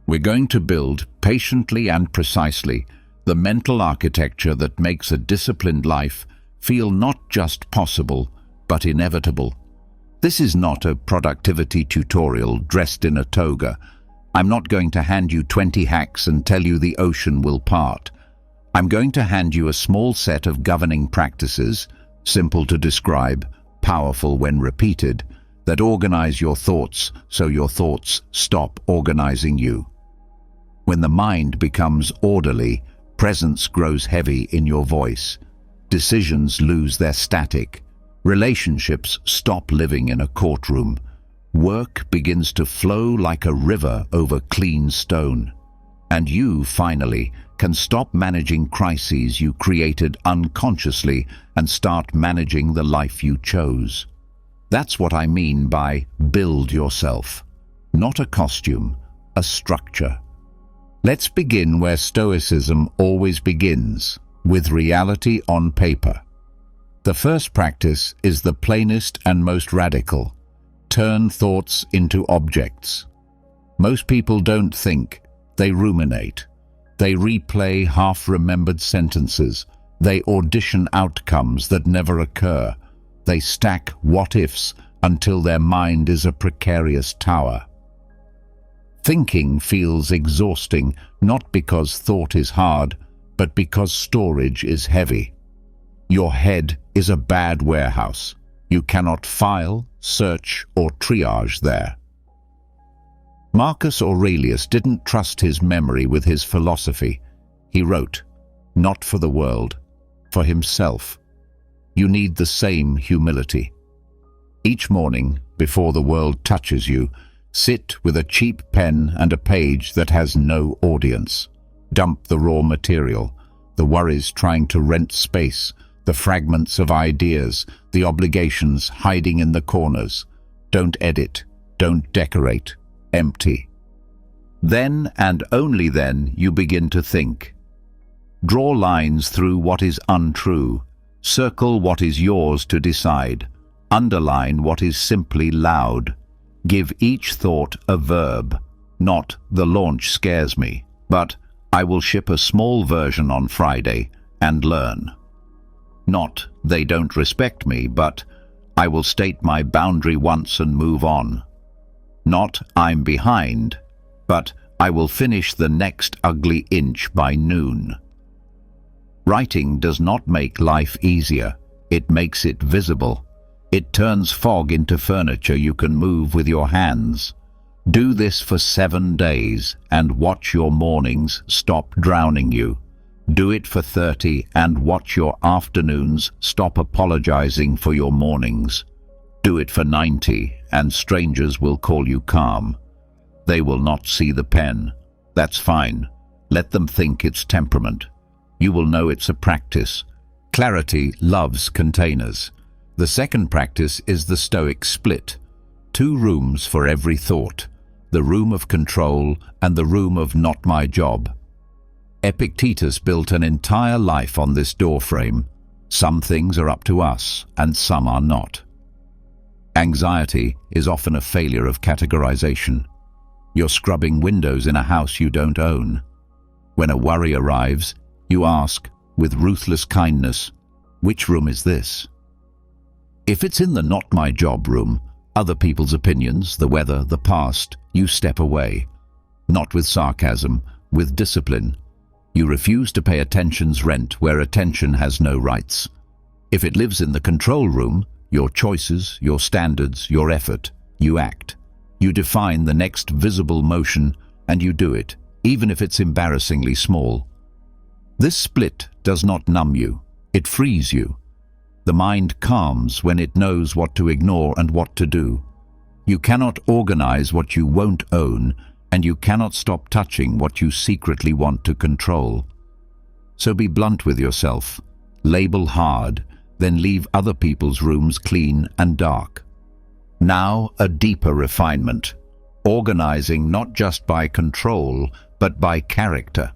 We're going to build, patiently and precisely, the mental architecture that makes a disciplined life feel not just possible, but inevitable. This is not a productivity tutorial dressed in a toga. I'm not going to hand you 20 hacks and tell you the ocean will part. I'm going to hand you a small set of governing practices, simple to describe, powerful when repeated, that organize your thoughts so your thoughts stop organizing you. When the mind becomes orderly, presence grows heavy in your voice. Decisions lose their static. Relationships stop living in a courtroom. Work begins to flow like a river over clean stone. And you, finally, can stop managing crises you created unconsciously and start managing the life you chose. That's what I mean by build yourself. Not a costume, a structure. Let's begin where Stoicism always begins, with reality on paper. The first practice is the plainest and most radical. Turn thoughts into objects. Most people don't think, they ruminate. They replay half-remembered sentences. They audition outcomes that never occur. They stack what-ifs until their mind is a precarious tower. Thinking feels exhausting, not because thought is hard, but because storage is heavy. Your head is a bad warehouse. You cannot file, search, or triage there. Marcus Aurelius didn't trust his memory with his philosophy. He wrote, "Not for the world, for himself." You need the same humility. Each morning, before the world touches you, sit with a cheap pen and a page that has no audience. Dump the raw material, the worries trying to rent space, the fragments of ideas, the obligations hiding in the corners. Don't edit, don't decorate, empty. Then and only then you begin to think. Draw lines through what is untrue. Circle what is yours to decide. Underline what is simply loud. Give each thought a verb. Not, "The launch scares me," but "I will ship a small version on Friday and learn." Not, "They don't respect me," but "I will state my boundary once and move on." Not, "I'm behind," but "I will finish the next ugly inch by noon." Writing does not make life easier. It makes it visible. It turns fog into furniture you can move with your hands. Do this for 7 days and watch your mornings stop drowning you. Do it for 30 and watch your afternoons stop apologizing for your mornings. Do it for 90 and strangers will call you calm. They will not see the pen. That's fine. Let them think it's temperament. You will know it's a practice. Clarity loves containers. The second practice is the Stoic split. 2 rooms for every thought. The room of control and the room of not my job. Epictetus built an entire life on this doorframe. Some things are up to us and some are not. Anxiety is often a failure of categorization. You're scrubbing windows in a house you don't own. When a worry arrives, you ask, with ruthless kindness, "Which room is this?" If it's in the not my job room, other people's opinions, the weather, the past, you step away. Not with sarcasm, with discipline. You refuse to pay attention's rent where attention has no rights. If it lives in the control room, your choices, your standards, your effort, you act. You define the next visible motion and you do it, even if it's embarrassingly small. This split does not numb you, it frees you. The mind calms when it knows what to ignore and what to do. You cannot organize what you won't own, and you cannot stop touching what you secretly want to control. So be blunt with yourself, label hard, then leave other people's rooms clean and dark. Now a deeper refinement, organizing not just by control, but by character.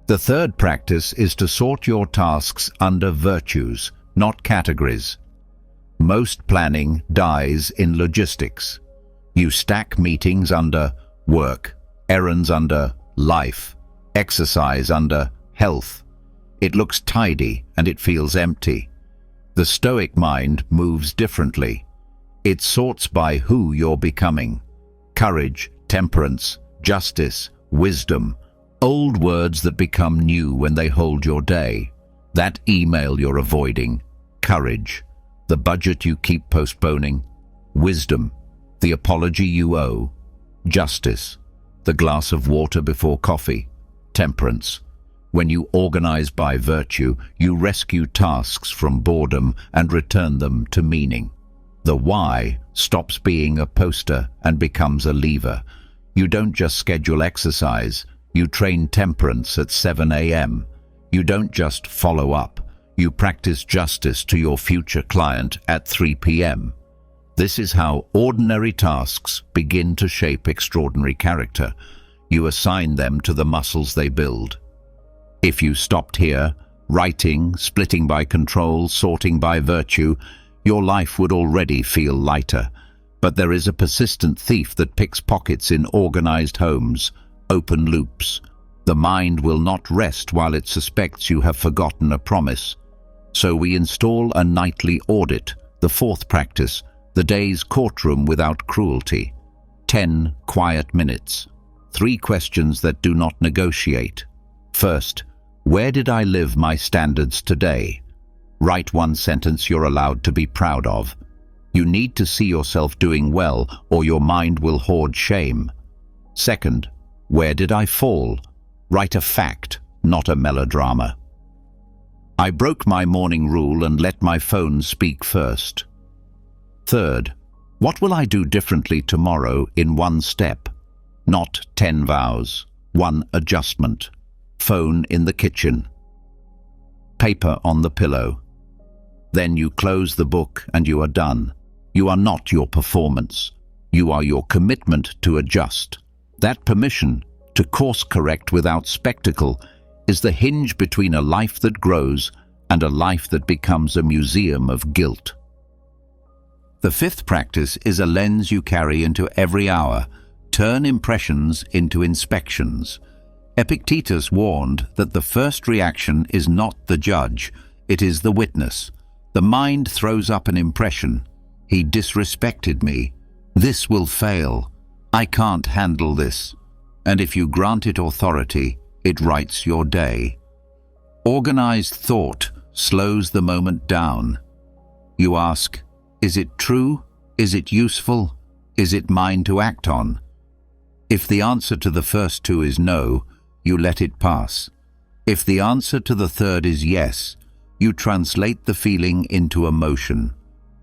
The third practice is to sort your tasks under virtues, not categories. Most planning dies in logistics. You stack meetings under work, errands under life, exercise under health. It looks tidy and it feels empty. The Stoic mind moves differently. It sorts by who you're becoming. Courage, temperance, justice, wisdom. Old words that become new when they hold your day. That email you're avoiding. Courage. The budget you keep postponing. Wisdom. The apology you owe. Justice. The glass of water before coffee. Temperance. When you organize by virtue, you rescue tasks from boredom and return them to meaning. The why stops being a poster and becomes a lever. You don't just schedule exercise, you train temperance at 7 a.m. You don't just follow up, you practice justice to your future client at 3 p.m. This is how ordinary tasks begin to shape extraordinary character. You assign them to the muscles they build. If you stopped here, writing, splitting by control, sorting by virtue, your life would already feel lighter. But there is a persistent thief that picks pockets in organized homes, open loops. The mind will not rest while it suspects you have forgotten a promise. So we install a nightly audit, the fourth practice, the day's courtroom without cruelty. 10 quiet minutes. 3 questions that do not negotiate. First, where did I live my standards today? Write 1 sentence you're allowed to be proud of. You need to see yourself doing well, or your mind will hoard shame. Second, where did I fall? Write a fact, not a melodrama. I broke my morning rule and let my phone speak first. Third, what will I do differently tomorrow in 1 step? Not 10 vows, 1 adjustment. Phone in the kitchen. Paper on the pillow. Then you close the book and you are done. You are not your performance. You are your commitment to adjust. That permission to course correct without spectacle is the hinge between a life that grows and a life that becomes a museum of guilt. The 5th practice is a lens you carry into every hour. Turn impressions into inspections. Epictetus warned that the first reaction is not the judge, it is the witness. The mind throws up an impression. He disrespected me. This will fail. I can't handle this. And if you grant it authority, it writes your day. Organized thought slows the moment down. You ask, is it true? Is it useful? Is it mine to act on? If the answer to the first 2 is no, you let it pass. If the answer to the third is yes, you translate the feeling into emotion.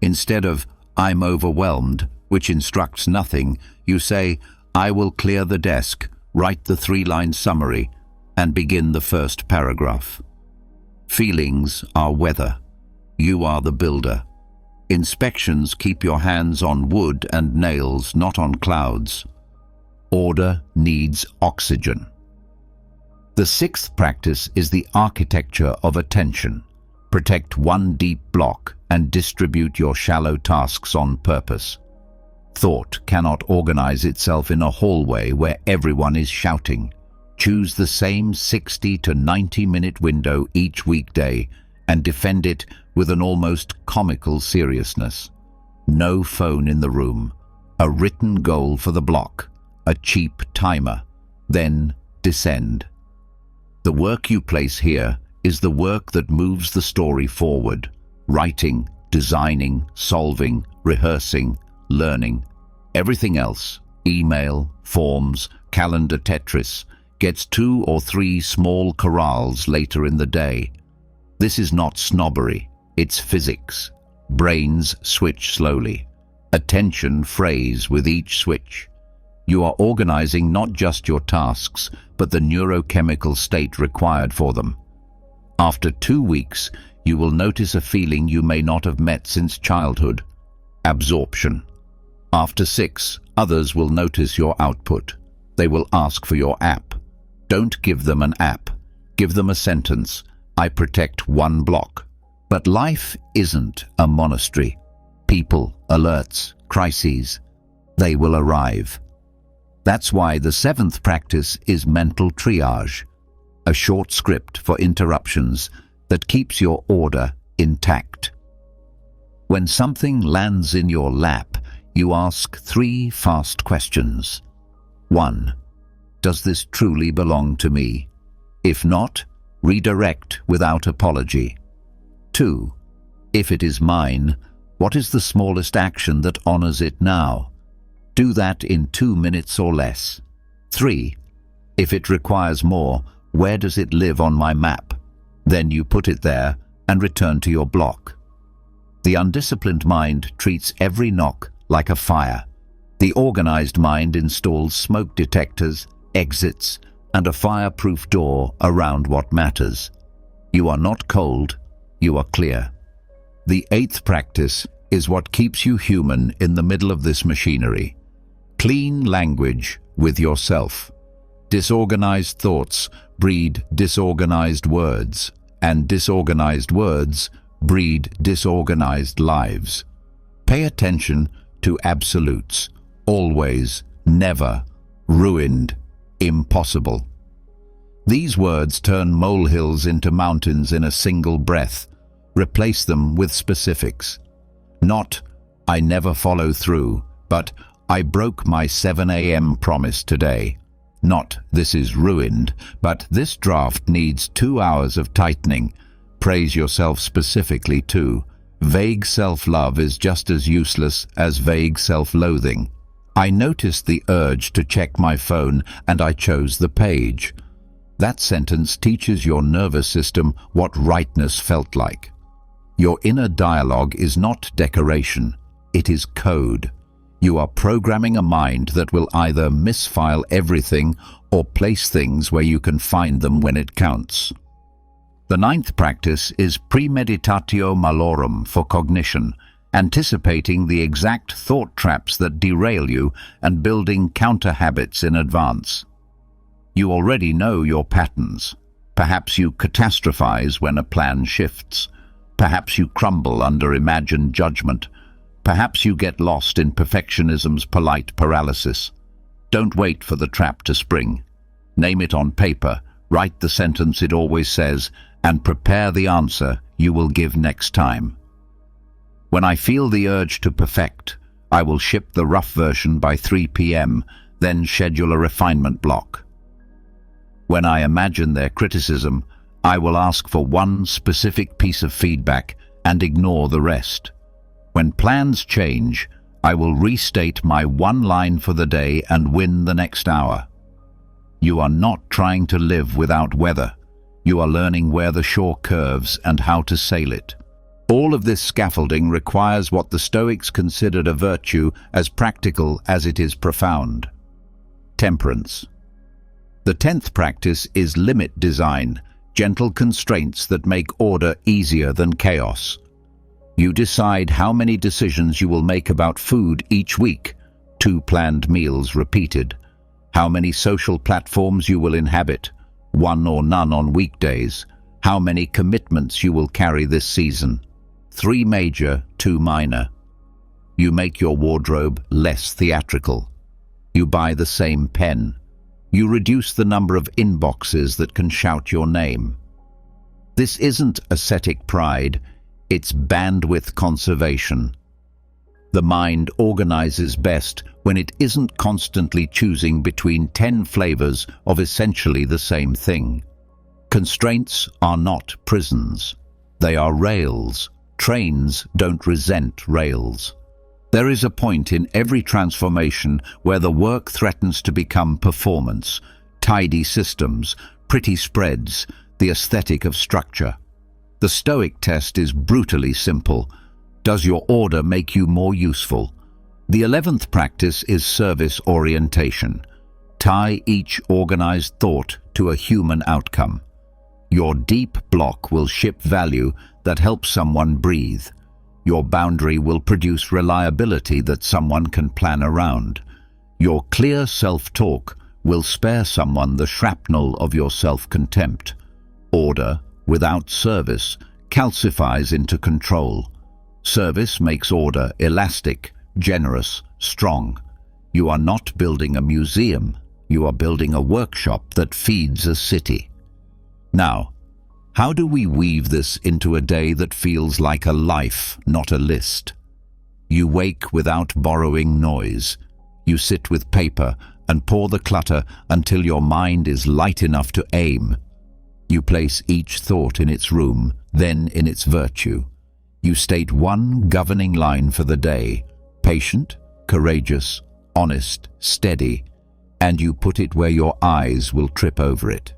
Instead of, I'm overwhelmed, which instructs nothing, you say, I will clear the desk, write the 3-line summary, and begin the first paragraph. Feelings are weather. You are the builder. Inspections keep your hands on wood and nails, not on clouds. Order needs oxygen. The 6th practice is the architecture of attention. Protect 1 deep block and distribute your shallow tasks on purpose. Thought cannot organize itself in a hallway where everyone is shouting. Choose the same 60 to 90-minute window each weekday and defend it with an almost comical seriousness. No phone in the room. A written goal for the block. A cheap timer. Then descend. The work you place here is the work that moves the story forward. Writing, designing, solving, rehearsing, learning. Everything else, email, forms, calendar Tetris, gets 2 or 3 small chorales later in the day. This is not snobbery, it's physics. Brains switch slowly. Attention frays with each switch. You are organizing not just your tasks, but the neurochemical state required for them. After 2 weeks, you will notice a feeling you may not have met since childhood. Absorption. After 6, others will notice your output. They will ask for your app. Don't give them an app. Give them a sentence. I protect 1 block. But life isn't a monastery. People, alerts, crises, they will arrive. That's why the 7th practice is mental triage, a short script for interruptions that keeps your order intact. When something lands in your lap, you ask 3 fast questions. 1. Does this truly belong to me? If not, redirect without apology. 2. If it is mine, what is the smallest action that honors it now? Do that in 2 minutes or less. 3. If it requires more, where does it live on my map? Then you put it there and return to your block. The undisciplined mind treats every knock like a fire. The organized mind installs smoke detectors, exits, and a fireproof door around what matters. You are not cold, you are clear. The eighth practice is what keeps you human in the middle of this machinery. Clean language with yourself. Disorganized thoughts breed disorganized words, and disorganized words breed disorganized lives. Pay attention to absolutes. Always, never, ruined, impossible. These words turn molehills into mountains in a single breath. Replace them with specifics. Not, I never follow through, but I broke my 7 a.m. promise today. Not, this is ruined, but this draft needs 2 hours of tightening. Praise yourself specifically too. Vague self-love is just as useless as vague self-loathing. I noticed the urge to check my phone and I chose the page. That sentence teaches your nervous system what rightness felt like. Your inner dialogue is not decoration, it is code. You are programming a mind that will either misfile everything or place things where you can find them when it counts. The ninth practice is premeditatio malorum for cognition, anticipating the exact thought traps that derail you and building counter habits in advance. You already know your patterns. Perhaps you catastrophize when a plan shifts. Perhaps you crumble under imagined judgment. Perhaps you get lost in perfectionism's polite paralysis. Don't wait for the trap to spring. Name it on paper, write the sentence it always says, and prepare the answer you will give next time. When I feel the urge to perfect, I will ship the rough version by 3 p.m., then schedule a refinement block. When I imagine their criticism, I will ask for one specific piece of feedback and ignore the rest. When plans change, I will restate my one line for the day and win the next hour. You are not trying to live without weather. You are learning where the shore curves and how to sail it. All of this scaffolding requires what the Stoics considered a virtue as practical as it is profound. Temperance. The 10th practice is limit design, gentle constraints that make order easier than chaos. You decide how many decisions you will make about food each week, 2 planned meals repeated, how many social platforms you will inhabit, 1 or none on weekdays, how many commitments you will carry this season, 3 major, 2 minor. You make your wardrobe less theatrical. You buy the same pen. You reduce the number of inboxes that can shout your name. This isn't ascetic pride, it's bandwidth conservation. The mind organizes best when it isn't constantly choosing between 10 flavors of essentially the same thing. Constraints are not prisons. They are rails. Trains don't resent rails. There is a point in every transformation where the work threatens to become performance, tidy systems, pretty spreads, the aesthetic of structure. The Stoic test is brutally simple. Does your order make you more useful? The 11th practice is service orientation. Tie each organized thought to a human outcome. Your deep block will ship value that helps someone breathe. Your boundary will produce reliability that someone can plan around. Your clear self-talk will spare someone the shrapnel of your self-contempt. Order, without service, calcifies into control. Service makes order elastic, generous, strong. You are not building a museum. You are building a workshop that feeds a city. Now, how do we weave this into a day that feels like a life, not a list? You wake without borrowing noise. You sit with paper and pour the clutter until your mind is light enough to aim. You place each thought in its room, then in its virtue. You state one governing line for the day, patient, courageous, honest, steady, and you put it where your eyes will trip over it.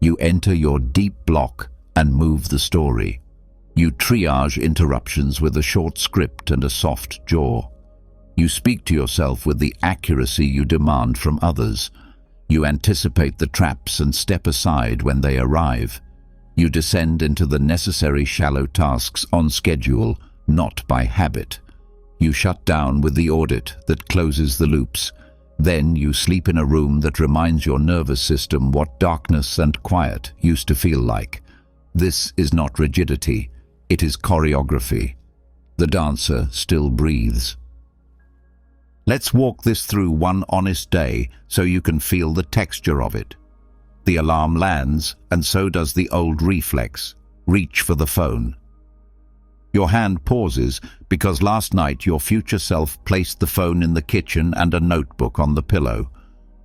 You enter your deep block and move the story. You triage interruptions with a short script and a soft jaw. You speak to yourself with the accuracy you demand from others. You anticipate the traps and step aside when they arrive. You descend into the necessary shallow tasks on schedule, not by habit. You shut down with the audit that closes the loops. Then you sleep in a room that reminds your nervous system what darkness and quiet used to feel like. This is not rigidity, it is choreography. The dancer still breathes. Let's walk this through one honest day so you can feel the texture of it. The alarm lands, and so does the old reflex. Reach for the phone. Your hand pauses because last night your future self placed the phone in the kitchen and a notebook on the pillow.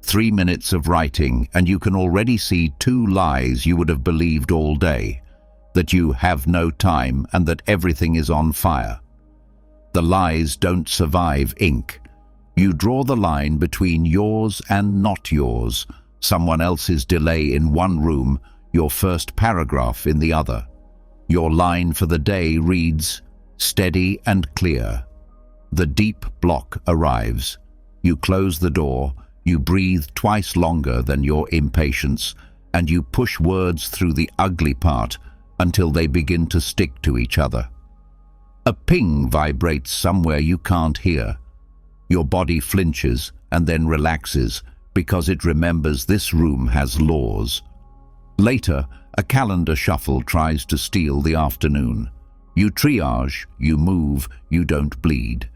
3 minutes of writing, and you can already see 2 lies you would have believed all day. That you have no time and that everything is on fire. The lies don't survive ink. You draw the line between yours and not yours, someone else's delay in one room, your first paragraph in the other. Your line for the day reads, steady and clear. The deep block arrives. You close the door, you breathe twice longer than your impatience, and you push words through the ugly part until they begin to stick to each other. A ping vibrates somewhere you can't hear. Your body flinches and then relaxes because it remembers this room has laws. Later, a calendar shuffle tries to steal the afternoon. You triage, you move, you don't bleed.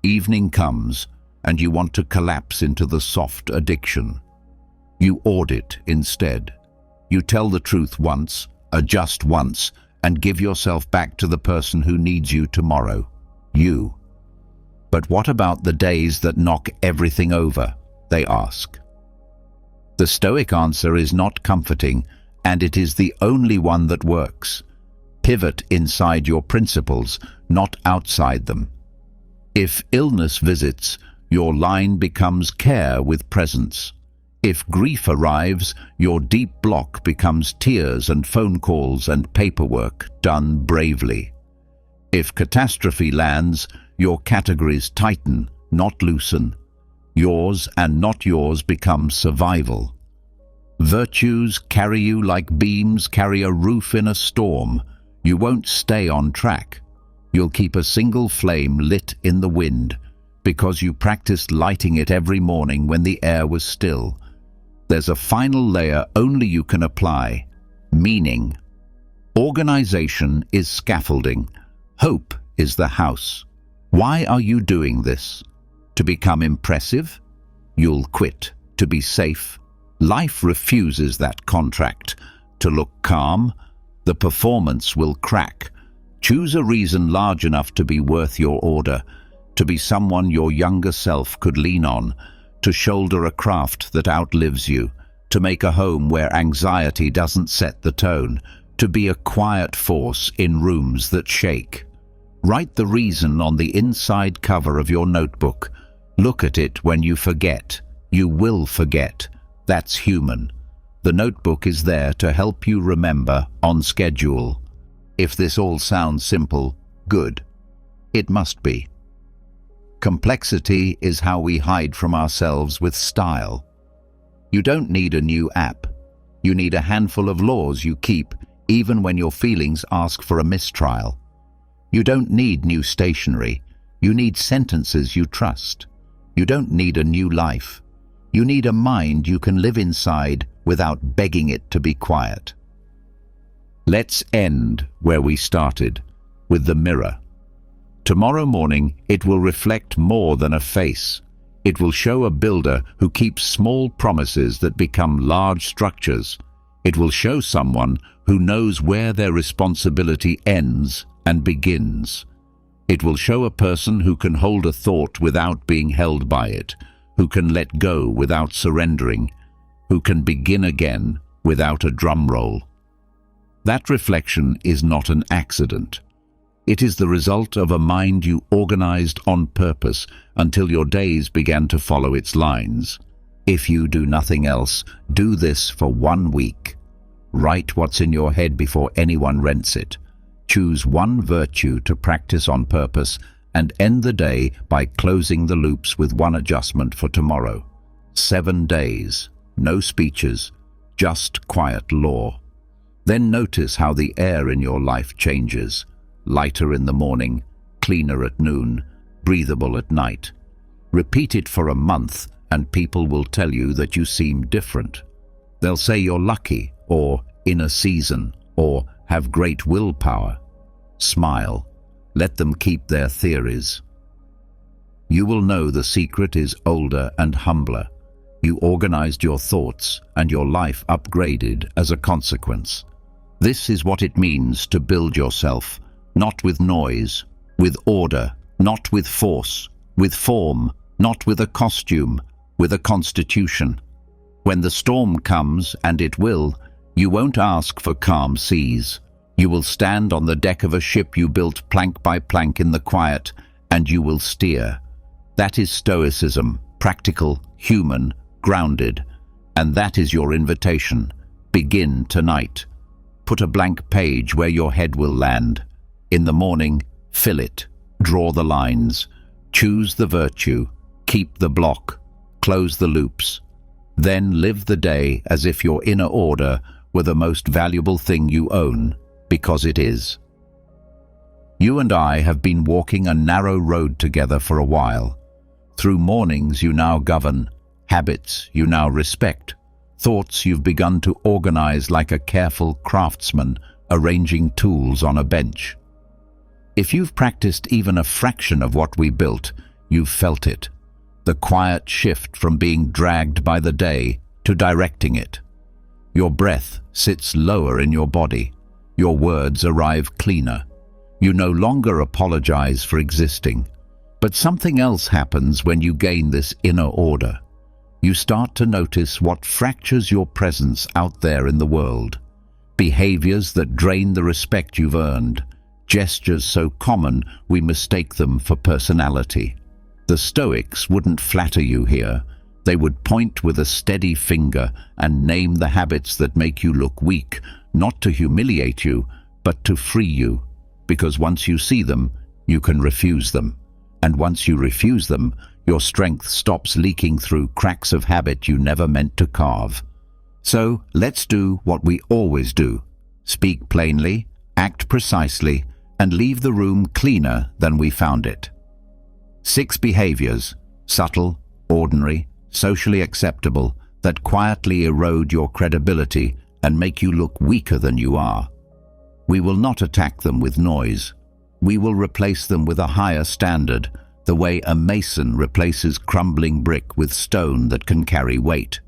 Evening comes, and you want to collapse into the soft addiction. You audit instead. You tell the truth once, adjust once, and give yourself back to the person who needs you tomorrow. You. But what about the days that knock everything over? They ask. The Stoic answer is not comforting, and it is the only one that works. Pivot inside your principles, not outside them. If illness visits, your line becomes care with presence. If grief arrives, your deep block becomes tears and phone calls and paperwork done bravely. If catastrophe lands, your categories tighten, not loosen. Yours and not yours become survival. Virtues carry you like beams carry a roof in a storm. You won't stay on track. You'll keep a single flame lit in the wind because you practiced lighting it every morning when the air was still. There's a final layer only you can apply: meaning. Organization is scaffolding. Hope is the house. Why are you doing this? To become impressive? You'll quit. To be safe? Life refuses that contract. To look calm? The performance will crack. Choose a reason large enough to be worth your order, to be someone your younger self could lean on, to shoulder a craft that outlives you, to make a home where anxiety doesn't set the tone, to be a quiet force in rooms that shake. Write the reason on the inside cover of your notebook. Look at it when you forget. You will forget. That's human. The notebook is there to help you remember on schedule. If this all sounds simple, good. It must be. Complexity is how we hide from ourselves with style. You don't need a new app. You need a handful of laws you keep even when your feelings ask for a mistrial. You don't need new stationery. You need sentences you trust. You don't need a new life. You need a mind you can live inside without begging it to be quiet. Let's end where we started, with the mirror. Tomorrow morning, it will reflect more than a face. It will show a builder who keeps small promises that become large structures. It will show someone who knows where their responsibility ends and begins. It will show a person who can hold a thought without being held by it, who can let go without surrendering, who can begin again without a drum roll. That reflection is not an accident. It is the result of a mind you organized on purpose until your days began to follow its lines. If you do nothing else, do this for 1 week. Write what's in your head before anyone rents it. Choose one virtue to practice on purpose and end the day by closing the loops with one adjustment for tomorrow. 7 days, no speeches, just quiet law. Then notice how the air in your life changes. Lighter in the morning, cleaner at noon, breathable at night. Repeat it for a month and people will tell you that you seem different. They'll say you're lucky, or in a season, or have great willpower. Smile. Let them keep their theories. You will know the secret is older and humbler. You organized your thoughts and your life upgraded as a consequence. This is what it means to build yourself, not with noise, with order, not with force, with form, not with a costume, with a constitution. When the storm comes, and it will, you won't ask for calm seas. You will stand on the deck of a ship you built plank by plank in the quiet, and you will steer. That is Stoicism, practical, human, grounded. And that is your invitation. Begin tonight. Put a blank page where your head will land. In the morning, fill it. Draw the lines. Choose the virtue. Keep the block. Close the loops. Then live the day as if your inner order were the most valuable thing you own, because it is. You and I have been walking a narrow road together for a while. Through mornings you now govern, habits you now respect, thoughts you've begun to organize like a careful craftsman arranging tools on a bench. If you've practiced even a fraction of what we built, you've felt it. The quiet shift from being dragged by the day to directing it. Your breath sits lower in your body. Your words arrive cleaner. You no longer apologize for existing. But something else happens when you gain this inner order. You start to notice what fractures your presence out there in the world. Behaviors that drain the respect you've earned. Gestures so common we mistake them for personality. The Stoics wouldn't flatter you here. They would point with a steady finger and name the habits that make you look weak, not to humiliate you, but to free you. Because once you see them, you can refuse them. And once you refuse them, your strength stops leaking through cracks of habit you never meant to carve. So let's do what we always do. Speak plainly, act precisely, and leave the room cleaner than we found it. 6 behaviors, subtle, ordinary, socially acceptable, that quietly erode your credibility and make you look weaker than you are. We will not attack them with noise. We will replace them with a higher standard, the way a mason replaces crumbling brick with stone that can carry weight.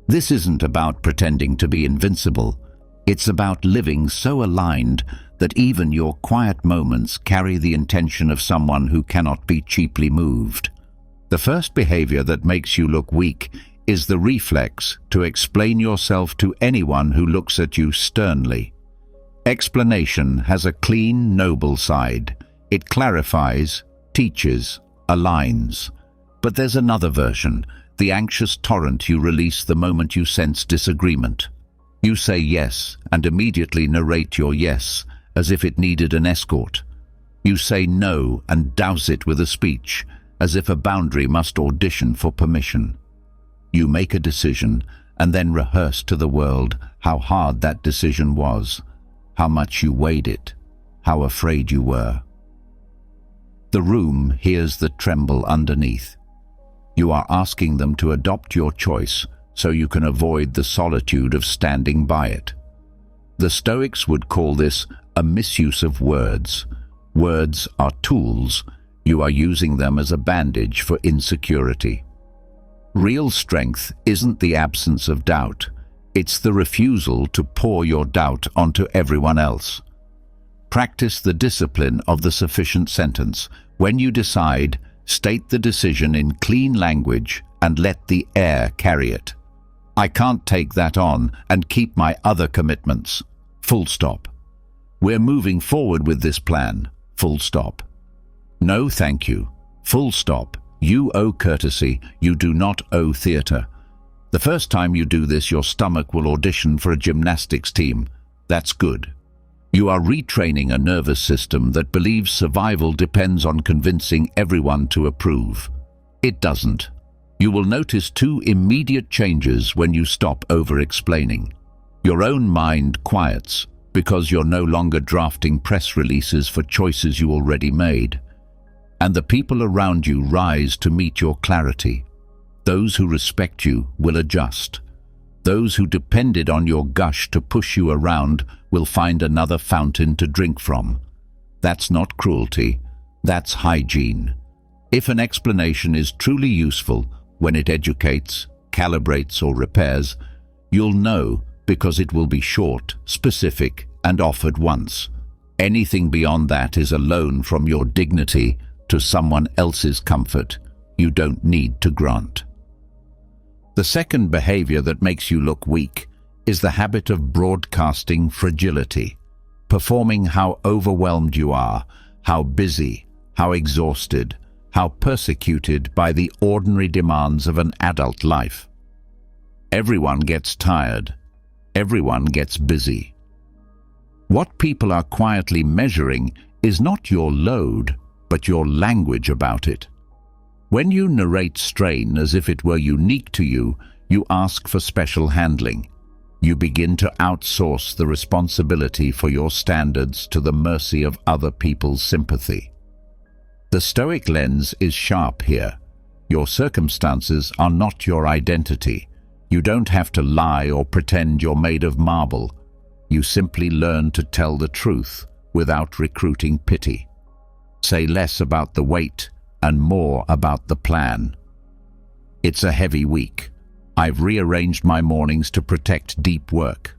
This isn't about pretending to be invincible. It's about living so aligned that even your quiet moments carry the intention of someone who cannot be cheaply moved. The first behavior that makes you look weak is the reflex to explain yourself to anyone who looks at you sternly. Explanation has a clean, noble side. It clarifies, teaches, aligns. But there's another version, the anxious torrent you release the moment you sense disagreement. You say yes and immediately narrate your yes as if it needed an escort. You say no and douse it with a speech, as if a boundary must audition for permission. You make a decision and then rehearse to the world how hard that decision was, how much you weighed it, how afraid you were. The room hears the tremble underneath. You are asking them to adopt your choice so you can avoid the solitude of standing by it. The Stoics would call this a misuse of words. Words are tools. You are using them as a bandage for insecurity. Real strength isn't the absence of doubt. It's the refusal to pour your doubt onto everyone else. Practice the discipline of the sufficient sentence. When you decide, state the decision in clean language and let the air carry it. I can't take that on and keep my other commitments. Full stop. We're moving forward with this plan. Full stop. No, thank you. Full stop. You owe courtesy. You do not owe theater. The first time you do this, your stomach will audition for a gymnastics team. That's good. You are retraining a nervous system that believes survival depends on convincing everyone to approve. It doesn't. You will notice two immediate changes when you stop over-explaining. Your own mind quiets because you're no longer drafting press releases for choices you already made. And the people around you rise to meet your clarity. Those who respect you will adjust. Those who depended on your gush to push you around will find another fountain to drink from. That's not cruelty, that's hygiene. If an explanation is truly useful when it educates, calibrates, or repairs, you'll know because it will be short, specific, and offered once. Anything beyond that is a loan from your dignity to someone else's comfort you don't need to grant. The second behavior that makes you look weak is the habit of broadcasting fragility, performing how overwhelmed you are, how busy, how exhausted, how persecuted by the ordinary demands of an adult life. Everyone gets tired. Everyone gets busy. What people are quietly measuring is not your load, but your language about it. When you narrate strain as if it were unique to you, you ask for special handling. You begin to outsource the responsibility for your standards to the mercy of other people's sympathy. The Stoic lens is sharp here. Your circumstances are not your identity. You don't have to lie or pretend you're made of marble. You simply learn to tell the truth without recruiting pity. Say less about the weight and more about the plan. It's a heavy week. I've rearranged my mornings to protect deep work.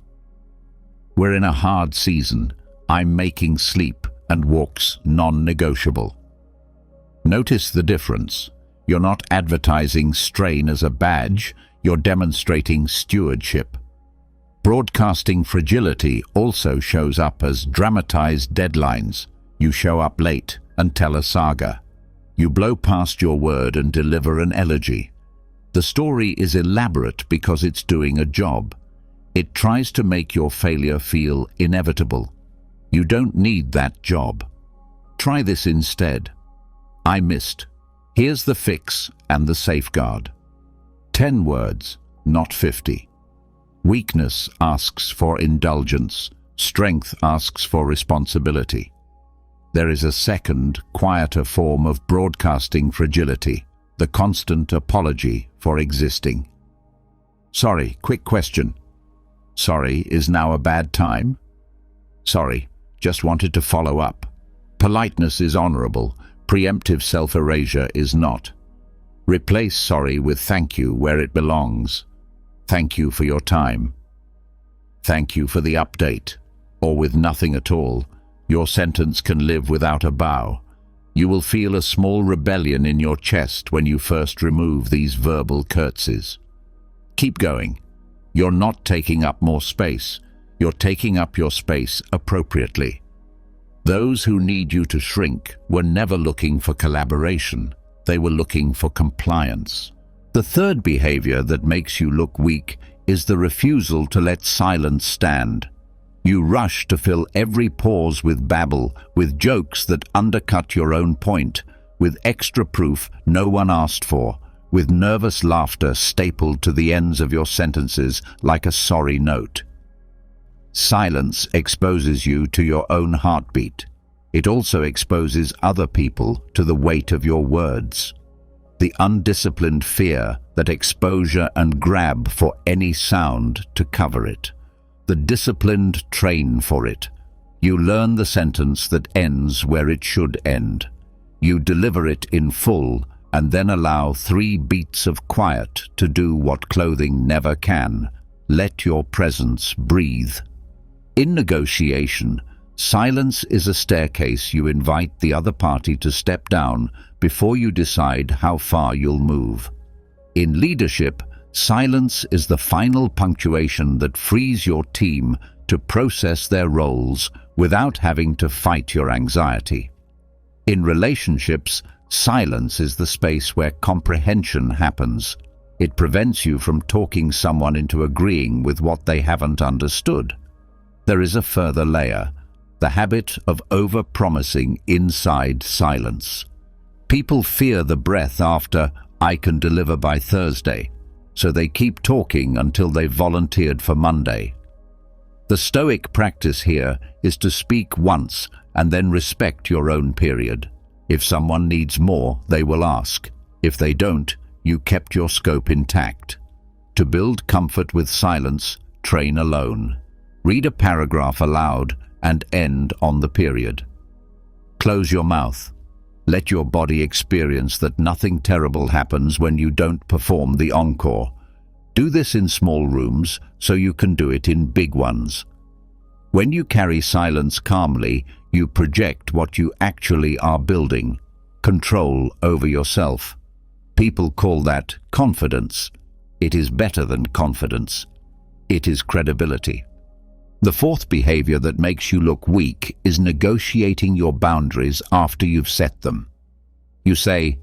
We're in a hard season. I'm making sleep and walks non-negotiable. Notice the difference. You're not advertising strain as a badge, you're demonstrating stewardship. Broadcasting fragility also shows up as dramatized deadlines. You show up late and tell a saga. You blow past your word and deliver an elegy. The story is elaborate because it's doing a job. It tries to make your failure feel inevitable. You don't need that job. Try this instead. I missed. Here's the fix and the safeguard. 10 words, not 50. Weakness asks for indulgence. Strength asks for responsibility. There is a second, quieter form of broadcasting fragility, the constant apology for existing. Sorry, quick question. Sorry, is now a bad time? Sorry, just wanted to follow up. Politeness is honorable. Preemptive self-erasure is not. Replace sorry with thank you where it belongs. Thank you for your time. Thank you for the update. Or with nothing at all. Your sentence can live without a bow. You will feel a small rebellion in your chest when you first remove these verbal curtsies. Keep going. You're not taking up more space. You're taking up your space appropriately. Those who need you to shrink were never looking for collaboration. They were looking for compliance. The third behavior that makes you look weak is the refusal to let silence stand. You rush to fill every pause with babble, with jokes that undercut your own point, with extra proof no one asked for, with nervous laughter stapled to the ends of your sentences like a sorry note. Silence exposes you to your own heartbeat. It also exposes other people to the weight of your words. The undisciplined fear that exposure and grab for any sound to cover it. The disciplined train for it. You learn the sentence that ends where it should end. You deliver it in full and then allow 3 beats of quiet to do what clothing never can. Let your presence breathe. In negotiation, silence is a staircase you invite the other party to step down before you decide how far you'll move. In leadership, silence is the final punctuation that frees your team to process their roles without having to fight your anxiety. In relationships, silence is the space where comprehension happens. It prevents you from talking someone into agreeing with what they haven't understood. There is a further layer, the habit of over-promising inside silence. People fear the breath after "I can deliver by Thursday," so they keep talking until they've volunteered for Monday. The Stoic practice here is to speak once and then respect your own period. If someone needs more, they will ask. If they don't, you kept your scope intact. To build comfort with silence, train alone. Read a paragraph aloud and end on the period. Close your mouth. Let your body experience that nothing terrible happens when you don't perform the encore. Do this in small rooms so you can do it in big ones. When you carry silence calmly, you project what you actually are building, control over yourself. People call that confidence. It is better than confidence. It is credibility. The fourth behavior that makes you look weak is negotiating your boundaries after you've set them. You say,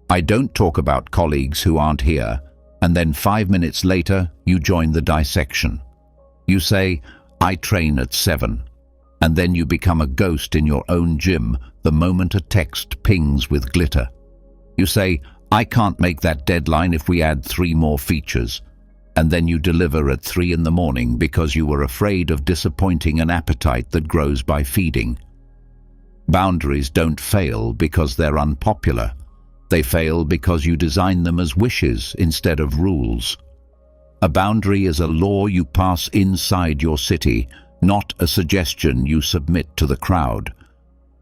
"I don't talk about colleagues who aren't here," and then 5 minutes later, you join the dissection. You say, "I train at 7," and then you become a ghost in your own gym the moment a text pings with glitter. You say, "I can't make that deadline if we add 3 more features," and then you deliver at 3 in the morning because you were afraid of disappointing an appetite that grows by feeding. Boundaries don't fail because they're unpopular. They fail because you design them as wishes instead of rules. A boundary is a law you pass inside your city, not a suggestion you submit to the crowd.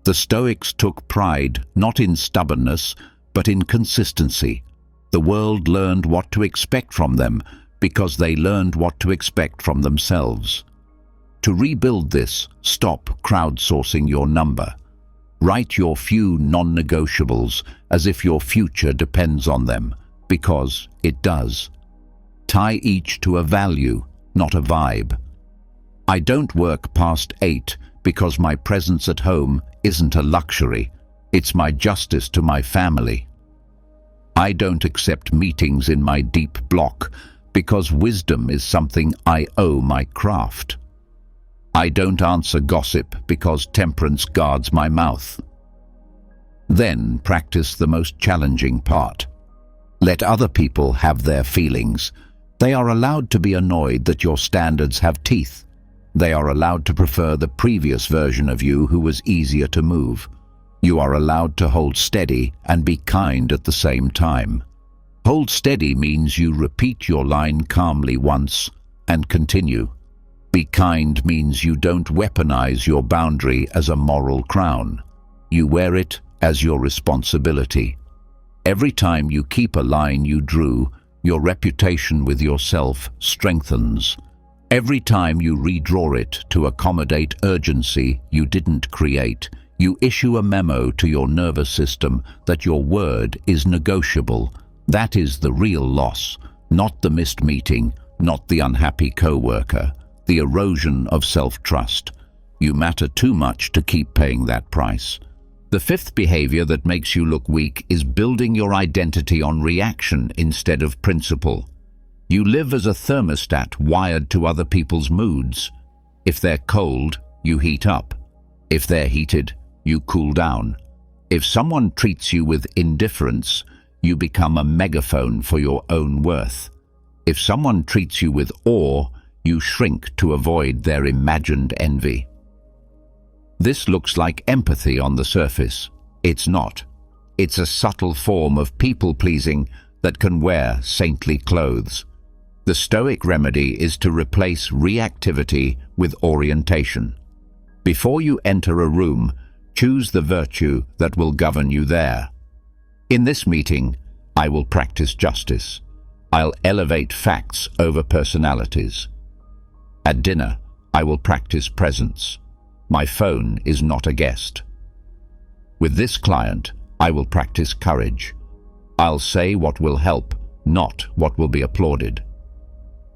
The Stoics took pride not in stubbornness, but in consistency. The world learned what to expect from them because they learned what to expect from themselves. To rebuild this, stop crowdsourcing your number. Write your few non-negotiables as if your future depends on them, because it does. Tie each to a value, not a vibe. I don't work past 8 because my presence at home isn't a luxury. It's my justice to my family. I don't accept meetings in my deep block because wisdom is something I owe my craft. I don't answer gossip because temperance guards my mouth. Then practice the most challenging part. Let other people have their feelings. They are allowed to be annoyed that your standards have teeth. They are allowed to prefer the previous version of you who was easier to move. You are allowed to hold steady and be kind at the same time. Hold steady means you repeat your line calmly once and continue. Be kind means you don't weaponize your boundary as a moral crown. You wear it as your responsibility. Every time you keep a line you drew, your reputation with yourself strengthens. Every time you redraw it to accommodate urgency you didn't create, you issue a memo to your nervous system that your word is negotiable. That is the real loss, not the missed meeting, not the unhappy co-worker, the erosion of self-trust. You matter too much to keep paying that price. The fifth behavior that makes you look weak is building your identity on reaction instead of principle. You live as a thermostat wired to other people's moods. If they're cold, you heat up. If they're heated, you cool down. If someone treats you with indifference, you become a megaphone for your own worth. If someone treats you with awe, you shrink to avoid their imagined envy. This looks like empathy on the surface. It's not. It's a subtle form of people-pleasing that can wear saintly clothes. The Stoic remedy is to replace reactivity with orientation. Before you enter a room, choose the virtue that will govern you there. In this meeting, I will practice justice. I'll elevate facts over personalities. At dinner, I will practice presence. My phone is not a guest. With this client, I will practice courage. I'll say what will help, not what will be applauded.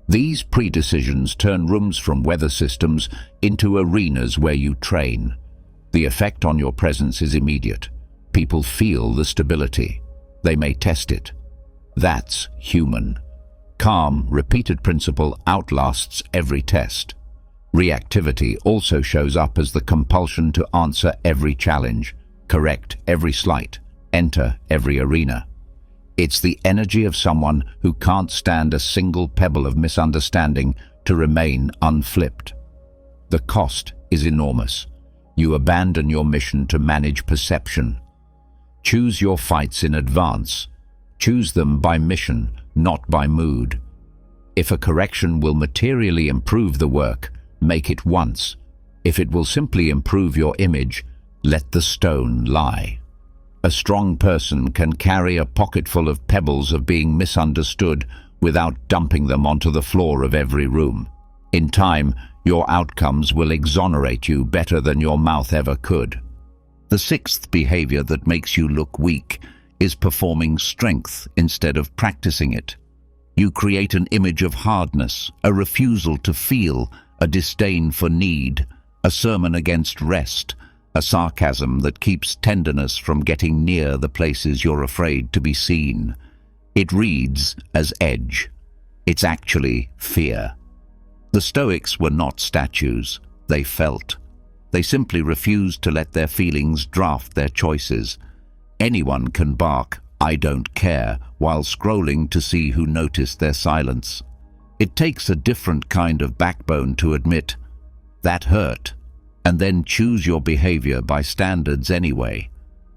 These pre-decisions turn rooms from weather systems into arenas where you train. The effect on your presence is immediate. People feel the stability. They may test it. That's human. calm, repeated principle outlasts every test. Reactivity also shows up as the compulsion to answer every challenge, correct every slight, enter every arena. It's the energy of someone who can't stand a single pebble of misunderstanding to remain unflipped. The cost is enormous. You abandon your mission to manage perception. Choose your fights in advance. Choose them by mission, not by mood. If a correction will materially improve the work, make it once. If it will simply improve your image, let the stone lie. A strong person can carry a pocketful of pebbles of being misunderstood without dumping them onto the floor of every room. In time, your outcomes will exonerate you better than your mouth ever could. The sixth behavior that makes you look weak is performing strength instead of practicing it. You create an image of hardness, a refusal to feel, a disdain for need, a sermon against rest, a sarcasm that keeps tenderness from getting near the places you're afraid to be seen. It reads as edge. It's actually fear. The Stoics were not statues. They felt. They simply refused to let their feelings draft their choices. Anyone can bark, "I don't care," while scrolling to see who noticed their silence. It takes a different kind of backbone to admit, "That hurt," and then choose your behavior by standards anyway.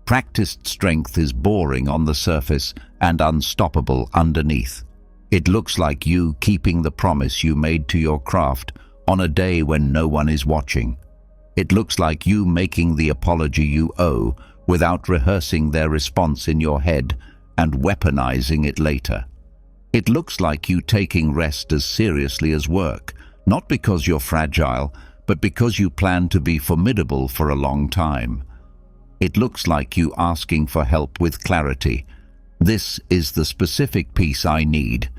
Practiced strength is boring on the surface and unstoppable underneath. It looks like you keeping the promise you made to your craft on a day when no one is watching. It looks like you making the apology you owe without rehearsing their response in your head and weaponizing it later. It looks like you taking rest as seriously as work, not because you're fragile, but because you plan to be formidable for a long time. It looks like you asking for help with clarity. "This is the specific piece I need,"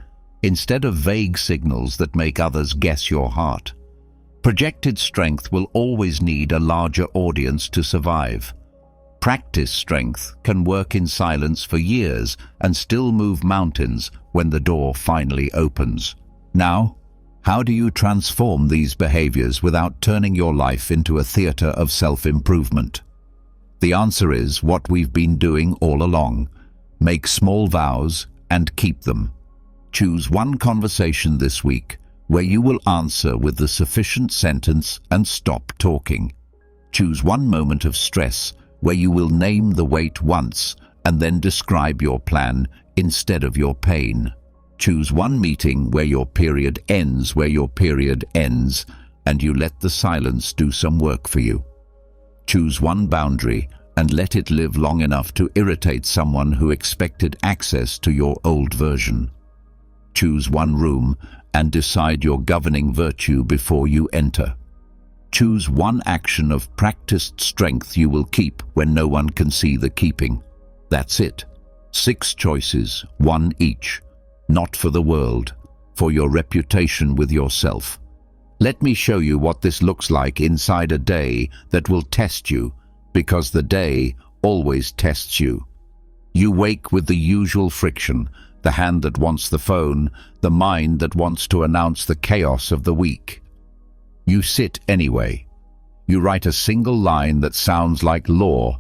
instead of vague signals that make others guess your heart. Projected strength will always need a larger audience to survive. Practice strength can work in silence for years and still move mountains when the door finally opens. Now, how do you transform these behaviors without turning your life into a theater of self-improvement? The answer is what we've been doing all along. Make small vows and keep them. Choose one conversation this week where you will answer with the sufficient sentence and stop talking. Choose one moment of stress where you will name the weight once and then describe your plan instead of your pain. Choose one meeting where your period ends and you let the silence do some work for you. Choose one boundary and let it live long enough to irritate someone who expected access to your old version. Choose one room and decide your governing virtue before you enter. Choose one action of practiced strength you will keep when no one can see the keeping. That's it. 6 choices, 1 each. Not for the world, for your reputation with yourself. Let me show you what this looks like inside a day that will test you, because the day always tests you. You wake with the usual friction, the hand that wants the phone, the mind that wants to announce the chaos of the week. You sit anyway. You write a single line that sounds like law.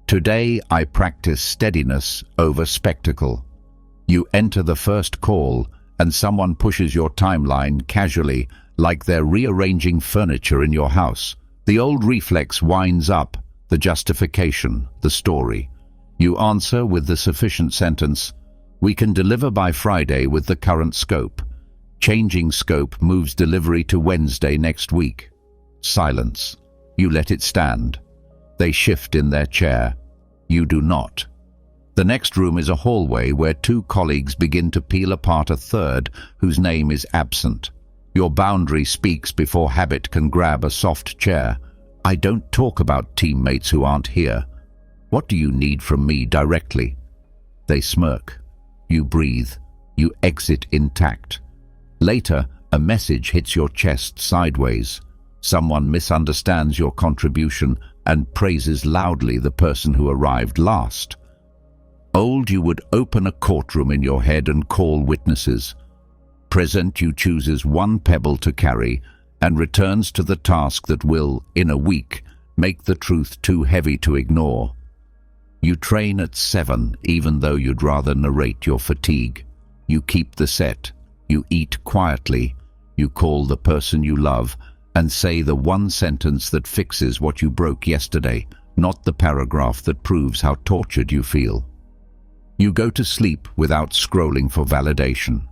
"Today I practice steadiness over spectacle." You enter the first call and someone pushes your timeline casually, like they're rearranging furniture in your house. The old reflex winds up, the justification, the story. You answer with the sufficient sentence, "We can deliver by Friday with the current scope." Changing scope moves delivery to Wednesday next week. Silence. You let it stand. They shift in their chair. You do not. The next room is a hallway where 2 colleagues begin to peel apart a third whose name is absent. Your boundary speaks before habit can grab a soft chair. "I don't talk about teammates who aren't here. What do you need from me directly?" They smirk. You breathe. You exit intact. Later, a message hits your chest sideways. Someone misunderstands your contribution and praises loudly the person who arrived last. Old, you would open a courtroom in your head and call witnesses. Present you chooses one pebble to carry and returns to the task that will, in a week, make the truth too heavy to ignore. You train at 7 even though you'd rather narrate your fatigue. You keep the set. You eat quietly. You call the person you love and say the one sentence that fixes what you broke yesterday, not the paragraph that proves how tortured you feel. You go to sleep without scrolling for validation.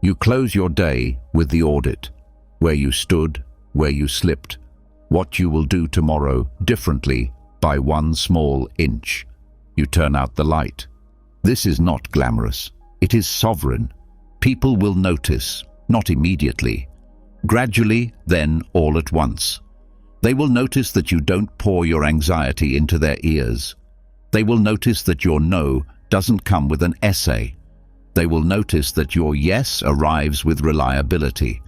You close your day with the audit, where you stood, where you slipped, what you will do tomorrow differently by one small inch. You turn out the light. This is not glamorous. It is sovereign. People will notice, not immediately. Gradually, then all at once. They will notice that you don't pour your anxiety into their ears. They will notice that your no doesn't come with an essay. They will notice that your yes arrives with reliability.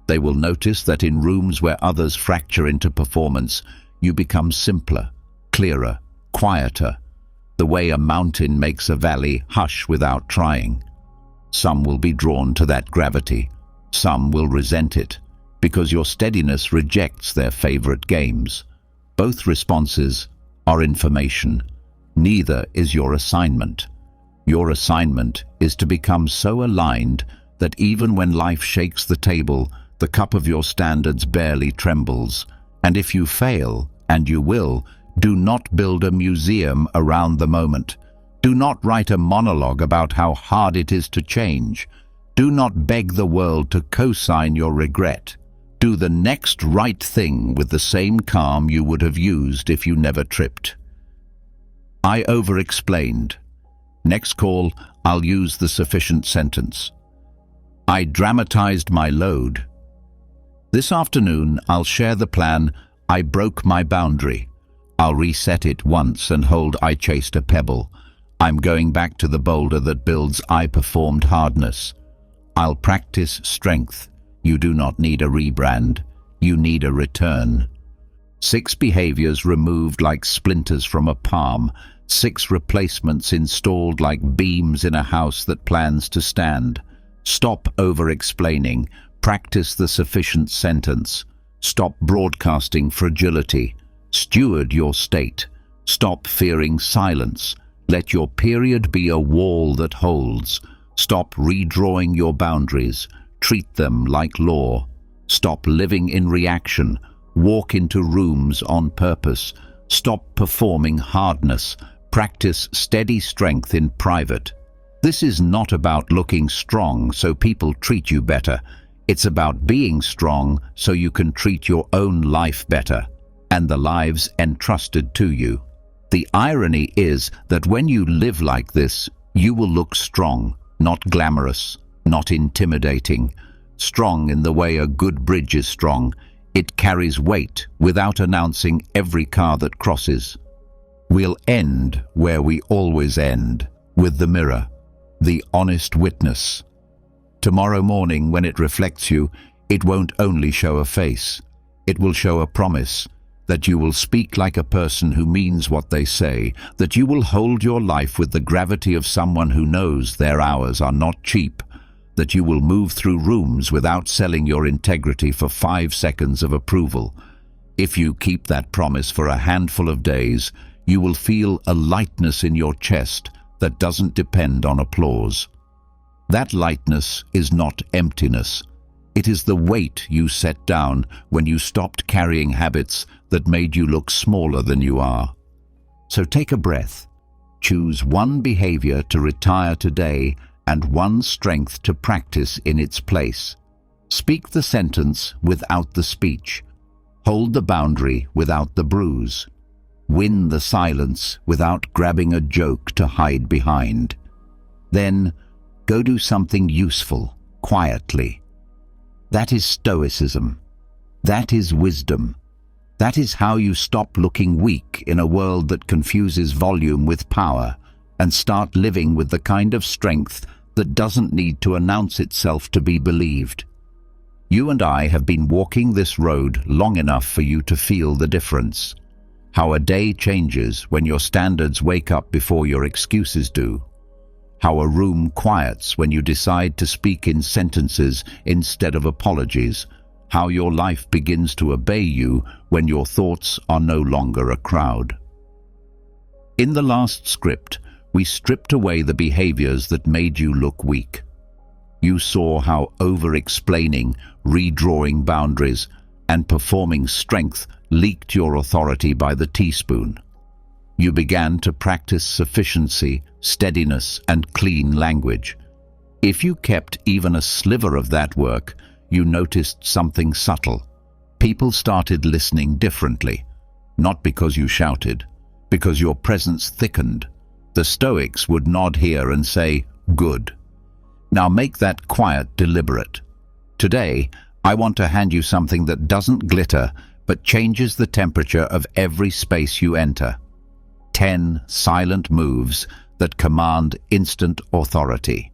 They will notice that in rooms where others fracture into performance, you become simpler, clearer, quieter, the way a mountain makes a valley hush without trying. Some will be drawn to that gravity. Some will resent it, because your steadiness rejects their favorite games. Both responses are information. Neither is your assignment. Your assignment is to become so aligned that even when life shakes the table, the cup of your standards barely trembles. And if you fail, and you will, do not build a museum around the moment. Do not write a monologue about how hard it is to change. Do not beg the world to co-sign your regret. Do the next right thing with the same calm you would have used if you never tripped. I over-explained. Next call, I'll use the sufficient sentence. I dramatized my load. This afternoon, I'll share the plan, I broke my boundary. I'll reset it once and hold I chased a pebble. I'm going back to the boulder that builds I performed hardness. I'll practice strength. You do not need a rebrand. You need a return. 6 behaviors removed like splinters from a palm. 6 replacements installed like beams in a house that plans to stand. Stop over-explaining. Practice the sufficient sentence. Stop broadcasting fragility. Steward your state. Stop fearing silence. Let your period be a wall that holds. Stop redrawing your boundaries. Treat them like law. Stop living in reaction. Walk into rooms on purpose. Stop performing hardness. Practice steady strength in private. This is not about looking strong so people treat you better. It's about being strong so you can treat your own life better and the lives entrusted to you. The irony is that when you live like this, you will look strong, not glamorous, not intimidating. Strong in the way a good bridge is strong. It carries weight without announcing every car that crosses. We'll end where we always end, with the mirror, the honest witness. Tomorrow morning, when it reflects you, it won't only show a face. It will show a promise that you will speak like a person who means what they say, that you will hold your life with the gravity of someone who knows their hours are not cheap, that you will move through rooms without selling your integrity for 5 seconds of approval. If you keep that promise for a handful of days, you will feel a lightness in your chest that doesn't depend on applause. That lightness is not emptiness. It is the weight you set down when you stopped carrying habits that made you look smaller than you are. So take a breath. Choose one behavior to retire today and one strength to practice in its place. Speak the sentence without the speech. Hold the boundary without the bruise. Win the silence without grabbing a joke to hide behind. Then, go do something useful, quietly. That is Stoicism. That is wisdom. That is how you stop looking weak in a world that confuses volume with power and start living with the kind of strength that doesn't need to announce itself to be believed. You and I have been walking this road long enough for you to feel the difference. How a day changes when your standards wake up before your excuses do. how a room quiets when you decide to speak in sentences instead of apologies, how your life begins to obey you when your thoughts are no longer a crowd. In the last script, we stripped away the behaviors that made you look weak. You saw how over-explaining, redrawing boundaries, and performing strength leaked your authority by the teaspoon. You began to practice sufficiency, steadiness, and clean language. If you kept even a sliver of that work, you noticed something subtle. People started listening differently, not because you shouted, because your presence thickened. The Stoics would nod here and say, "Good." Now make that quiet deliberate. Today, I want to hand you something that doesn't glitter, but changes the temperature of every space you enter. 10 silent moves that command instant authority.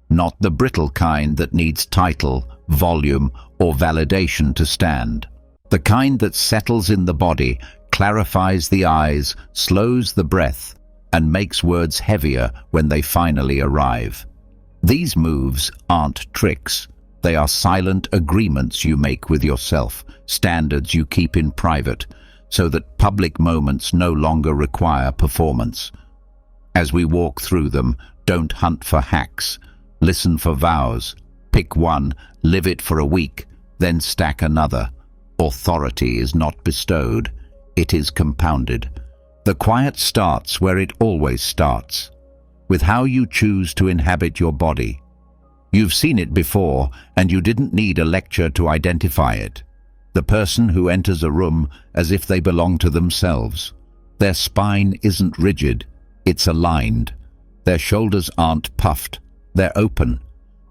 Not the brittle kind that needs title, volume, or validation to stand. The kind that settles in the body, clarifies the eyes, slows the breath, and makes words heavier when they finally arrive. These moves aren't tricks. They are silent agreements you make with yourself, standards you keep in private, so that public moments no longer require performance. As we walk through them, don't hunt for hacks. Listen for vows. Pick one, live it for a week, then stack another. Authority is not bestowed, it is compounded. The quiet starts where it always starts, with how you choose to inhabit your body. You've seen it before, and you didn't need a lecture to identify it. The person who enters a room as if they belong to themselves. Their spine isn't rigid, it's aligned. Their shoulders aren't puffed, they're open.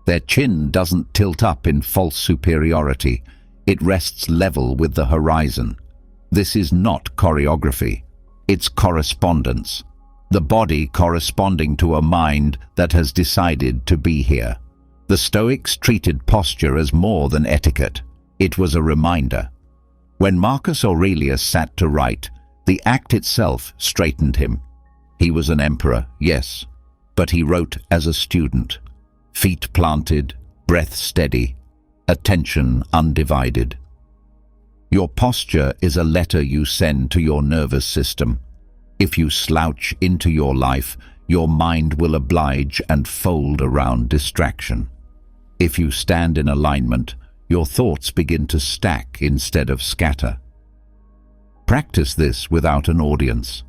Their chin doesn't tilt up in false superiority. It rests level with the horizon. This is not choreography. It's correspondence. The body corresponding to a mind that has decided to be here. The Stoics treated posture as more than etiquette. It was a reminder. When Marcus Aurelius sat to write, the act itself straightened him. He was an emperor, yes, but he wrote as a student. Feet planted, breath steady, attention undivided. Your posture is a letter you send to your nervous system. If you slouch into your life, your mind will oblige and fold around distraction. If you stand in alignment, your thoughts begin to stack instead of scatter. Practice this without an audience.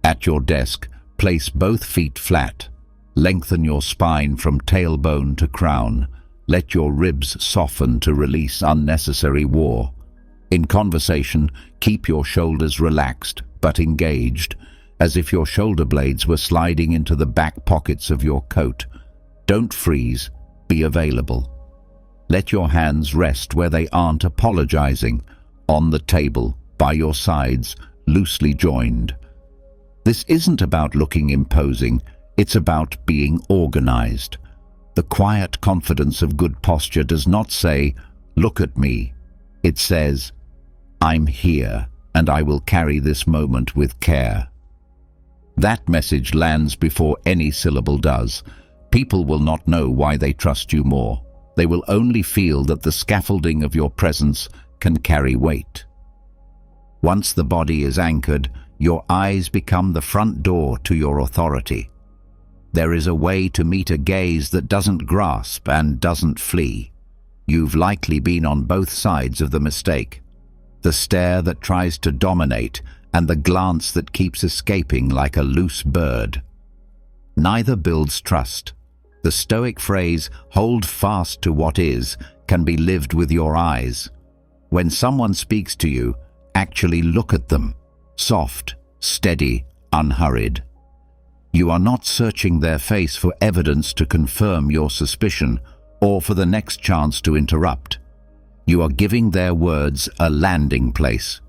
At your desk, place both feet flat. Lengthen your spine from tailbone to crown. Let your ribs soften to release unnecessary war. In conversation, keep your shoulders relaxed but engaged, as if your shoulder blades were sliding into the back pockets of your coat. Don't freeze, be available. Let your hands rest where they aren't apologizing, on the table, by your sides, loosely joined. This isn't about looking imposing, it's about being organized. The quiet confidence of good posture does not say, "Look at me." It says, "I'm here, and I will carry this moment with care." That message lands before any syllable does. People will not know why they trust you more. They will only feel that the scaffolding of your presence can carry weight. Once the body is anchored, your eyes become the front door to your authority. There is a way to meet a gaze that doesn't grasp and doesn't flee. You've likely been on both sides of the mistake. The stare that tries to dominate and the glance that keeps escaping like a loose bird. Neither builds trust. The Stoic phrase, "hold fast to what is," can be lived with your eyes. When someone speaks to you, actually look at them. Soft, steady, unhurried. You are not searching their face for evidence to confirm your suspicion or for the next chance to interrupt. You are giving their words a landing place.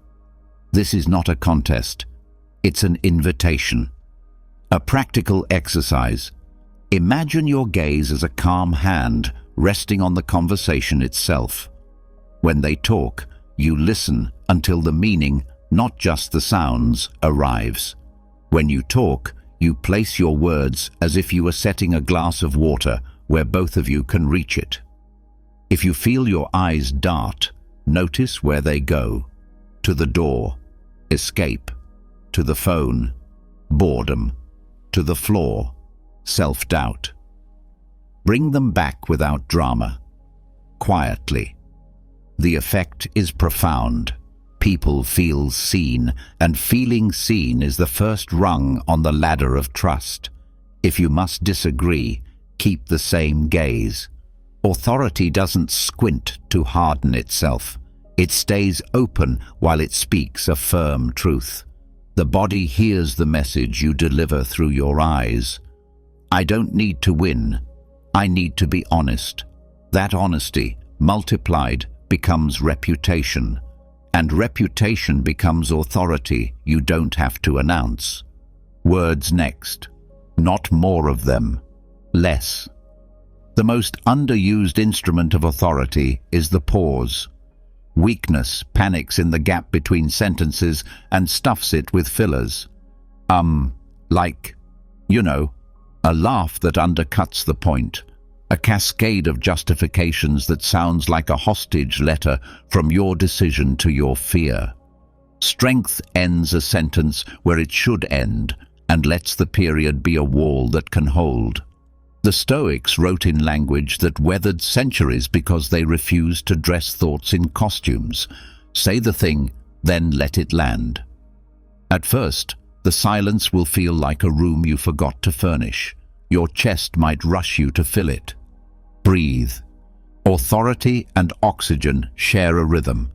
This is not a contest. It's an invitation. A practical exercise. Imagine your gaze as a calm hand resting on the conversation itself. When they talk, you listen until the meaning, not just the sounds, arrives. When you talk, You place your words as if you were setting a glass of water where both of you can reach it. If you feel your eyes dart, notice where they go. To the door, escape. To the phone, boredom. To the floor, self-doubt. Bring them back without drama, quietly. The effect is profound. People feel seen, and feeling seen is the first rung on the ladder of trust. If you must disagree, keep the same gaze. Authority doesn't squint to harden itself. It stays open while it speaks a firm truth. The body hears the message you deliver through your eyes. I don't need to win. I need to be honest. That honesty, multiplied, becomes reputation. And reputation becomes authority you don't have to announce. Words next. Not more of them. Less. The most underused instrument of authority is the pause. Weakness panics in the gap between sentences and stuffs it with fillers. Like, a laugh that undercuts the point. A cascade of justifications that sounds like a hostage letter from your decision to your fear. Strength ends a sentence where it should end and lets the period be a wall that can hold. The Stoics wrote in language that weathered centuries because they refused to dress thoughts in costumes. Say the thing, then let it land. At first, the silence will feel like a room you forgot to furnish. Your chest might rush you to fill it. Breathe. Authority and oxygen share a rhythm.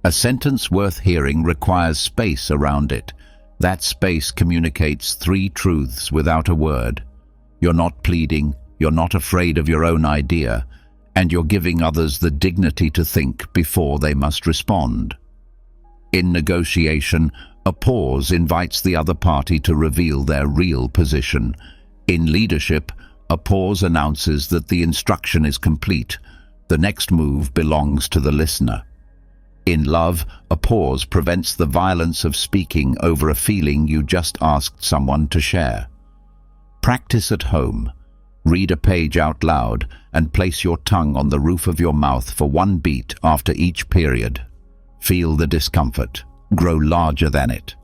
A sentence worth hearing requires space around it. That space communicates three truths without a word. You're not pleading, you're not afraid of your own idea, and you're giving others the dignity to think before they must respond. In negotiation, a pause invites the other party to reveal their real position. In leadership, a pause announces that the instruction is complete. The next move belongs to the listener. In love, a pause prevents the violence of speaking over a feeling you just asked someone to share. Practice at home. Read a page out loud and place your tongue on the roof of your mouth for 1 beat after each period. Feel the discomfort. Grow larger than it.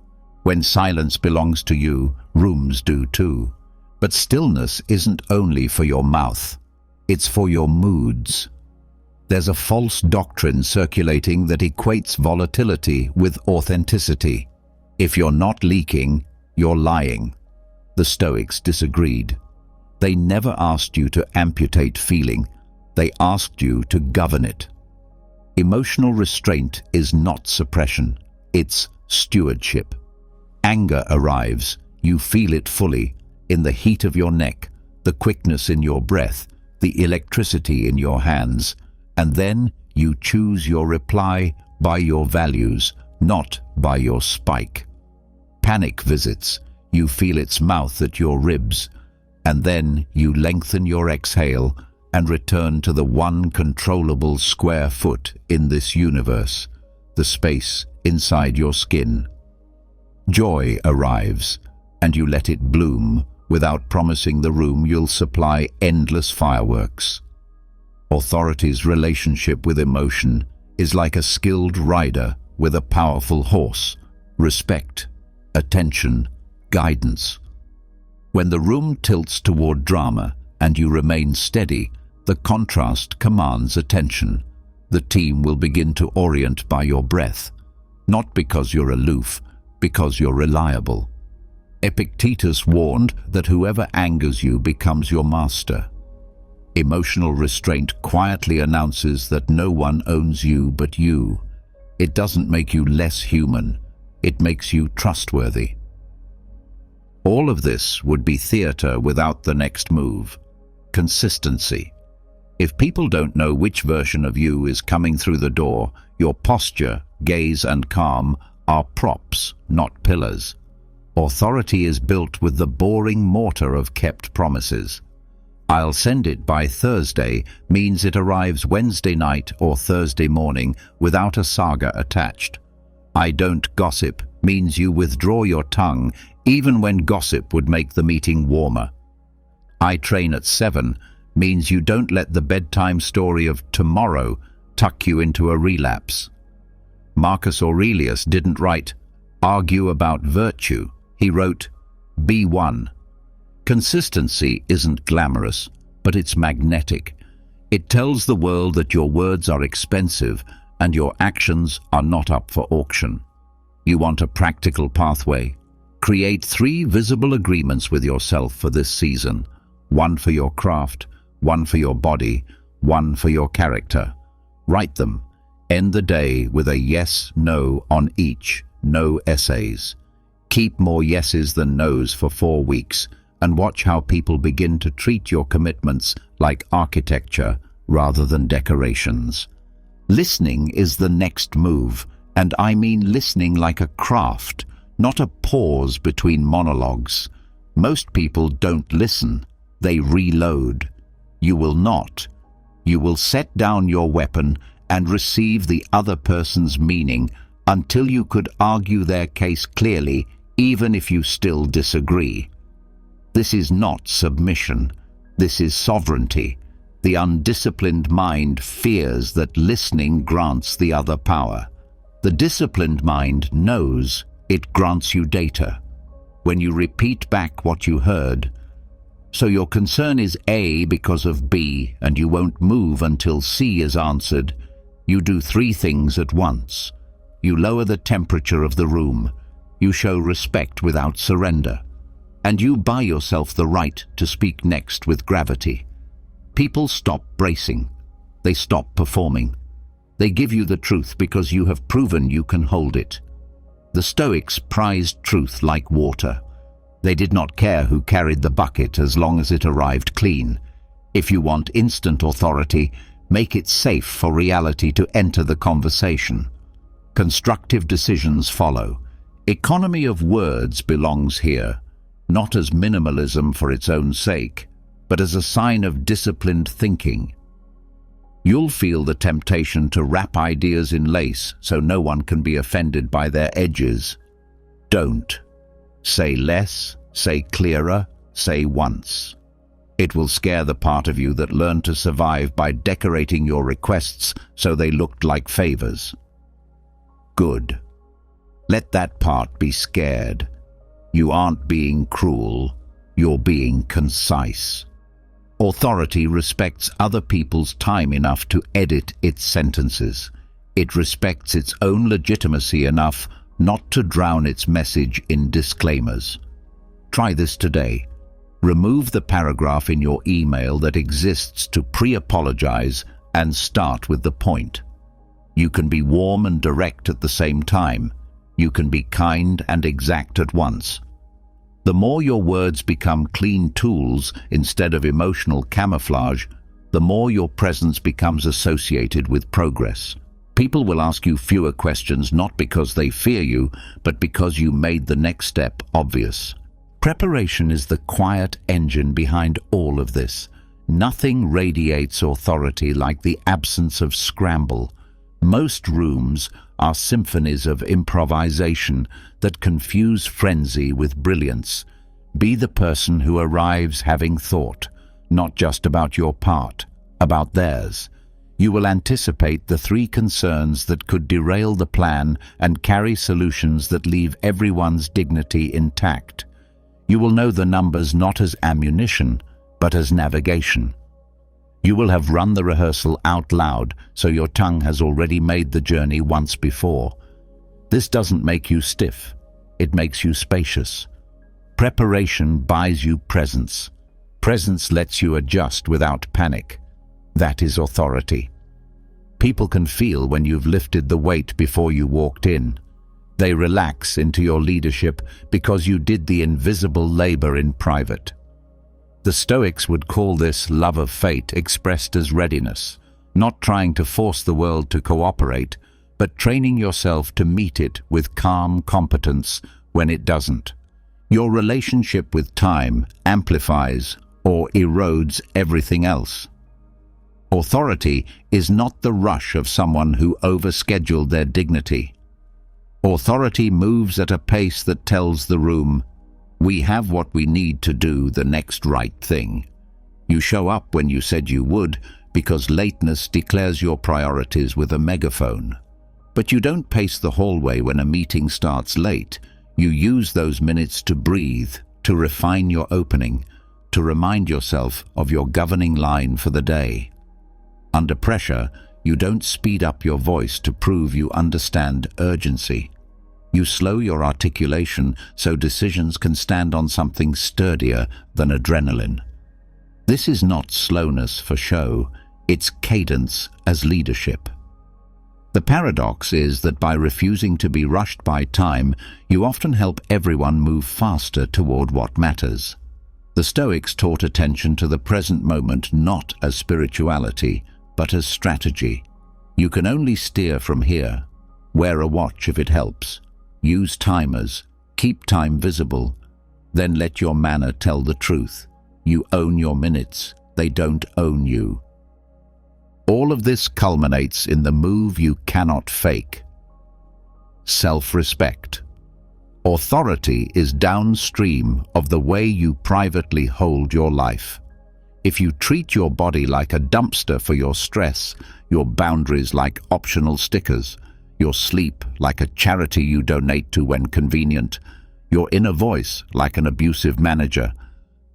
When silence belongs to you, rooms do too. But stillness isn't only for your mouth. It's for your moods. There's a false doctrine circulating that equates volatility with authenticity. If you're not leaking, you're lying. The Stoics disagreed. They never asked you to amputate feeling. They asked you to govern it. Emotional restraint is not suppression. It's stewardship. Anger arrives. You feel it fully. In the heat of your neck, the quickness in your breath, the electricity in your hands. And then you choose your reply by your values, not by your spike. Panic visits. You feel its mouth at your ribs, and then you lengthen your exhale and return to the one controllable square foot in this universe, the space inside your skin. Joy arrives, and you let it bloom without promising the room you'll supply endless fireworks. Authority's relationship with emotion is like a skilled rider with a powerful horse. Respect, attention, guidance. When the room tilts toward drama and you remain steady, the contrast commands attention. The team will begin to orient by your breath, not because you're aloof, because you're reliable. Epictetus warned that whoever angers you becomes your master. Emotional restraint quietly announces that no one owns you but you. It doesn't make you less human. It makes you trustworthy. All of this would be theater without the next move. Consistency. If people don't know which version of you is coming through the door, your posture, gaze, and calm are props, not pillars. Authority is built with the boring mortar of kept promises. I'll send it by Thursday means it arrives Wednesday night or Thursday morning without a saga attached. I don't gossip means you withdraw your tongue even when gossip would make the meeting warmer. I train at 7 means you don't let the bedtime story of tomorrow tuck you into a relapse. Marcus Aurelius didn't write, "Argue about virtue." He wrote, "Be one." Consistency isn't glamorous, but it's magnetic. It tells the world that your words are expensive and your actions are not up for auction. You want a practical pathway? Create 3 visible agreements with yourself for this season. 1 for your craft, 1 for your body, 1 for your character. Write them. End the day with a yes, no on each. No essays. Keep more yeses than nos for 4 weeks and watch how people begin to treat your commitments like architecture rather than decorations. Listening is the next move, and I mean listening like a craft, not a pause between monologues. Most people don't listen, they reload. You will not. You will set down your weapon and receive the other person's meaning until you could argue their case clearly, even if you still disagree. This is not submission. This is sovereignty. The undisciplined mind fears that listening grants the other power. The disciplined mind knows it grants you data. When you repeat back what you heard, so your concern is A because of B, and you won't move until C is answered, you do 3 things at once. You lower the temperature of the room. You show respect without surrender. And you buy yourself the right to speak next with gravity. People stop bracing. They stop performing. They give you the truth because you have proven you can hold it. The Stoics prized truth like water. They did not care who carried the bucket as long as it arrived clean. If you want instant authority, make it safe for reality to enter the conversation. Constructive decisions follow. Economy of words belongs here, not as minimalism for its own sake, but as a sign of disciplined thinking. You'll feel the temptation to wrap ideas in lace so no one can be offended by their edges. Don't. Say less, say clearer, say once. It will scare the part of you that learned to survive by decorating your requests so they looked like favors. Good. Let that part be scared. You aren't being cruel, you're being concise. Authority respects other people's time enough to edit its sentences. It respects its own legitimacy enough not to drown its message in disclaimers. Try this today. Remove the paragraph in your email that exists to pre-apologize and start with the point. You can be warm and direct at the same time. You can be kind and exact at once. The more your words become clean tools instead of emotional camouflage, the more your presence becomes associated with progress. People will ask you fewer questions not because they fear you, but because you made the next step obvious. Preparation is the quiet engine behind all of this. Nothing radiates authority like the absence of scramble. Most rooms are symphonies of improvisation that confuse frenzy with brilliance. Be the person who arrives having thought, not just about your part, about theirs. You will anticipate the 3 concerns that could derail the plan and carry solutions that leave everyone's dignity intact. You will know the numbers not as ammunition, but as navigation. You will have run the rehearsal out loud, so your tongue has already made the journey once before. This doesn't make you stiff. It makes you spacious. Preparation buys you presence. Presence lets you adjust without panic. That is authority. People can feel when you've lifted the weight before you walked in. They relax into your leadership because you did the invisible labor in private. The Stoics would call this love of fate expressed as readiness, not trying to force the world to cooperate, but training yourself to meet it with calm competence when it doesn't. Your relationship with time amplifies or erodes everything else. Authority is not the rush of someone who overscheduled their dignity. Authority moves at a pace that tells the room, "We have what we need to do the next right thing." You show up when you said you would, because lateness declares your priorities with a megaphone. But you don't pace the hallway when a meeting starts late. You use those minutes to breathe, to refine your opening, to remind yourself of your governing line for the day. Under pressure, you don't speed up your voice to prove you understand urgency. You slow your articulation so decisions can stand on something sturdier than adrenaline. This is not slowness for show, it's cadence as leadership. The paradox is that by refusing to be rushed by time, you often help everyone move faster toward what matters. The Stoics taught attention to the present moment not as spirituality, but as strategy. You can only steer from here. Wear a watch if it helps. Use timers. Keep time visible. Then let your manner tell the truth. You own your minutes. They don't own you. All of this culminates in the move you cannot fake. Self-respect. Authority is downstream of the way you privately hold your life. If you treat your body like a dumpster for your stress, your boundaries like optional stickers, your sleep like a charity you donate to when convenient, your inner voice like an abusive manager,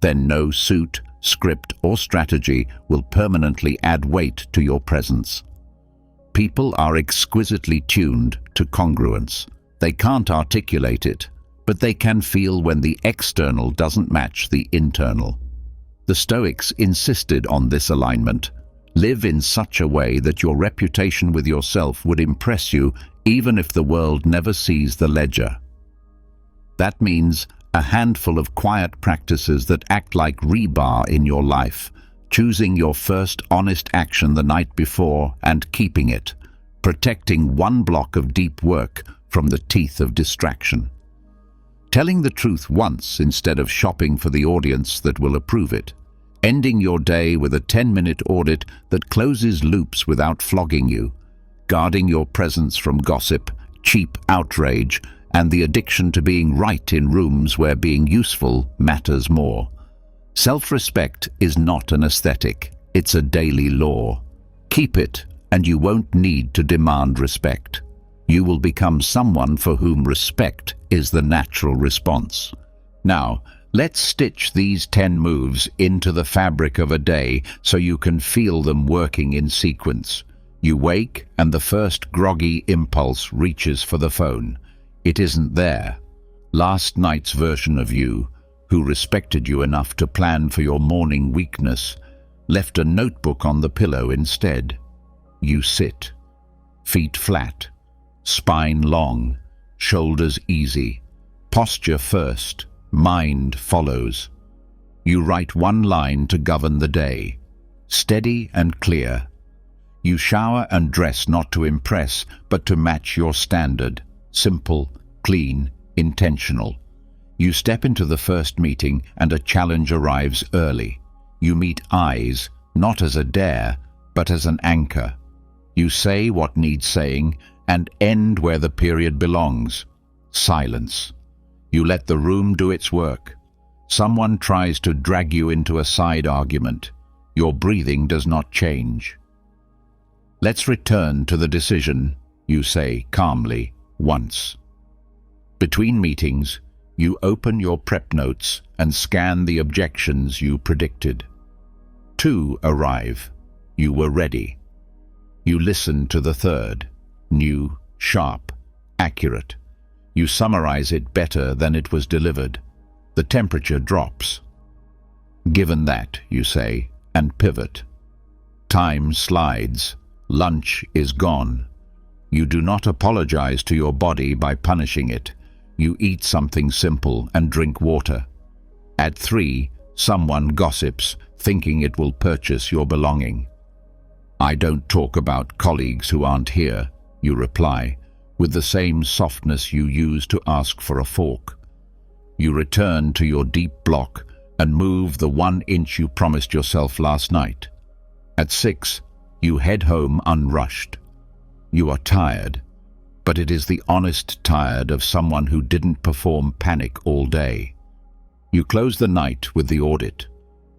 then no suit, script, or strategy will permanently add weight to your presence. People are exquisitely tuned to congruence. They can't articulate it, but they can feel when the external doesn't match the internal. The Stoics insisted on this alignment. Live in such a way that your reputation with yourself would impress you even if the world never sees the ledger. That means a handful of quiet practices that act like rebar in your life, choosing your first honest action the night before and keeping it, protecting one block of deep work from the teeth of distraction. Telling the truth once instead of shopping for the audience that will approve it. Ending your day with a 10-minute audit that closes loops without flogging you. Guarding your presence from gossip, cheap outrage, and the addiction to being right in rooms where being useful matters more. Self-respect is not an aesthetic, it's a daily law. Keep it, and you won't need to demand respect. You will become someone for whom respect is the natural response. Now, let's stitch these 10 moves into the fabric of a day so you can feel them working in sequence. You wake, and the first groggy impulse reaches for the phone. It isn't there. Last night's version of you, who respected you enough to plan for your morning weakness, left a notebook on the pillow instead. You sit, feet flat, spine long, shoulders easy, posture first, mind follows. You write one line to govern the day, steady and clear. You shower and dress not to impress, but to match your standard. Simple, clean, intentional. You step into the first meeting and a challenge arrives early. You meet eyes, not as a dare, but as an anchor. You say what needs saying and end where the period belongs. Silence. You let the room do its work. Someone tries to drag you into a side argument. Your breathing does not change. Let's return to the decision, you say calmly, once. Between meetings, you open your prep notes and scan the objections you predicted. 2 arrive. You were ready. You listen to the third. New, sharp, accurate. You summarize it better than it was delivered. The temperature drops. Given that, you say, and pivot. Time slides. Lunch is gone. You do not apologize to your body by punishing it. You eat something simple and drink water. At 3, someone gossips, thinking it will purchase your belonging. I don't talk about colleagues who aren't here, you reply, with the same softness you use to ask for a fork. You return to your deep block and move the 1 inch you promised yourself last night. At 6, you head home unrushed. You are tired. but it is the honest tired of someone who didn't perform panic all day. You close the night with the audit.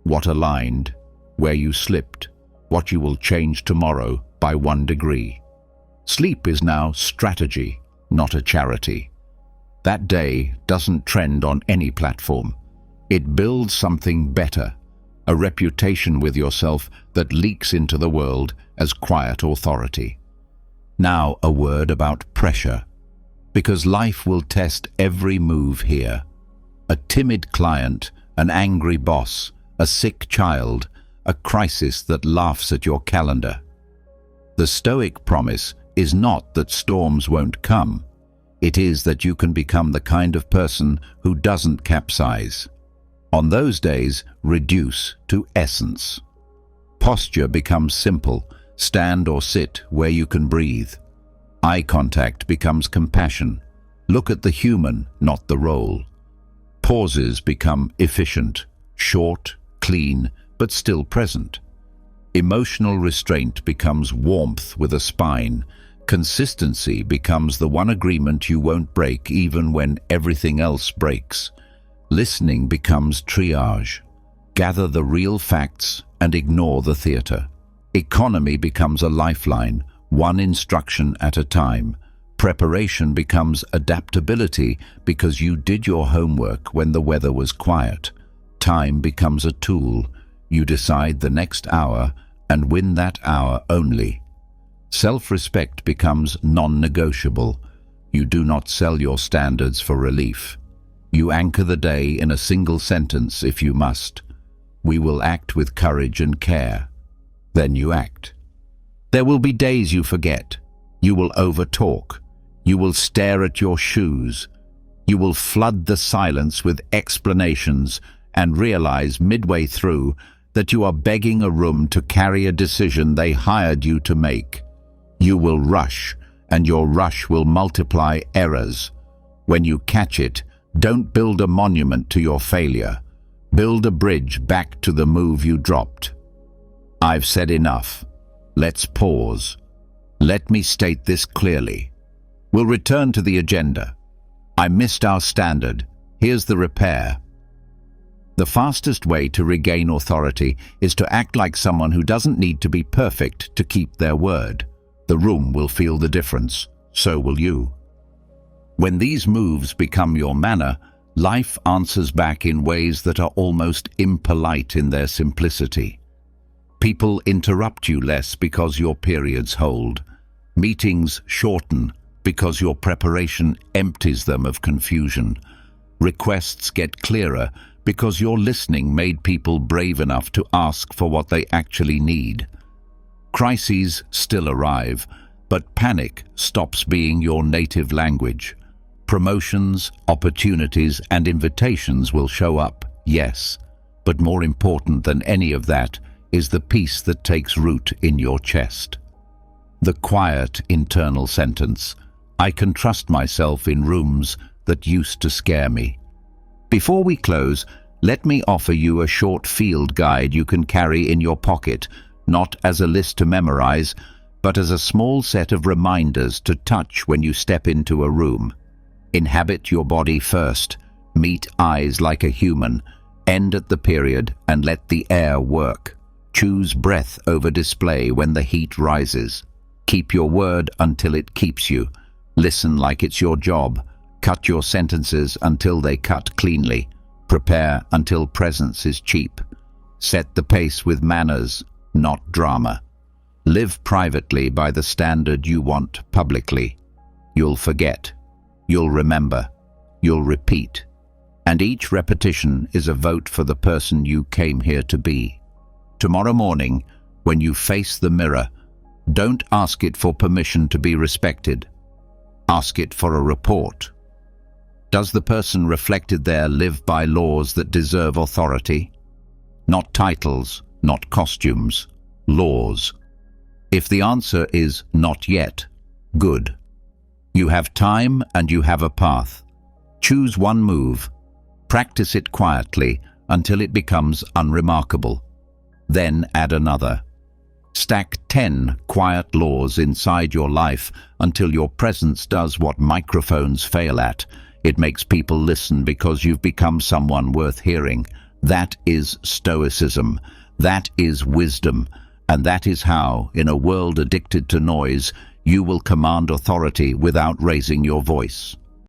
What aligned, where you slipped, what you will change tomorrow by 1 degree. Sleep is now strategy, not a charity. That day doesn't trend on any platform. It builds something better, a reputation with yourself that leaks into the world as quiet authority. Now a word about pressure, because life will test every move here. A timid client, an angry boss, a sick child, a crisis that laughs at your calendar. The Stoic promise is not that storms won't come. It is that you can become the kind of person who doesn't capsize. On those days, reduce to essence. Posture becomes simple. Stand or sit where you can breathe. Eye contact becomes compassion. Look at the human, not the role. Pauses become efficient, short, clean, but still present. Emotional restraint becomes warmth with a spine. Consistency becomes the one agreement you won't break even when everything else breaks. Listening becomes triage. Gather the real facts and ignore the theater. Economy becomes a lifeline, one instruction at a time. Preparation becomes adaptability because you did your homework when the weather was quiet. Time becomes a tool. You decide the next hour and win that hour only. Self-respect becomes non-negotiable. You do not sell your standards for relief. You anchor the day in a single sentence if you must. We will act with courage and care. Then you act. There will be days you forget. You will overtalk. You will stare at your shoes. You will flood the silence with explanations and realize midway through that you are begging a room to carry a decision they hired you to make. You will rush, and your rush will multiply errors. When you catch it, don't build a monument to your failure. Build a bridge back to the move you dropped. I've said enough. Let's pause. Let me state this clearly. We'll return to the agenda. I missed our standard. Here's the repair. The fastest way to regain authority is to act like someone who doesn't need to be perfect to keep their word. The room will feel the difference. So will you. When these moves become your manner, life answers back in ways that are almost impolite in their simplicity. People interrupt you less because your periods hold. Meetings shorten because your preparation empties them of confusion. Requests get clearer because your listening made people brave enough to ask for what they actually need. Crises still arrive, but panic stops being your native language. Promotions, opportunities, and invitations will show up, yes, but more important than any of that is the peace that takes root in your chest. The quiet internal sentence, I can trust myself in rooms that used to scare me. Before we close, let me offer you a short field guide you can carry in your pocket, not as a list to memorize, but as a small set of reminders to touch when you step into a room. Inhabit your body first, meet eyes like a human, end at the period and let the air work. Choose breath over display when the heat rises. Keep your word until it keeps you. Listen like it's your job. Cut your sentences until they cut cleanly. Prepare until presence is cheap. Set the pace with manners, not drama. Live privately by the standard you want publicly. You'll forget. You'll remember. You'll repeat. And each repetition is a vote for the person you came here to be. Tomorrow morning, when you face the mirror, don't ask it for permission to be respected. Ask it for a report. Does the person reflected there live by laws that deserve authority? Not titles, not costumes, laws. If the answer is not yet, good. You have time and you have a path. Choose one move. Practice it quietly until it becomes unremarkable. Then add another. Stack 10 quiet laws inside your life until your presence does what microphones fail at. It makes people listen because you've become someone worth hearing. That is Stoicism. That is wisdom. And that is how, in a world addicted to noise, you will command authority without raising your voice.